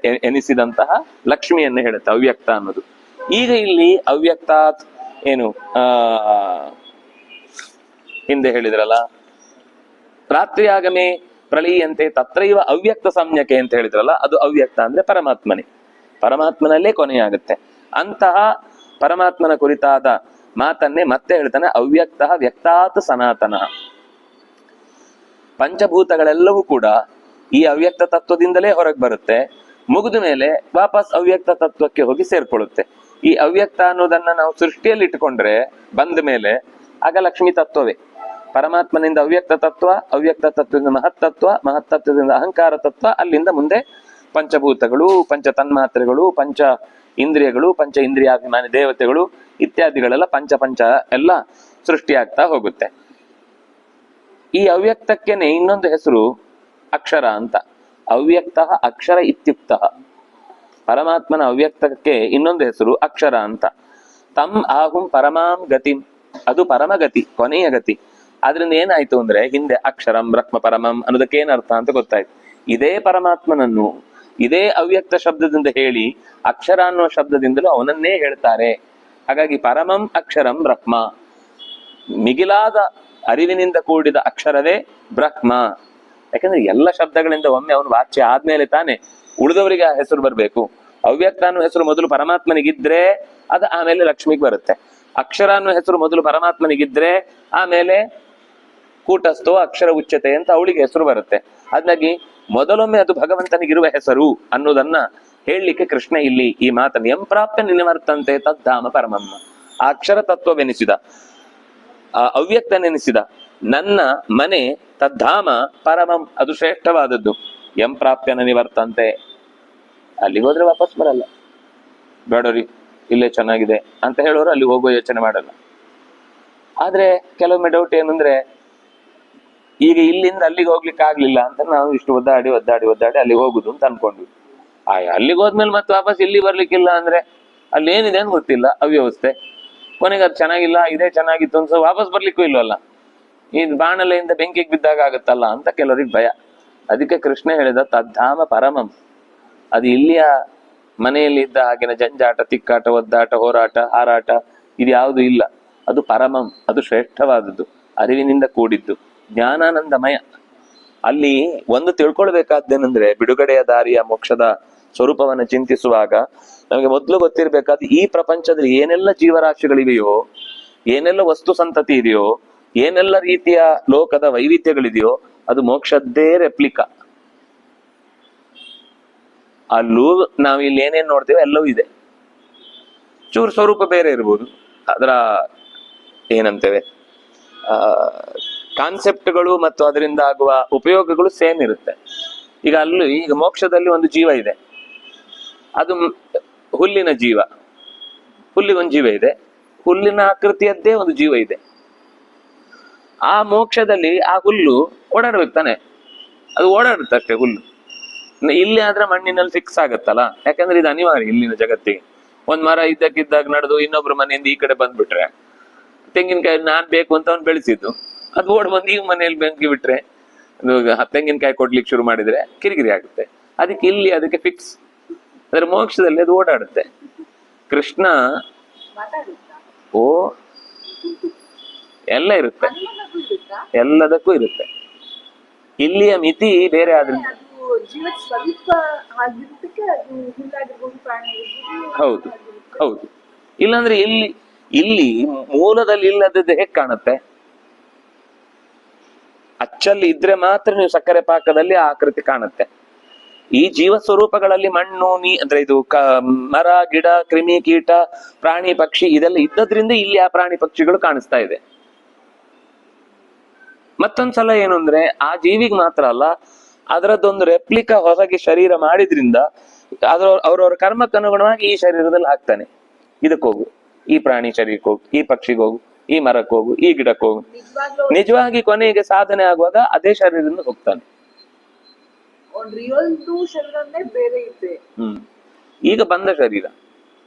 ಎನಿಸಿದಂತಹ ಲಕ್ಷ್ಮಿಯನ್ನು ಹೇಳುತ್ತೆ ಅವ್ಯಕ್ತ ಅನ್ನೋದು. ಈಗ ಇಲ್ಲಿ ಅವ್ಯಕ್ತಾತ್ ಏನು ಹಿಂದೆ ಹೇಳಿದ್ರಲ್ಲ, ರಾತ್ರಿಯಾಗಮೇ ಪ್ರಳೀಯಂತೆ ತತ್ರೈವ ಅವ್ಯಕ್ತ ಸಂಜ್ಞಕೆ ಅಂತ ಹೇಳಿದ್ರಲ್ಲ, ಅದು ಅವ್ಯಕ್ತ ಅಂದ್ರೆ ಪರಮಾತ್ಮನೇ, ಪರಮಾತ್ಮನಲ್ಲೇ ಕೊನೆಯಾಗುತ್ತೆ. ಅಂತಹ ಪರಮಾತ್ಮನ ಕುರಿತಾದ ಮಾತನ್ನೇ ಮತ್ತೆ ಹೇಳ್ತಾನೆ, ಅವ್ಯಕ್ತ ವ್ಯಕ್ತಾತ್ ಸನಾತನ. ಪಂಚಭೂತಗಳೆಲ್ಲವೂ ಕೂಡ ಈ ಅವ್ಯಕ್ತ ತತ್ವದಿಂದಲೇ ಹೊರಗೆ ಬರುತ್ತೆ. ಮುಗಿದ ಮೇಲೆ ವಾಪಸ್ ಅವ್ಯಕ್ತ ತತ್ವಕ್ಕೆ ಹೋಗಿ ಸೇರ್ಕೊಳ್ಳುತ್ತೆ. ಈ ಅವ್ಯಕ್ತ ಅನ್ನೋದನ್ನ ನಾವು ಸೃಷ್ಟಿಯಲ್ಲಿ ಇಟ್ಕೊಂಡ್ರೆ ಬಂದ ಮೇಲೆ ಆಗ ಲಕ್ಷ್ಮಿ ತತ್ವವೇ. ಪರಮಾತ್ಮನಿಂದ ಅವ್ಯಕ್ತ ತತ್ವ, ಅವ್ಯಕ್ತ ತತ್ವದಿಂದ ಮಹತ್ತತ್ವ, ಮಹತ್ತತ್ವದಿಂದ ಅಹಂಕಾರ ತತ್ವ, ಅಲ್ಲಿಂದ ಮುಂದೆ ಪಂಚಭೂತಗಳು, ಪಂಚ ತನ್ಮಾತ್ರೆಗಳು, ಪಂಚ ಇಂದ್ರಿಯಗಳು, ಪಂಚ ಇಂದ್ರಿಯಾಭಿಮಾನಿ ದೇವತೆಗಳು ಇತ್ಯಾದಿಗಳೆಲ್ಲ ಪಂಚ ಪಂಚ ಎಲ್ಲ ಸೃಷ್ಟಿಯಾಗ್ತಾ ಹೋಗುತ್ತೆ. ಈ ಅವ್ಯಕ್ತಕ್ಕೆನೆ ಇನ್ನೊಂದು ಹೆಸರು ಅಕ್ಷರ ಅಂತ. ಅವ್ಯಕ್ತ ಅಕ್ಷರ ಇತ್ಯುಕ್ತ. ಪರಮಾತ್ಮನ ಅವ್ಯಕ್ತಕ್ಕೆ ಇನ್ನೊಂದು ಹೆಸರು ಅಕ್ಷರ ಅಂತ. ತಮ್ ಆಹುಂ ಪರಮಾಂ ಗತಿಂ, ಅದು ಪರಮಗತಿ, ಕೊನೆಯ ಗತಿ. ಆದ್ರಿಂದ ಏನಾಯ್ತು ಅಂದ್ರೆ ಹಿಂದೆ ಅಕ್ಷರಂ ಬ್ರಹ್ಮ ಪರಮಂ ಅನ್ನೋದಕ್ಕೆ ಏನರ್ಥ ಅಂತ ಗೊತ್ತಾಯ್ತು. ಇದೇ ಪರಮಾತ್ಮನನ್ನು ಇದೇ ಅವ್ಯಕ್ತ ಶಬ್ದದಿಂದ ಹೇಳಿ ಅಕ್ಷರ ಅನ್ನೋ ಶಬ್ದದಿಂದಲೂ ಅವನನ್ನೇ ಹೇಳ್ತಾರೆ. ಹಾಗಾಗಿ ಪರಮಂ ಅಕ್ಷರಂ ಬ್ರಹ್ಮ, ಮಿಗಿಲಾದ ಅರಿವಿನಿಂದ ಕೂಡಿದ ಅಕ್ಷರವೇ ಬ್ರಹ್ಮ. ಯಾಕಂದ್ರೆ ಎಲ್ಲ ಶಬ್ದಗಳಿಂದ ಒಮ್ಮೆ ಅವನು ವಾಚ್ಯ ಆದ್ಮೇಲೆ ತಾನೆ ಉಳಿದವರಿಗೆ ಆ ಹೆಸರು ಬರ್ಬೇಕು. ಅವ್ಯಕ್ತ ಅನ್ನೋ ಹೆಸರು ಮೊದಲು ಪರಮಾತ್ಮನಿಗಿದ್ರೆ ಅದು ಆಮೇಲೆ ಲಕ್ಷ್ಮಿಗೆ ಬರುತ್ತೆ. ಅಕ್ಷರ ಅನ್ನೋ ಹೆಸರು ಮೊದಲು ಪರಮಾತ್ಮನಿಗಿದ್ರೆ ಆಮೇಲೆ ಕೂಟಸ್ಥೋ ಅಕ್ಷರ ಉಚ್ಯತೆ ಅಂತ ಅವಳಿಗೆ ಹೆಸರು ಬರುತ್ತೆ. ಹಾಗಾಗಿ ಮೊದಲೊಮ್ಮೆ ಅದು ಭಗವಂತನಿಗಿರುವ ಹೆಸರು ಅನ್ನೋದನ್ನ ಹೇಳಲಿಕ್ಕೆ ಕೃಷ್ಣ ಇಲ್ಲಿ ಈ ಮಾತನ್ನು ಎಂಪ್ರಾಪ್ಯ ನಿವರ್ತಂತೆ ತದ್ಧಾಮ ಪರಮಮ್ಮ. ಆ ಅಕ್ಷರ ತತ್ವವೆನಿಸಿದ, ಆ ಅವ್ಯಕ್ತನೆನಿಸಿದ ನನ್ನ ಮನೆ ತದ್ಧಾಮ ಪರಮಂ, ಅದು ಶ್ರೇಷ್ಠವಾದದ್ದು. ಎಂಪ್ರಾಪ್ಯನ ನಿವರ್ತಂತೆ, ಅಲ್ಲಿಗೆ ಹೋದ್ರೆ ವಾಪಸ್ ಬರಲ್ಲ. ಬೇಡರಿ ಇಲ್ಲೇ ಚೆನ್ನಾಗಿದೆ ಅಂತ ಹೇಳೋರು ಅಲ್ಲಿ ಹೋಗೋ ಯೋಚನೆ ಮಾಡಲ್ಲ. ಆದ್ರೆ ಕೆಲವೊಮ್ಮೆ ಡೌಟ್ ಏನಂದ್ರೆ, ಈಗ ಇಲ್ಲಿಂದ ಅಲ್ಲಿಗೆ ಹೋಗ್ಲಿಕ್ಕೆ ಆಗ್ಲಿಲ್ಲ ಅಂತ ನಾವು ಇಷ್ಟು ಒದ್ದಾಡಿ ಒದ್ದಾಡಿ ಒದ್ದಾಡಿ ಅಲ್ಲಿಗೆ ಹೋಗುದು ಅಂತ ಅನ್ಕೊಂಡ್ವಿ. ಅಲ್ಲಿಗೆ ಹೋದ್ಮೇಲೆ ಮತ್ತೆ ವಾಪಸ್ ಇಲ್ಲಿ ಬರ್ಲಿಕ್ಕಿಲ್ಲ ಅಂದ್ರೆ ಅಲ್ಲಿ ಏನಿದೆ ಅಂತ ಗೊತ್ತಿಲ್ಲ, ಅವ್ಯವಸ್ಥೆ. ಕೊನೆಗೆ ಅದು ಚೆನ್ನಾಗಿಲ್ಲ, ಇದೇ ಚೆನ್ನಾಗಿತ್ತು ಅಂತ ವಾಪಸ್ ಬರ್ಲಿಕ್ಕೂ ಇಲ್ವಲ್ಲ. ಈ ಬಾಣಲೆಯಿಂದ ಬೆಂಕಿಗೆ ಬಿದ್ದಾಗ ಆಗುತ್ತಲ್ಲ ಅಂತ ಕೆಲವರಿಗೆ ಭಯ. ಅದಕ್ಕೆ ಕೃಷ್ಣ ಹೇಳಿದ ತದ್ಧಾಮ ಪರಮಂ. ಅದು ಇಲ್ಲಿಯ ಮನೆಯಲ್ಲಿ ಇದ್ದ ಹಾಗಿನ ಜಂಜಾಟ, ತಿಕ್ಕಾಟ, ಒದ್ದಾಟ, ಹೋರಾಟ, ಹಾರಾಟ ಇದು ಯಾವುದು ಇಲ್ಲ. ಅದು ಪರಮಂ, ಅದು ಶ್ರೇಷ್ಠವಾದದ್ದು, ಅರಿವಿನಿಂದ ಕೂಡಿದ್ದು, ಜ್ಞಾನಾನಂದಮಯ. ಅಲ್ಲಿ ಒಂದು ತಿಳ್ಕೊಳ್ಬೇಕಾದ್ದೇನೆಂದ್ರೆ, ಬಿಡುಗಡೆಯ ದಾರಿಯ ಮೋಕ್ಷದ ಸ್ವರೂಪವನ್ನು ಚಿಂತಿಸುವಾಗ ನಮಗೆ ಮೊದಲು ಗೊತ್ತಿರ್ಬೇಕಾದ ಈ ಪ್ರಪಂಚದಲ್ಲಿ ಏನೆಲ್ಲ ಜೀವರಾಶಿಗಳಿವೆಯೋ, ಏನೆಲ್ಲ ವಸ್ತು ಸಂತತಿ ಇದೆಯೋ, ಏನೆಲ್ಲ ರೀತಿಯ ಲೋಕದ ವೈವಿಧ್ಯಗಳಿದೆಯೋ ಅದು ಮೋಕ್ಷದ್ದೇ ರೆಪ್ಲಿಕಾ. ಅಲ್ಲೂ ನಾವು ಇಲ್ಲಿ ಏನೇನ್ ನೋಡ್ತೇವೆ ಎಲ್ಲವೂ ಇದೆ. ಚೂರು ಸ್ವರೂಪ ಬೇರೆ ಇರ್ಬೋದು, ಅದರ ಏನಂತೇವೆ ಕಾನ್ಸೆಪ್ಟ್ಗಳು ಮತ್ತು ಅದರಿಂದ ಆಗುವ ಉಪಯೋಗಗಳು ಸೇಮ್ ಇರುತ್ತೆ. ಈಗ ಈಗ ಮೋಕ್ಷದಲ್ಲಿ ಒಂದು ಜೀವ ಇದೆ, ಅದು ಹುಲ್ಲಿನ ಜೀವ. ಹುಲ್ಲಿಗೊಂದು ಜೀವ ಇದೆ, ಹುಲ್ಲಿನ ಆಕೃತಿಯದ್ದೇ ಒಂದು ಜೀವ ಇದೆ. ಆ ಮೋಕ್ಷದಲ್ಲಿ ಆ ಹುಲ್ಲು ಓಡಾಡ್ಬೇಕು ತಾನೆ, ಅದು ಓಡಾಡುತ್ತೆ ಅಷ್ಟೇ ಹುಲ್ಲು. ಇಲ್ಲಿ ಆದ್ರೆ ಮಣ್ಣಿನಲ್ಲಿ ಫಿಕ್ಸ್ ಆಗತ್ತಲ್ಲ, ಯಾಕಂದ್ರೆ ಇದು ಅನಿವಾರ್ಯ ಇಲ್ಲಿನ ಜಗತ್ತಿಗೆ. ಒಂದ್ ಮರ ಇದ್ದಕ್ಕಿದ್ದಾಗ ನಡೆದು ಇನ್ನೊಬ್ರು ಮನೆಯಿಂದ ಈ ಕಡೆ ಬಂದ್ಬಿಟ್ರೆ, ತೆಂಗಿನಕಾಯಿ ನಾನ್ ಬೇಕು ಅಂತ ಅವ್ನು ಬೆಳೆಸಿದ್ದು ಅದು ಓಡ್ ಬಂದು ಈಗ ಮನೆಯಲ್ಲಿ ಬೆಂಕಿ ಬಿಟ್ರೆ, ತೆಂಗಿನಕಾಯಿ ಕೊಡ್ಲಿಕ್ಕೆ ಶುರು ಮಾಡಿದ್ರೆ ಕಿರಿಕಿರಿ ಆಗುತ್ತೆ. ಅದಕ್ಕೆ ಇಲ್ಲಿ ಅದಕ್ಕೆ ಫಿಕ್ಸ್. ಅದ್ರ ಮೋಕ್ಷದಲ್ಲಿ ಅದು ಓಡಾಡುತ್ತೆ. ಕೃಷ್ಣ ಓ ಎಲ್ಲ ಇರುತ್ತೆ, ಎಲ್ಲದಕ್ಕೂ ಇರುತ್ತೆ. ಇಲ್ಲಿಯ ಮಿತಿ ಬೇರೆ ಆದ್ರಿಂದ ಹೌದು ಹೌದು. ಇಲ್ಲಾಂದ್ರೆ ಇಲ್ಲಿ ಮೂಲದಲ್ಲಿ ಇಲ್ಲದದ್ದು ಹೇಗ್ ಕಾಣುತ್ತೆ? ಅಚ್ಚಲ್ಲಿ ಇದ್ರೆ ಮಾತ್ರ ನೀವು ಸಕ್ಕರೆ ಪಾಕದಲ್ಲಿ ಆ ಆಕೃತಿ ಕಾಣುತ್ತೆ. ಈ ಜೀವ ಸ್ವರೂಪಗಳಲ್ಲಿ ಮಣ್ಣು ಅಂದ್ರೆ ಇದು ಮರ ಗಿಡ ಕ್ರಿಮಿ ಕೀಟ ಪ್ರಾಣಿ ಪಕ್ಷಿ ಇದೆಲ್ಲ ಇದ್ದದ್ರಿಂದ ಇಲ್ಲಿ ಆ ಪ್ರಾಣಿ ಪಕ್ಷಿಗಳು ಕಾಣಿಸ್ತಾ ಇದೆ. ಮತ್ತೊಂದ್ಸಲ ಏನು ಅಂದ್ರೆ, ಆ ಜೀವಿಗೆ ಮಾತ್ರ ಅಲ್ಲ, ಅದರದ್ದೊಂದು ರೆಪ್ಲಿಕಾ ಹೊಸಗೆ ಶರೀರ ಮಾಡಿದ್ರಿಂದ ಅವ್ರವ್ರ ಕರ್ಮಕ್ಕನುಗುಣವಾಗಿ ಈ ಶರೀರದಲ್ಲಿ ಹಾಕ್ತಾನೆ. ಇದಕ್ಕೆ ಹೋಗು, ಈ ಪ್ರಾಣಿ ಶರೀರಕ್ಕೆ ಹೋಗು, ಈ ಪಕ್ಷಿಗೆ ಹೋಗು, ಈ ಮರಕ್ಕೆ ಹೋಗು, ಈ ಗಿಡಕ್ಕೆ ಹೋಗು. ನಿಜವಾಗ್ಲೂ ನಿಜವಾಗಿ ಕೊನೆಗೆ ಸಾಧನೆ ಆಗುವಾಗ ಅದೇ ಶರೀರದಿಂದ ಹೋಗ್ತಾನೆ. ಅವ್ನ್ ರಿಯಲ್ ಶರೀರನೇ ಬೇರೆ ಇದೆ, ಈಗ ಬಂದ ಶರೀರ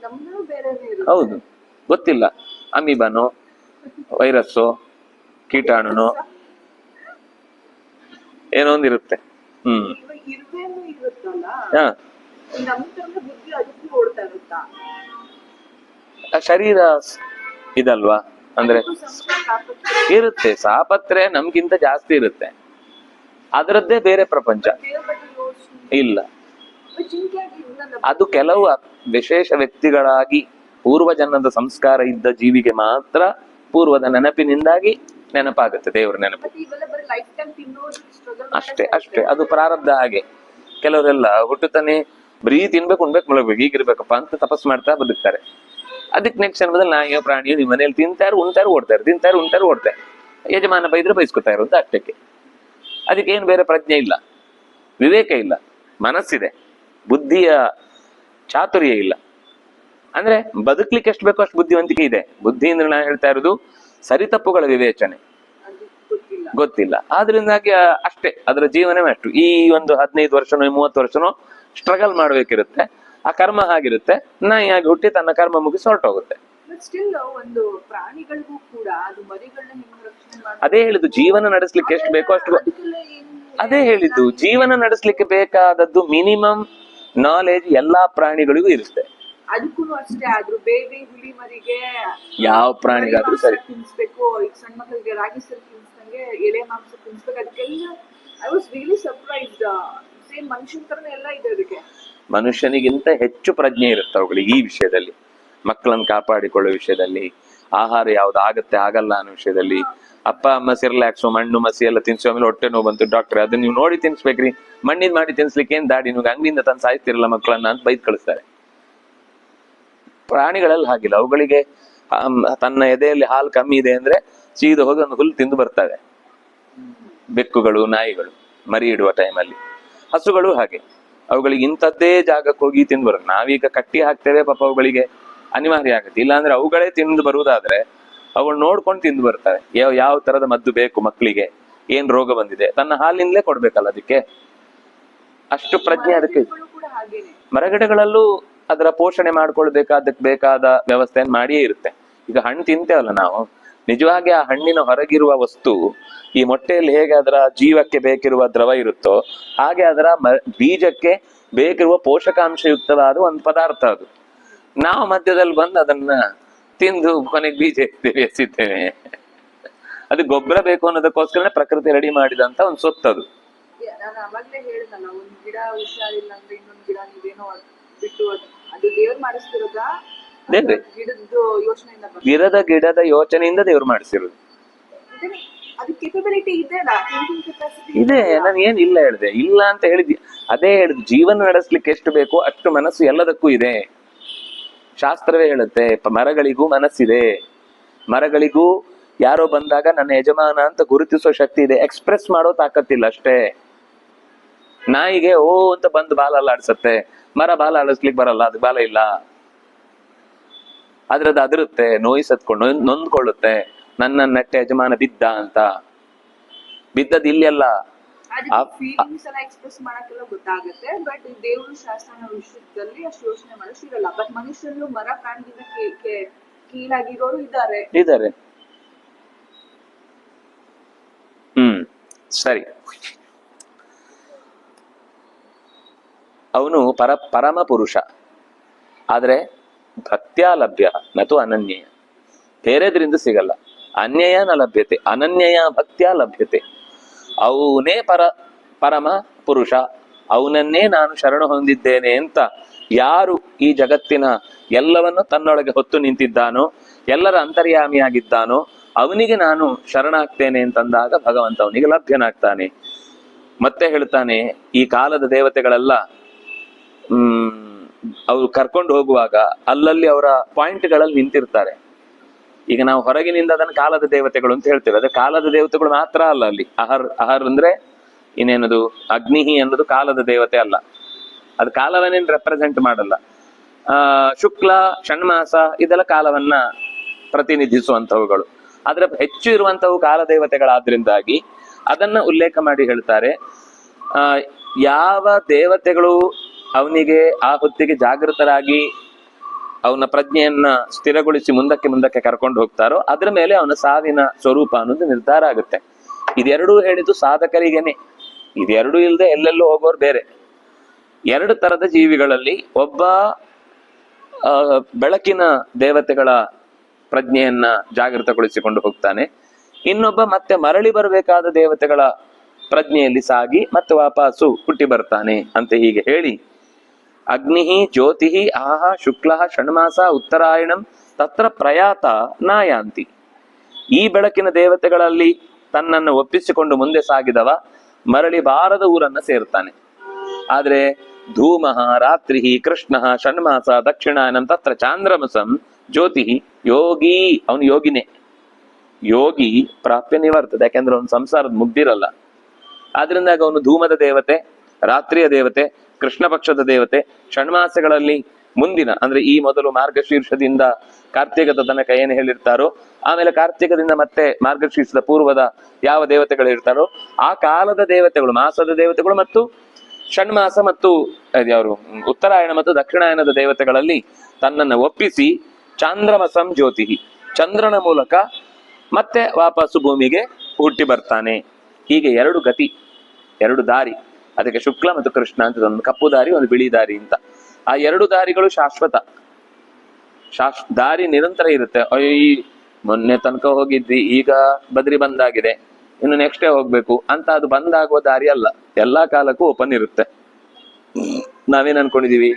ನಮ್ದು ಬೇರೆನೇ ಇರುತ್ತೆ. ಹೌದು, ಗೊತ್ತಿಲ್ಲ, ಅಮೀಬಾನೋ ವೈರಸ್ಸೋ ಕೀಟಾಣುನೋ ಏನೋ ಒಂದಿರುತ್ತೆ. ಇರುವೇನು ಇರುತ್ತಲ್ಲ, ಹಾ, ನಮ್ ತರ ಬುದ್ಧಿ ಅದಕ್ಕೂ ಓಡ್ತಾ ಇರುತ್ತಾ? ಶರೀರ ಇದಲ್ವಾ, ಅಂದ್ರೆ ಅದಕ್ಕೂ ಸಂಸ್ಕಾರ ತಾಪತ್ರೆ ಇರುತ್ತೆ. ಸಾಪತ್ರೆ ನಮ್ಗಿಂತ ಜಾಸ್ತಿ ಇರುತ್ತೆ, ಅದರದ್ದೇ ಬೇರೆ ಪ್ರಪಂಚ ದೇವ್ರ ಬಗ್ಗೆ ಯೋಚ್ನೆ ಇಲ್ಲ. ಚಿಂತೆಯಾಗಿ ಇದ್ನಲ್ಲ, ಅದು ಕೆಲವು ವಿಶೇಷ ವ್ಯಕ್ತಿಗಳಾಗಿ ಪೂರ್ವ ಜನ್ಮದ ಸಂಸ್ಕಾರ ಇದ್ದ ಜೀವಿಗೆ ಮಾತ್ರ ಪೂರ್ವದ ನೆನಪಿನಿಂದಾಗಿ ನೆನಪಾಗುತ್ತೆ, ದೇವರ ನೆನಪು. ಮತ್ತೆ ಇವೆಲ್ಲ ಬರೀ ಲೈಫ್ ಟೈಮ್ ತಿನ್ನೋದು ಸ್ಟ್ರಗಲ್ ಅಷ್ಟೇ ಅಷ್ಟೇ, ಅದು ಪ್ರಾರಬ್ಧ. ಹಾಗೆ ಕೆಲವರೆಲ್ಲ ಹುಟ್ಟುತ್ತಾನೆ ಬರೀ ತಿನ್ಬೇಕು ಉಣ್ಬೇಕು ಮುಳಗ್ಬೇಕು ಹೀಗಿರ್ಬೇಕಪ್ಪ ಅಂತ ತಪಸ್ ಮಾಡ್ತಾ ಬದುಕ್ತಾರೆ. ಅದಕ್ಕೆ ನೆಕ್ಸ್ಟ್ ಜನ್ಮದಲ್ಲಿ ನಾಯಿಯೋ ಪ್ರಾಣಿಯೋ ನಿಮ್ಮ ಮನೇಲಿ ತಿಂತಾರೆ ಉಣ್ತಾರೆ ಓಡ್ತಾರೆ, ತಿಂತಾರೆ ಉಣ್ತಾರೆ ಓಡ್ತಾರೆ, ಯಜಮಾನ ಬೈದ್ರೆ ಬೈಸ್ಕೊತಾ ಇರೋದು ಅಷ್ಟಕ್ಕೆ. ಅದಕ್ಕೆ ಏನು ಬೇರೆ ಪ್ರಜ್ಞೆ ಇಲ್ಲ, ವಿವೇಕ ಇಲ್ಲ, ಮನಸ್ಸಿದೆ, ಬುದ್ಧಿಯ ಚಾತುರ್ಯ ಇಲ್ಲ. ಅಂದ್ರೆ ಬದುಕ್ಲಿಕ್ಕೆ ಎಷ್ಟು ಬೇಕೋ ಅಷ್ಟು ಬುದ್ಧಿವಂತಿಕೆ ಇದೆ. ಬುದ್ಧಿ ಅಂದ್ರೆ ನಾನು ಹೇಳ್ತಾ ಇರೋದು ಸರಿತಪ್ಪುಗಳ ವಿವೇಚನೆ ಗೊತ್ತಿಲ್ಲ. ಆದ್ರಿಂದಾಗಿ ಅಷ್ಟೇ, ಅದರ ಜೀವನವೇ ಅಷ್ಟು. ಈ ಒಂದು 15 ವರ್ಷನೋ 30 ವರ್ಷನೋ ಸ್ಟ್ರಗಲ್ ಮಾಡ್ಬೇಕಿರುತ್ತೆ. ಆ ಕರ್ಮ ಹಾಗಿರುತ್ತೆ, ನಾಯಿಯಾಗಿ ಹುಟ್ಟಿ ತನ್ನ ಕರ್ಮ ಮುಗಿಸಿ ಹೊರಟೋಗುತ್ತೆ. ಸ್ಟಿಲ್ ಒಂದು ಪ್ರಾಣಿಗಳಿಗೂ ಕೂಡ ಅದು ಮರಿಗಳನ್ನ ಹೆಂಗ್ ರಕ್ಷಣೆ ಮಾಡಿ, ಅದೇ ಹೇಳಿದ್ದು, ಜೀವನ ನಡೆಸ್ಲಿಕ್ಕೆ ಎಷ್ಟು ಬೇಕೋ ಅಷ್ಟು. ಅದೇ ಹೇಳಿದ್ದು, ಜೀವನ ನಡೆಸ್ಲಿಕ್ಕೆ ಬೇಕಾದದ್ದು ಮಿನಿಮಮ್ ನಾಲೆಜ್ ಎಲ್ಲಾ ಪ್ರಾಣಿಗಳಿಗೂ ಇರುತ್ತೆ. ಅದಕ್ಕೂ ಅಷ್ಟೇ. ಆದ್ರೂ ಬೇಬಿ ಹುಲಿ ಮರಿಗೆ ಯಾವ ಪ್ರಾಣಿಗಾದ್ರೂ ಸರಿ ತಿನ್ಸ್ಬೇಕು, ಈಗ ಸಣ್ಣ ಮಕ್ಕಳಿಗೆ ರಾಗಿ ಸರಿ ತಿನ್ಸ್ದಂಗೆ ಎಲೆ ಮಾಂಸ ತಿನ್ಸ್ಬೇಕು, ಅದಕ್ಕೆಲ್ಲ I was really surprised. Same ಮನುಷ್ಯನ ತರನೇ ಎಲ್ಲ ಇದೆ ಅದಕ್ಕೆ. ಮನುಷ್ಯನಿಗಿಂತ ಹೆಚ್ಚು ಪ್ರಜ್ಞೆ ಇರುತ್ತೆ ಅವುಗಳಿಗೆ ಈ ವಿಷಯದಲ್ಲಿ, ಮಕ್ಕಳನ್ನು ಕಾಪಾಡಿಕೊಳ್ಳುವ ವಿಷಯದಲ್ಲಿ, ಆಹಾರ ಯಾವ್ದು ಆಗತ್ತೆ ಆಗಲ್ಲ ಅನ್ನೋ ವಿಷಯದಲ್ಲಿ. ಅಪ್ಪ ಅಮ್ಮ ಸಿರ್ಲಾಕ್ಸು ಮಣ್ಣು ಮಸಿ ಎಲ್ಲ ತಿನ್ಸೋ ಆಮೇಲೆ ಹೊಟ್ಟೆ ನೋವು ಬಂತು ಡಾಕ್ಟರ್ ಅದನ್ನ ನೀವು ನೋಡಿ ತಿನ್ಸ್ಬೇಕ್ರಿ, ಮಣ್ಣಿದ್ ಮಾಡಿ ತಿನ್ಸ್ಲಿಕ್ಕೆ ಏನ್ ದಾಡಿ, ನೀವು ಅಂಗಡಿಯಿಂದ ತಂದು ಸಾಯ್ತಿರಲ್ಲ ಮಕ್ಕಳನ್ನ ಅಂತ ಬೈದ್ ಕಳಿಸ್ತಾರೆ. ಪ್ರಾಣಿಗಳಲ್ಲಿ ಹಾಗಿಲ್ಲ, ಅವುಗಳಿಗೆ ತನ್ನ ಎದೆಯಲ್ಲಿ ಹಾಲು ಕಮ್ಮಿ ಇದೆ ಅಂದ್ರೆ ಸೀದ ಹೋಗಿ ಒಂದು ಹುಲ್ಲು ತಿಂದು ಬರ್ತವೆ. ಬೆಕ್ಕುಗಳು, ನಾಯಿಗಳು ಮರಿ ಇಡುವ ಟೈಮಲ್ಲಿ, ಹಸುಗಳು ಹಾಗೆ, ಅವುಗಳಿಗೆ ಇಂಥದ್ದೇ ಜಾಗಕ್ಕೆ ಹೋಗಿ ತಿಂದು ಬರುತ್ತೆ. ನಾವೀಗ ಕಟ್ಟಿ ಹಾಕ್ತೇವೆ ಪಾಪ, ಅವುಗಳಿಗೆ ಅನಿವಾರ್ಯ ಆಗುತ್ತೆ. ಇಲ್ಲಾಂದ್ರೆ ಅವುಗಳೇ ತಿಂದು ಬರುವುದಾದ್ರೆ ಅವುಗಳು ನೋಡ್ಕೊಂಡು ತಿಂದು ಬರ್ತವೆ. ಯಾವ ತರದ ಮದ್ದು ಬೇಕು ಮಕ್ಕಳಿಗೆ, ಏನ್ ರೋಗ ಬಂದಿದೆ, ತನ್ನ ಹಾಲಿನಿಂದಲೇ ಕೊಡ್ಬೇಕಲ್ಲ ಅದಕ್ಕೆ. ಅಷ್ಟು ಪ್ರಜ್ಞೆ ಅದಕ್ಕೆ. ಮರಗಿಡಗಳಲ್ಲೂ ಅದರ ಪೋಷಣೆ ಮಾಡ್ಕೊಳ್ಬೇಕಾದಕ್ಕೆ ಬೇಕಾದ ವ್ಯವಸ್ಥೆಯನ್ನು ಮಾಡಿಯೇ ಇರುತ್ತೆ. ಈಗ ಹಣ್ಣು ತಿಂತೇವಲ್ಲ ನಾವು, ನಿಜವಾಗಿ ಆ ಹಣ್ಣಿನ ಹೊರಗಿರುವ ವಸ್ತು ಈ ಮೊಟ್ಟೆಯಲ್ಲಿ ಹೇಗೆ ಅದರ ಜೀವಕ್ಕೆ ಬೇಕಿರುವ ದ್ರವ ಇರುತ್ತೋ ಹಾಗೆ ಅದರ ಬೀಜಕ್ಕೆ ಬೇಕಿರುವ ಪೋಷಕಾಂಶಯುಕ್ತವಾದ ಒಂದು ಪದಾರ್ಥ ಅದು. ನಾವು ಮಧ್ಯದಲ್ಲಿ ಬಂದು ಅದನ್ನ ತಿಂದು ಕೊನೆಗೆ ಬೀಜ ಎಸಿದ್ದೇವೆ. ಅದು ಗೊಬ್ಬರ ಬೇಕು ಅನ್ನೋದಕ್ಕೋಸ್ಕರ ಪ್ರಕೃತಿ ರೆಡಿ ಮಾಡಿದಂತ ಒಂದು ಸೊತ್ತದು. ನಾನು ಅವಾಗ್ಲೇ ಹೇಳಿದಲ್ಲ, ಒಂದ್ ಗಿಡ ಹುಷಾರಿಲ್ಲ ಅಂದ್ರೆ ಇನ್ನೊಂದ್ ಗಿಡ ನೀವೇನೋ ಬಿಟ್ಟು ಅದು ದೇವ್ರು ಮಾಡಿಸ್ತಿರೋದ, ಗಿಡದ ಯೋಚನೆಯಿಂದ ಗಿಡದ ಯೋಚನೆಯಿಂದ ದೇವ್ರು ಮಾಡಿಸಿರೋದು. ಅದು ಕೆಪಬಿಲಿಟಿ ಇದೆ, ಥಿಂಕಿಂಗ್ ಕೆಪಾಸಿಟಿ ಇದೆ. ನಾನು ಏನ್ ಇಲ್ಲ ಹೇಳಿದೆ, ಇಲ್ಲ ಅಂತ ಹೇಳಿದ್ವಿ. ಅದೇ ಹೇಳಿದ್, ಜೀವನ ನಡೆಸ್ಲಿಕ್ಕೆ ಎಷ್ಟು ಬೇಕೋ ಅಷ್ಟು ಮನಸ್ಸು ಎಲ್ಲದಕ್ಕೂ ಇದೆ. ಶಾಸ್ತ್ರವೇ ಹೇಳುತ್ತೆ, ಮರಗಳಿಗೂ ಮನಸ್ಸಿದೆ, ಮರಗಳಿಗೂ ಯಾರೋ ಬಂದಾಗ ನನ್ನ ಯಜಮಾನ ಅಂತ ಗುರುತಿಸೋ ಶಕ್ತಿ ಇದೆ, ಎಕ್ಸ್ಪ್ರೆಸ್ ಮಾಡೋ ತಾಕತ್ತಿಲ್ಲ ಅಷ್ಟೇ. ನಾಯಿಗೆ ಓ ಅಂತ ಬಂದು ಬಾಲ ಅಲ್ಲಾಡ್ಸತ್ತೆ, ಮರ ಬಾಲ ಅಳಿಸ್ಲಿಕ್ಕೆ ಬರಲ್ಲ, ಅದು ಬಾಲ ಇಲ್ಲ. ಅದ್ರದ್ದು ಅದರುತ್ತೆ, ನೋಯಿಸತ್ಕೊಂಡು ನೊಂದ್ಕೊಳ್ಳುತ್ತೆ, ನನ್ನ ನೆಟ್ಟ ಯಜಮಾನ ಬಿದ್ದ ಅಂತ. ಬಿದ್ದದ್ ಇಲ್ಲೆಲ್ಲ ಫೀಲಿಂಗ್ಸ್ ಎಲ್ಲ ಎಕ್ಸ್ಪ್ರೆಸ್ ಮಾಡಕ್ಕೆಲ್ಲ ಗೊತ್ತಾಗುತ್ತೆ. ಬಟ್ ದೇವ್ರ ಶಾಸ್ತ್ರ ವಿಷಯದಲ್ಲಿ ಅಷ್ಟು ಯೋಚನೆ ಮಾಡಿಸಿರಲ್ಲ. ಬಟ್ ಮನುಷ್ಯರು ಮರ ಪ್ರಾಣಿಗಿಂತ ಕೀಳಾಗಿರೋರು ಇದ್ದಾರೆ. ಸರಿ. ಅವನು ಪರಮ ಪುರುಷ, ಆದ್ರೆ ಭಕ್ತ್ಯ ಲಭ್ಯ ನತು ಅನನ್ಯಯ. ಬೇರೆದ್ರಿಂದ ಸಿಗಲ್ಲ. ಅನ್ಯಯ ನ ಲಭ್ಯತೆ, ಅನನ್ಯಯ ಭಕ್ತ್ಯ ಲಭ್ಯತೆ. ಅವನೇ ಪರಮ ಪುರುಷ, ಅವನನ್ನೇ ನಾನು ಶರಣ ಹೊಂದಿದ್ದೇನೆ ಅಂತ ಯಾರು ಈ ಜಗತ್ತಿನ ಎಲ್ಲವನ್ನು ತನ್ನೊಳಗೆ ಹೊತ್ತು ನಿಂತಿದ್ದಾನೋ, ಎಲ್ಲರ ಅಂತರ್ಯಾಮಿಯಾಗಿದ್ದಾನೋ ಅವನಿಗೆ ನಾನು ಶರಣಾಗ್ತೇನೆ ಅಂತಂದಾಗ ಭಗವಂತ ಅವನಿಗೆ ಲಭ್ಯನಾಗ್ತಾನೆ. ಮತ್ತೆ ಹೇಳ್ತಾನೆ, ಈ ಕಾಲದ ದೇವತೆಗಳೆಲ್ಲ ಅವ್ರು ಕರ್ಕೊಂಡು ಹೋಗುವಾಗ ಅಲ್ಲಲ್ಲಿ ಅವರ ಪಾಯಿಂಟ್ಗಳಲ್ಲಿ ನಿಂತಿರ್ತಾರೆ. ಈಗ ನಾವು ಹೊರಗಿನಿಂದ ಅದನ್ನು ಕಾಲದ ದೇವತೆಗಳು ಅಂತ ಹೇಳ್ತೇವೆ. ಅದೇ ಕಾಲದ ದೇವತೆಗಳು ಮಾತ್ರ ಅಲ್ಲ ಅಲ್ಲಿ. ಅಹರ್ ಅಂದ್ರೆ ಇನ್ನೇನದು, ಅಗ್ನಿಹಿ ಅನ್ನೋದು ಕಾಲದ ದೇವತೆ ಅಲ್ಲ. ಅದು ಕಾಲವನ್ನೇನು ರೆಪ್ರೆಸೆಂಟ್ ಮಾಡಲ್ಲ. ಶುಕ್ಲ ಷಣ್ಮಾಸ ಇದೆಲ್ಲ ಕಾಲವನ್ನ ಪ್ರತಿನಿಧಿಸುವಂತವುಗಳು. ಆದ್ರೆ ಹೆಚ್ಚು ಇರುವಂತವು ಕಾಲದೇವತೆಗಳಾದ್ರಿಂದಾಗಿ ಅದನ್ನ ಉಲ್ಲೇಖ ಮಾಡಿ ಹೇಳ್ತಾರೆ. ಯಾವ ದೇವತೆಗಳು ಅವನಿಗೆ ಆ ಹೊತ್ತಿಗೆ ಜಾಗೃತರಾಗಿ ಅವನ ಪ್ರಜ್ಞೆಯನ್ನ ಸ್ಥಿರಗೊಳಿಸಿ ಮುಂದಕ್ಕೆ ಕರ್ಕೊಂಡು ಹೋಗ್ತಾರೋ ಅದ್ರ ಮೇಲೆ ಅವನ ಸಾವಿನ ಸ್ವರೂಪ ಅನ್ನೋದು ನಿರ್ಧಾರ ಆಗುತ್ತೆ. ಇದೆರಡೂ ಹೇಳಿದ್ದು ಸಾಧಕರಿಗೇನೆ. ಇದೆರಡೂ ಇಲ್ಲದೆ ಎಲ್ಲೆಲ್ಲೂ ಹೋಗೋರು ಬೇರೆ. ಎರಡು ತರದ ಜೀವಿಗಳಲ್ಲಿ ಒಬ್ಬ ಬೆಳಕಿನ ದೇವತೆಗಳ ಪ್ರಜ್ಞೆಯನ್ನ ಜಾಗೃತಗೊಳಿಸಿಕೊಂಡು ಹೋಗ್ತಾನೆ, ಇನ್ನೊಬ್ಬ ಮತ್ತೆ ಮರಳಿ ಬರಬೇಕಾದ ದೇವತೆಗಳ ಪ್ರಜ್ಞೆಯಲ್ಲಿ ಸಾಗಿ ಮತ್ತೆ ವಾಪಸ್ಸು ಹುಟ್ಟಿ ಬರ್ತಾನೆ ಅಂತ ಹೀಗೆ ಹೇಳಿ, ಅಗ್ನಿ ಜ್ಯೋತಿ ಆಹ ಶುಕ್ಲ ಷಣ್ಮಾಸ ಉತ್ತರಾಯಣಂ ತತ್ರ ಪ್ರಯಾತ ನಾಯಾಂತಿ. ಈ ಬೆಳಕಿನ ದೇವತೆಗಳಲ್ಲಿ ತನ್ನನ್ನು ಒಪ್ಪಿಸಿಕೊಂಡು ಮುಂದೆ ಸಾಗಿದವ ಮರಳಿ ಬಾರದ ಊರನ್ನ ಸೇರ್ತಾನೆ. ಆದ್ರೆ ಧೂಮಃ ರಾತ್ರಿ ಕೃಷ್ಣ ಷಣ್ಮಾಸ ದಕ್ಷಿಣಾಯನಂ ತತ್ರ ಚಾಂದ್ರಮಸಂ ಜ್ಯೋತಿ ಯೋಗಿ, ಅವನು ಯೋಗಿನೇ. ಯೋಗಿ ಪ್ರಾಪ್ಯ ನಿವರ್ತದೆ, ಯಾಕೆಂದ್ರೆ ಅವನು ಸಂಸಾರದ ಮುಗ್ದಿರಲ್ಲ. ಆದ್ರಿಂದಾಗ ಅವನು ಧೂಮದ ದೇವತೆ, ರಾತ್ರಿಯ ದೇವತೆ, ಕೃಷ್ಣ ಪಕ್ಷದ ದೇವತೆ, ಷಣ್ಮಾಸಗಳಲ್ಲಿ ಮುಂದಿನ ಅಂದ್ರೆ ಈ ಮೊದಲು ಮಾರ್ಗಶೀರ್ಷದಿಂದ ಕಾರ್ತಿಕದ ತನಕ ಏನು ಹೇಳಿರ್ತಾರೋ, ಆಮೇಲೆ ಕಾರ್ತಿಕದಿಂದ ಮತ್ತೆ ಮಾರ್ಗಶೀರ್ಷದ ಪೂರ್ವದ ಯಾವ ದೇವತೆಗಳು ಇರ್ತಾರೋ ಆ ಕಾಲದ ದೇವತೆಗಳು, ಮಾಸದ ದೇವತೆಗಳು ಮತ್ತು ಷಣ್ಮಾಸ ಮತ್ತು ಯಾರು ಉತ್ತರಾಯಣ ಮತ್ತು ದಕ್ಷಿಣಾಯನದ ದೇವತೆಗಳಲ್ಲಿ ತನ್ನನ್ನು ಒಪ್ಪಿಸಿ ಚಾಂದ್ರಮಸಂ ಜ್ಯೋತಿ, ಚಂದ್ರನ ಮೂಲಕ ಮತ್ತೆ ವಾಪಸ್ಸು ಭೂಮಿಗೆ ಹುಟ್ಟಿ ಬರ್ತಾನೆ. ಹೀಗೆ ಎರಡು ಗತಿ, ಎರಡು ದಾರಿ. ಅದಕ್ಕೆ ಶುಕ್ಲ ಮತ್ತು ಕೃಷ್ಣ ಅಂತ, ಒಂದು ಕಪ್ಪು ದಾರಿ ಒಂದು ಬಿಳಿ ದಾರಿ ಅಂತ. ಆ ಎರಡು ದಾರಿಗಳು ಶಾಶ್ವತ. ದಾರಿ ನಿರಂತರ ಇರುತ್ತೆ. ಈ ಮೊನ್ನೆ ತನಕ ಹೋಗಿದ್ವಿ, ಈಗ ಬದ್ರಿ ಬಂದಾಗಿದೆ, ಇನ್ನು ನೆಕ್ಸ್ಟ್ ಡೇ ಹೋಗ್ಬೇಕು ಅಂತ ಅದು ಬಂದಾಗುವ ದಾರಿ ಅಲ್ಲ. ಎಲ್ಲಾ ಕಾಲಕ್ಕೂ ಓಪನ್ ಇರುತ್ತೆ. ನಾವೇನ್ ಅನ್ಕೊಂಡಿದೀವಿ?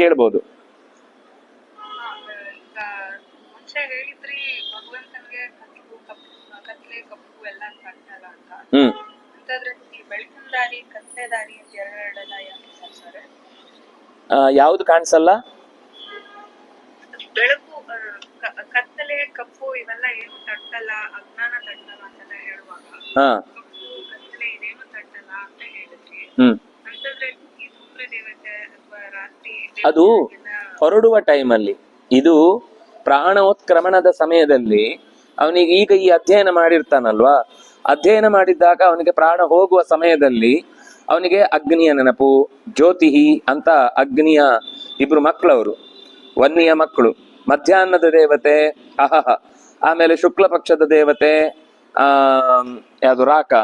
ಕೇಳ್ಬೋದು. ಯಾವ್ದು ಕಾಣಿಸಲ್ಲ? ಬೆಳಕು, ಕತ್ತಲೆ, ಕಪ್ಪು ಇವೆಲ್ಲ ಏನು ತಟ್ಟಲ್ಲ, ಅಜ್ಞಾನ ತಟ್ಟಲ್ಲ ಅಂತೆಲ್ಲ ಹೇಳುವಾಗ ಕತ್ತಲೆ ಇದೇನು ತಟ್ಟಲ್ಲ ಅಂತ ಹೇಳಿದ್ರಿ. ಅಂತಂದ್ರೆ ಈ ಸೂರ್ಯ ದೇವತೆ ಅಥವಾ ರಾತ್ರಿ ಅದು ಹೊರಡುವ ಟೈಮಲ್ಲಿ, ಇದು ಪ್ರಾಣೋತ್ಕ್ರಮಣದ ಸಮಯದಲ್ಲಿ ಅವನಿಗೆ ಈಗ ಈ ಅಧ್ಯಯನ ಮಾಡಿರ್ತಾನಲ್ವಾ, ಅಧ್ಯಯನ ಮಾಡಿದ್ದಾಗ ಅವನಿಗೆ ಪ್ರಾಣ ಹೋಗುವ ಸಮಯದಲ್ಲಿ ಅವನಿಗೆ ಅಗ್ನಿಯ ನೆನಪು. ಜ್ಯೋತಿ ಅಂತ ಅಗ್ನಿಯ ಇಬ್ರು ಮಕ್ಕಳವರು, ವನ್ನಿಯ ಮಕ್ಕಳು. ಮಧ್ಯಾಹ್ನದ ದೇವತೆ ಅಹಹ, ಆಮೇಲೆ ಶುಕ್ಲ ಪಕ್ಷದ ದೇವತೆ ಯಾವುದು ರಾಕ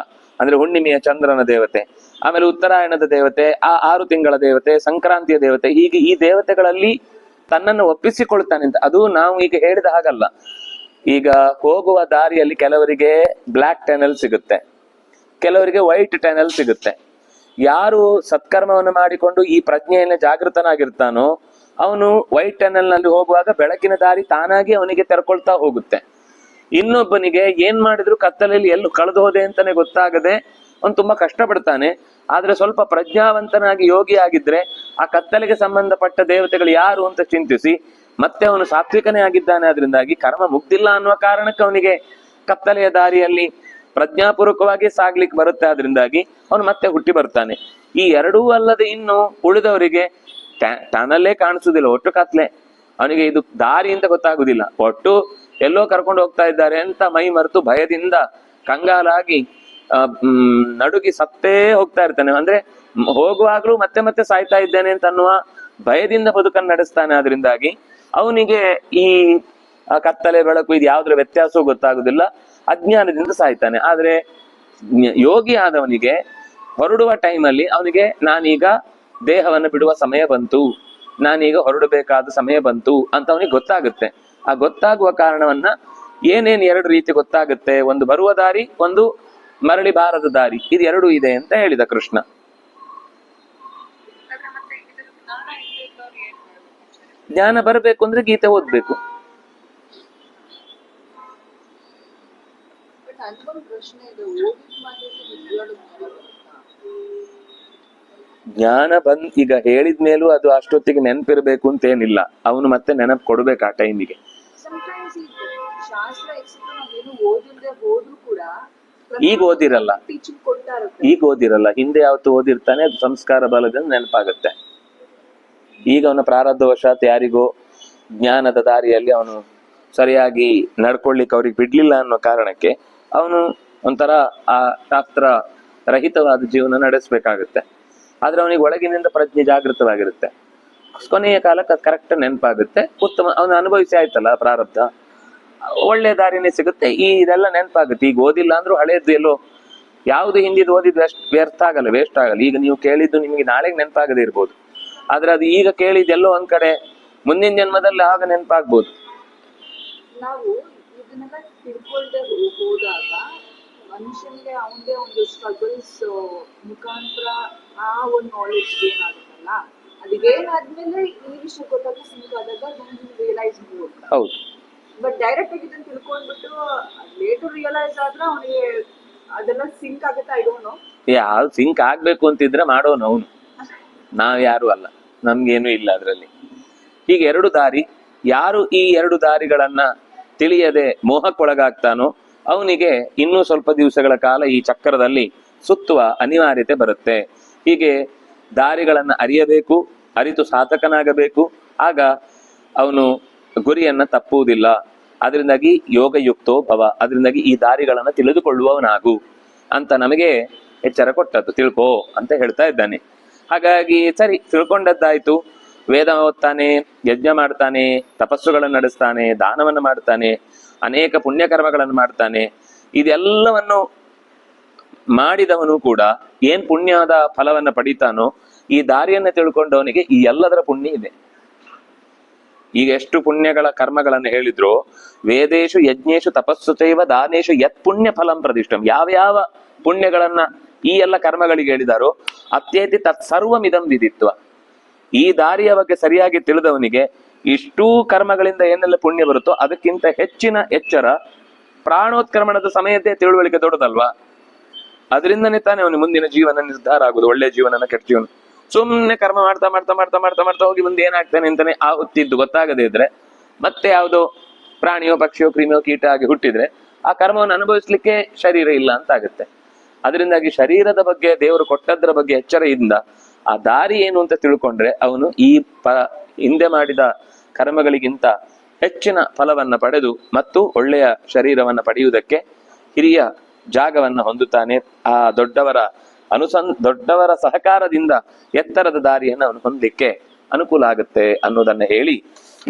ಅಂದ್ರೆ ಹುಣ್ಣಿಮೆಯ ಚಂದ್ರನ ದೇವತೆ, ಆಮೇಲೆ ಉತ್ತರಾಯಣದ ದೇವತೆ, 6 ತಿಂಗಳ ದೇವತೆ, ಸಂಕ್ರಾಂತಿಯ ದೇವತೆ. ಹೀಗೆ ಈ ದೇವತೆಗಳಲ್ಲಿ ತನ್ನನ್ನು ಒಪ್ಪಿಸಿಕೊಳ್ತಾನೆ ಅಂತ. ಅದು ನಾವು ಈಗ ಹೇಳಿದ ಹಾಗಲ್ಲ. ಈಗ ಹೋಗುವ ದಾರಿಯಲ್ಲಿ ಕೆಲವರಿಗೆ ಬ್ಲ್ಯಾಕ್ ಟನಲ್ ಸಿಗುತ್ತೆ, ಕೆಲವರಿಗೆ ವೈಟ್ ಟನಲ್ ಸಿಗುತ್ತೆ. ಯಾರು ಸತ್ಕರ್ಮವನ್ನು ಮಾಡಿಕೊಂಡು ಈ ಪ್ರಜ್ಞೆಯಲ್ಲಿ ಜಾಗೃತನಾಗಿರ್ತಾನೋ ಅವನು ವೈಟ್ ಟನಲ್ ನಲ್ಲಿ ಹೋಗುವಾಗ ಬೆಳಕಿನ ದಾರಿ ತಾನಾಗಿ ಅವನಿಗೆ ತೆರ್ಕೊಳ್ತಾ ಹೋಗುತ್ತೆ. ಇನ್ನೊಬ್ಬನಿಗೆ ಏನ್ ಮಾಡಿದ್ರು ಕತ್ತಲಲ್ಲಿ ಎಲ್ಲೂ ಕಳೆದು ಹೋದೆ ಅಂತಾನೆ ಗೊತ್ತಾಗದೆ ಅವನು ತುಂಬಾ ಕಷ್ಟಪಡ್ತಾನೆ. ಆದ್ರೆ ಸ್ವಲ್ಪ ಪ್ರಜ್ಞಾವಂತನಾಗಿ ಯೋಗಿ ಆಗಿದ್ರೆ ಆ ಕತ್ತಲೆಗೆ ಸಂಬಂಧಪಟ್ಟ ದೇವತೆಗಳು ಯಾರು ಅಂತ ಚಿಂತಿಸಿ ಮತ್ತೆ ಅವನು ಸಾತ್ವಿಕನೇ ಆಗಿದ್ದಾನೆ. ಅದರಿಂದಾಗಿ ಕರ್ಮ ಮುಗ್ದಿಲ್ಲ ಅನ್ನುವ ಕಾರಣಕ್ಕೆ ಅವನಿಗೆ ಕತ್ತಲೆಯ ದಾರಿಯಲ್ಲಿ ಪ್ರಜ್ಞಾಪೂರ್ವಕವಾಗಿ ಸಾಗ್ಲಿಕ್ಕೆ ಬರುತ್ತೆ. ಅದರಿಂದಾಗಿ ಅವನು ಮತ್ತೆ ಹುಟ್ಟಿ ಬರ್ತಾನೆ. ಈ ಎರಡೂ ಅಲ್ಲದೆ ಇನ್ನು ಉಳಿದವರಿಗೆ ಟನಲ್ಲೇ ಕಾಣಿಸುದಿಲ್ಲ, ಒಟ್ಟು ಕತ್ಲೆ. ಅವನಿಗೆ ಇದು ದಾರಿ ಅಂತ ಗೊತ್ತಾಗುದಿಲ್ಲ, ಒಟ್ಟು ಎಲ್ಲೋ ಕರ್ಕೊಂಡು ಹೋಗ್ತಾ ಇದ್ದಾರೆ ಅಂತ ಮೈ ಮರೆತು ಭಯದಿಂದ ಕಂಗಾಲಾಗಿ ನಡುಗಿ ಸತ್ತೇ ಹೋಗ್ತಾ ಇರ್ತಾನೆ. ಅಂದ್ರೆ ಹೋಗುವಾಗ್ಲೂ ಮತ್ತೆ ಮತ್ತೆ ಸಾಯ್ತಾ ಇದ್ದೇನೆ ಅಂತ ಅನ್ನುವ ಭಯದಿಂದ ಬದುಕನ್ನು ನಡೆಸ್ತಾನೆ. ಅದರಿಂದಾಗಿ ಅವನಿಗೆ ಈ ಕತ್ತಲೆ ಬೆಳಕು ಇದು ಯಾವ್ದ್ರ ವ್ಯತ್ಯಾಸವೂ ಗೊತ್ತಾಗುದಿಲ್ಲ, ಅಜ್ಞಾನದಿಂದ ಸಾಯ್ತಾನೆ. ಆದ್ರೆ ಯೋಗಿ ಆದವನಿಗೆ ಹೊರಡುವ ಟೈಮಲ್ಲಿ ಅವನಿಗೆ ನಾನೀಗ ದೇಹವನ್ನು ಬಿಡುವ ಸಮಯ ಬಂತು, ನಾನೀಗ ಹೊರಡಬೇಕಾದ ಸಮಯ ಬಂತು ಅಂತ ಅವನಿಗೆ ಗೊತ್ತಾಗುತ್ತೆ. ಆ ಗೊತ್ತಾಗುವ ಕಾರಣವನ್ನ ಏನೇನ್ 2 ರೀತಿ ಗೊತ್ತಾಗುತ್ತೆ, ಒಂದು ಬರುವ ದಾರಿ, ಒಂದು ಮರಳಿ ಬಾರದ ದಾರಿ, ಇದು 2 ಇದೆ ಅಂತ ಹೇಳಿದ ಕೃಷ್ಣ. ಜ್ಞಾನ ಬರಬೇಕು ಅಂದ್ರೆ ಗೀತೆ ಓದ್ಬೇಕು. ಜ್ಞಾನ ಈಗ ಹೇಳಿದ್ಮೇಲೂ ಅದು ಅಷ್ಟೊತ್ತಿಗೆ ನೆನಪಿರ್ಬೇಕು ಅಂತ ಏನಿಲ್ಲ, ಅವನು ಮತ್ತೆ ನೆನಪು ಕೊಡ್ಬೇಕು ಆ ಟೈಮಿಗೆ. ಈಗ ಓದಿರಲ್ಲ, ಹಿಂದೆ ಯಾವತ್ತು ಓದಿರ್ತಾನೆ, ಅದು ಸಂಸ್ಕಾರ ಬಲದಿಂದ ನೆನಪಾಗುತ್ತೆ. ಈಗ ಅವನ ಪ್ರಾರಬ್ಧವಶಾತ್ ಯಾರಿಗೋ ಜ್ಞಾನದ ದಾರಿಯಲ್ಲಿ ಅವನು ಸರಿಯಾಗಿ ನಡ್ಕೊಳ್ಳಿಕ್ಕೆ ಅವ್ರಿಗೆ ಬಿಡ್ಲಿಲ್ಲ ಅನ್ನೋ ಕಾರಣಕ್ಕೆ ಅವನು ಒಂಥರ ಆ ಶಾಸ್ತ್ರ ರಹಿತವಾದ ಜೀವನ ನಡೆಸ್ಬೇಕಾಗುತ್ತೆ. ಆದ್ರೆ ಅವನಿಗೆ ಒಳಗಿನಿಂದ ಪ್ರಜ್ಞೆ ಜಾಗೃತವಾಗಿರುತ್ತೆ. ಕೊನೆಯ ಕಾಲಕ್ಕೆ ಅದು ಕರೆಕ್ಟ್ ನೆನಪಾಗುತ್ತೆ. ಉತ್ತಮ ಅವನು ಅನುಭವಿಸಿ ಆಯ್ತಲ್ಲ ಪ್ರಾರಬ್ಧ, ಒಳ್ಳೆ ದಾರಿನೇ ಸಿಗುತ್ತೆ. ಇದೆಲ್ಲ ನೆನಪಾಗುತ್ತೆ. ಈಗ ಓದಿಲ್ಲ ಅಂದ್ರೂ ಹಳೇದು ಎಲ್ಲೋ ಯಾವ್ದು ಹಿಂದಿದ್ದು ಓದಿದ್ದು ವ್ಯರ್ಥ ಆಗಲ್ಲ, ವೇಸ್ಟ್ ಆಗಲ್ಲ. ಈಗ ನೀವು ಕೇಳಿದ್ದು ನಿಮಗೆ ನಾಳೆಗೆ ನೆನಪಾಗದೇ ಇರ್ಬೋದು, ಆದ್ರೆ ಅದು ಈಗ ಕೇಳಿದ್ದೆಲ್ಲೋ ಒಂದ್ ಕಡೆ ಮುಂದಿನ ಜನ್ಮದಲ್ಲಿ ಆಗ ನೆನಪಾಗ್ಬೋದು. ನಾವು ಇದನ್ನೆಲ್ಲ ತಿಳ್ಕೊಳ್ದೆ ಹೋದಾಗ ಮನುಷ್ಯನಿಗೆ ಅವನದೇ ಒಂದು ಸ್ಟ್ರಗಲ್ಸ್ ಮುಖಾಂತರ ಆ ಒಂದು ನಾಲೆಡ್ಜ್ ಗೇನ್ ಆಗುತ್ತಲ್ಲ, ಅದು ಗೇನ್ ಆದ್ಮೇಲೆ ಈ ವಿಷಯ ಗೊತ್ತಾಗ ಸಿಂಕ್ ಆದಾಗ ರಿಯಲೈಸ್ ಮಾಡ್ಬೋದು. ಹೌದು. ಬಟ್ ಡೈರೆಕ್ಟ್ ಆಗಿ ಇದನ್ನ ತಿಳ್ಕೊಂಡ್ಬಿಟ್ಟು ಲೇಟರ್ ರಿಯಲೈಸ್ ಆದ್ರೆ ಅವನಿಗೆ ಅದೆಲ್ಲ ಸಿಂಕ್ ಆಗುತ್ತೆ. I don't know. ಯಾವ್ದು ಸಿಂಕ್ ಆಗ್ಬೇಕು ಅಂತಿದ್ರೆ ಮಾಡೋನು ಅವನು, ನಾವ್ ಯಾರು ಅಲ್ಲ, ನಮ್ಗೇನು ಇಲ್ಲ ಅದ್ರಲ್ಲಿ. ಹೀಗೆ ಎರಡು ದಾರಿ. ಯಾರು ಈ ಎರಡು ದಾರಿಗಳನ್ನ ತಿಳಿಯದೆ ಮೋಹಕ್ಕೊಳಗಾಗ್ತಾನೋ ಅವನಿಗೆ ಇನ್ನೂ ಸ್ವಲ್ಪ ದಿವಸಗಳ ಕಾಲ ಈ ಚಕ್ರದಲ್ಲಿ ಸುತ್ತುವ ಅನಿವಾರ್ಯತೆ ಬರುತ್ತೆ. ಹೀಗೆ ದಾರಿಗಳನ್ನ ಅರಿಯಬೇಕು, ಅರಿತು ಸಾಧಕನಾಗಬೇಕು. ಆಗ ಅವನು ಗುರಿಯನ್ನ ತಪ್ಪುವುದಿಲ್ಲ. ಅದರಿಂದಾಗಿ ಯೋಗಯುಕ್ತೋ ಭವ, ಅದರಿಂದಾಗಿ ಈ ದಾರಿಗಳನ್ನ ತಿಳಿದುಕೊಳ್ಳುವವನಾಗು ಅಂತ ನಮಗೆ ಎಚ್ಚರ ಕೊಟ್ಟದ್ದು. ತಿಳ್ಕೋ ಅಂತ ಹೇಳ್ತಾ ಇದ್ದಾನೆ. ಹಾಗಾಗಿ ಸರಿ, ತಿಳ್ಕೊಂಡದ್ದಾಯ್ತು. ವೇದ ಓದ್ತಾನೆ, ಯಜ್ಞ ಮಾಡ್ತಾನೆ, ತಪಸ್ಸುಗಳನ್ನು ನಡೆಸ್ತಾನೆ, ದಾನವನ್ನು ಮಾಡ್ತಾನೆ, ಅನೇಕ ಪುಣ್ಯಕರ್ಮಗಳನ್ನು ಮಾಡ್ತಾನೆ. ಇದೆಲ್ಲವನ್ನು ಮಾಡಿದವನು ಕೂಡ ಏನ್ ಪುಣ್ಯದ ಫಲವನ್ನ ಪಡಿತಾನೋ ಈ ದಾರಿಯನ್ನ ತಿಳ್ಕೊಂಡವನಿಗೆ ಈ ಎಲ್ಲದರ ಪುಣ್ಯ ಇದೆ. ಈಗ ಎಷ್ಟು ಪುಣ್ಯಗಳ ಕರ್ಮಗಳನ್ನು ಹೇಳಿದ್ರು, ವೇದೇಶು ಯಜ್ಞೇಶು ತಪಸ್ಸು ಚೈವ ದಾನೇಶು ಯತ್ ಪುಣ್ಯ ಫಲಂ ಪ್ರದಿಷ್ಟಂ. ಯಾವ್ಯಾವ ಪುಣ್ಯಗಳನ್ನ ಈ ಎಲ್ಲ ಕರ್ಮಗಳಿಗೆ ಹೇಳಿದಾರೋ ಅತ್ಯೇತಿ ತತ್ ಸರ್ವಮಿದಂ ವಿದಿತ್ವ. ಈ ದಾರಿಯ ಬಗ್ಗೆ ಸರಿಯಾಗಿ ತಿಳಿದವನಿಗೆ ಇಷ್ಟೂ ಕರ್ಮಗಳಿಂದ ಏನೆಲ್ಲ ಪುಣ್ಯ ಬರುತ್ತೋ ಅದಕ್ಕಿಂತ ಹೆಚ್ಚಿನ ಎಚ್ಚರ, ಪ್ರಾಣೋತ್ಕ್ರಮಣದ ಸಮಯತೆ ತಿಳುವಳಿಕೆ ದೊಡ್ಡದಲ್ವಾ. ಅದರಿಂದನೇ ತಾನೇ ಅವನು ಮುಂದಿನ ಜೀವನ ನಿರ್ಧಾರ ಆಗುದು, ಒಳ್ಳೆ ಜೀವನನ ಕೆಟ್ಟ ಜೀವನ. ಸುಮ್ನೆ ಕರ್ಮ ಮಾಡ್ತಾ ಮಾಡ್ತಾ ಮಾಡ್ತಾ ಮಾಡ್ತಾ ಮಾಡ್ತಾ ಹೋಗಿ ಮುಂದೆ ಏನಾಗ್ತಾನೆ ಅಂತಾನೆ ಆ ಹೊತ್ತಿದ್ದು ಗೊತ್ತಾಗದೇ ಇದ್ರೆ, ಮತ್ತೆ ಯಾವುದೋ ಪ್ರಾಣಿಯೋ ಪಕ್ಷಿಯೋ ಕ್ರಿಮಿಯೋ ಕೀಟ ಆಗಿ ಹುಟ್ಟಿದ್ರೆ ಆ ಕರ್ಮವನ್ನು ಅನುಭವಿಸ್ಲಿಕ್ಕೆ ಶರೀರ ಇಲ್ಲ ಅಂತ ಆಗುತ್ತೆ. ಅದರಿಂದಾಗಿ ಶರೀರದ ಬಗ್ಗೆ ದೇವರು ಕೊಟ್ಟದ್ರ ಬಗ್ಗೆ ಎಚ್ಚರದಿಂದ ಆ ದಾರಿ ಏನು ಅಂತ ತಿಳ್ಕೊಂಡ್ರೆ ಅವನು ಈ ಹಿಂದೆ ಮಾಡಿದ ಕರ್ಮಗಳಿಗಿಂತ ಹೆಚ್ಚಿನ ಫಲವನ್ನ ಪಡೆದು ಮತ್ತು ಒಳ್ಳೆಯ ಶರೀರವನ್ನ ಪಡೆಯುವುದಕ್ಕೆ ಹಿರಿಯ ಜಾಗವನ್ನ ಹೊಂದುತ್ತಾನೆ. ಆ ದೊಡ್ಡವರ ಸಹಕಾರದಿಂದ ಎತ್ತರದ ದಾರಿಯನ್ನು ಅವನು ಹೊಂದಲಿಕ್ಕೆ ಅನುಕೂಲ ಆಗುತ್ತೆ ಅನ್ನೋದನ್ನ ಹೇಳಿ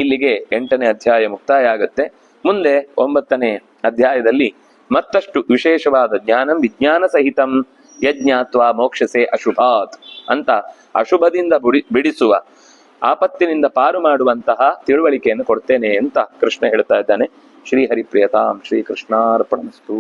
ಇಲ್ಲಿಗೆ 8ನೇ ಅಧ್ಯಾಯ ಮುಕ್ತಾಯ ಆಗುತ್ತೆ. ಮುಂದೆ 9ನೇ ಅಧ್ಯಾಯದಲ್ಲಿ ಮತ್ತಷ್ಟು ವಿಶೇಷವಾದ ಜ್ಞಾನಂ ವಿಜ್ಞಾನ ಸಹಿತಂ ಯಜ್ಞಾತ್ವಾ ಮೋಕ್ಷಸೆ ಅಶುಭಾತ್ ಅಂತ ಅಶುಭದಿಂದ ಬಿಡಿಸುವ, ಆಪತ್ತಿನಿಂದ ಪಾರು ಮಾಡುವಂತಹ ತಿಳುವಳಿಕೆಯನ್ನು ಕೊಡ್ತೇನೆ ಅಂತ ಕೃಷ್ಣ ಹೇಳ್ತಾ ಇದ್ದಾನೆ. ಶ್ರೀ ಹರಿಪ್ರಿಯತಾಂ ಶ್ರೀ ಕೃಷ್ಣಾರ್ಪಣಮಸ್ತು.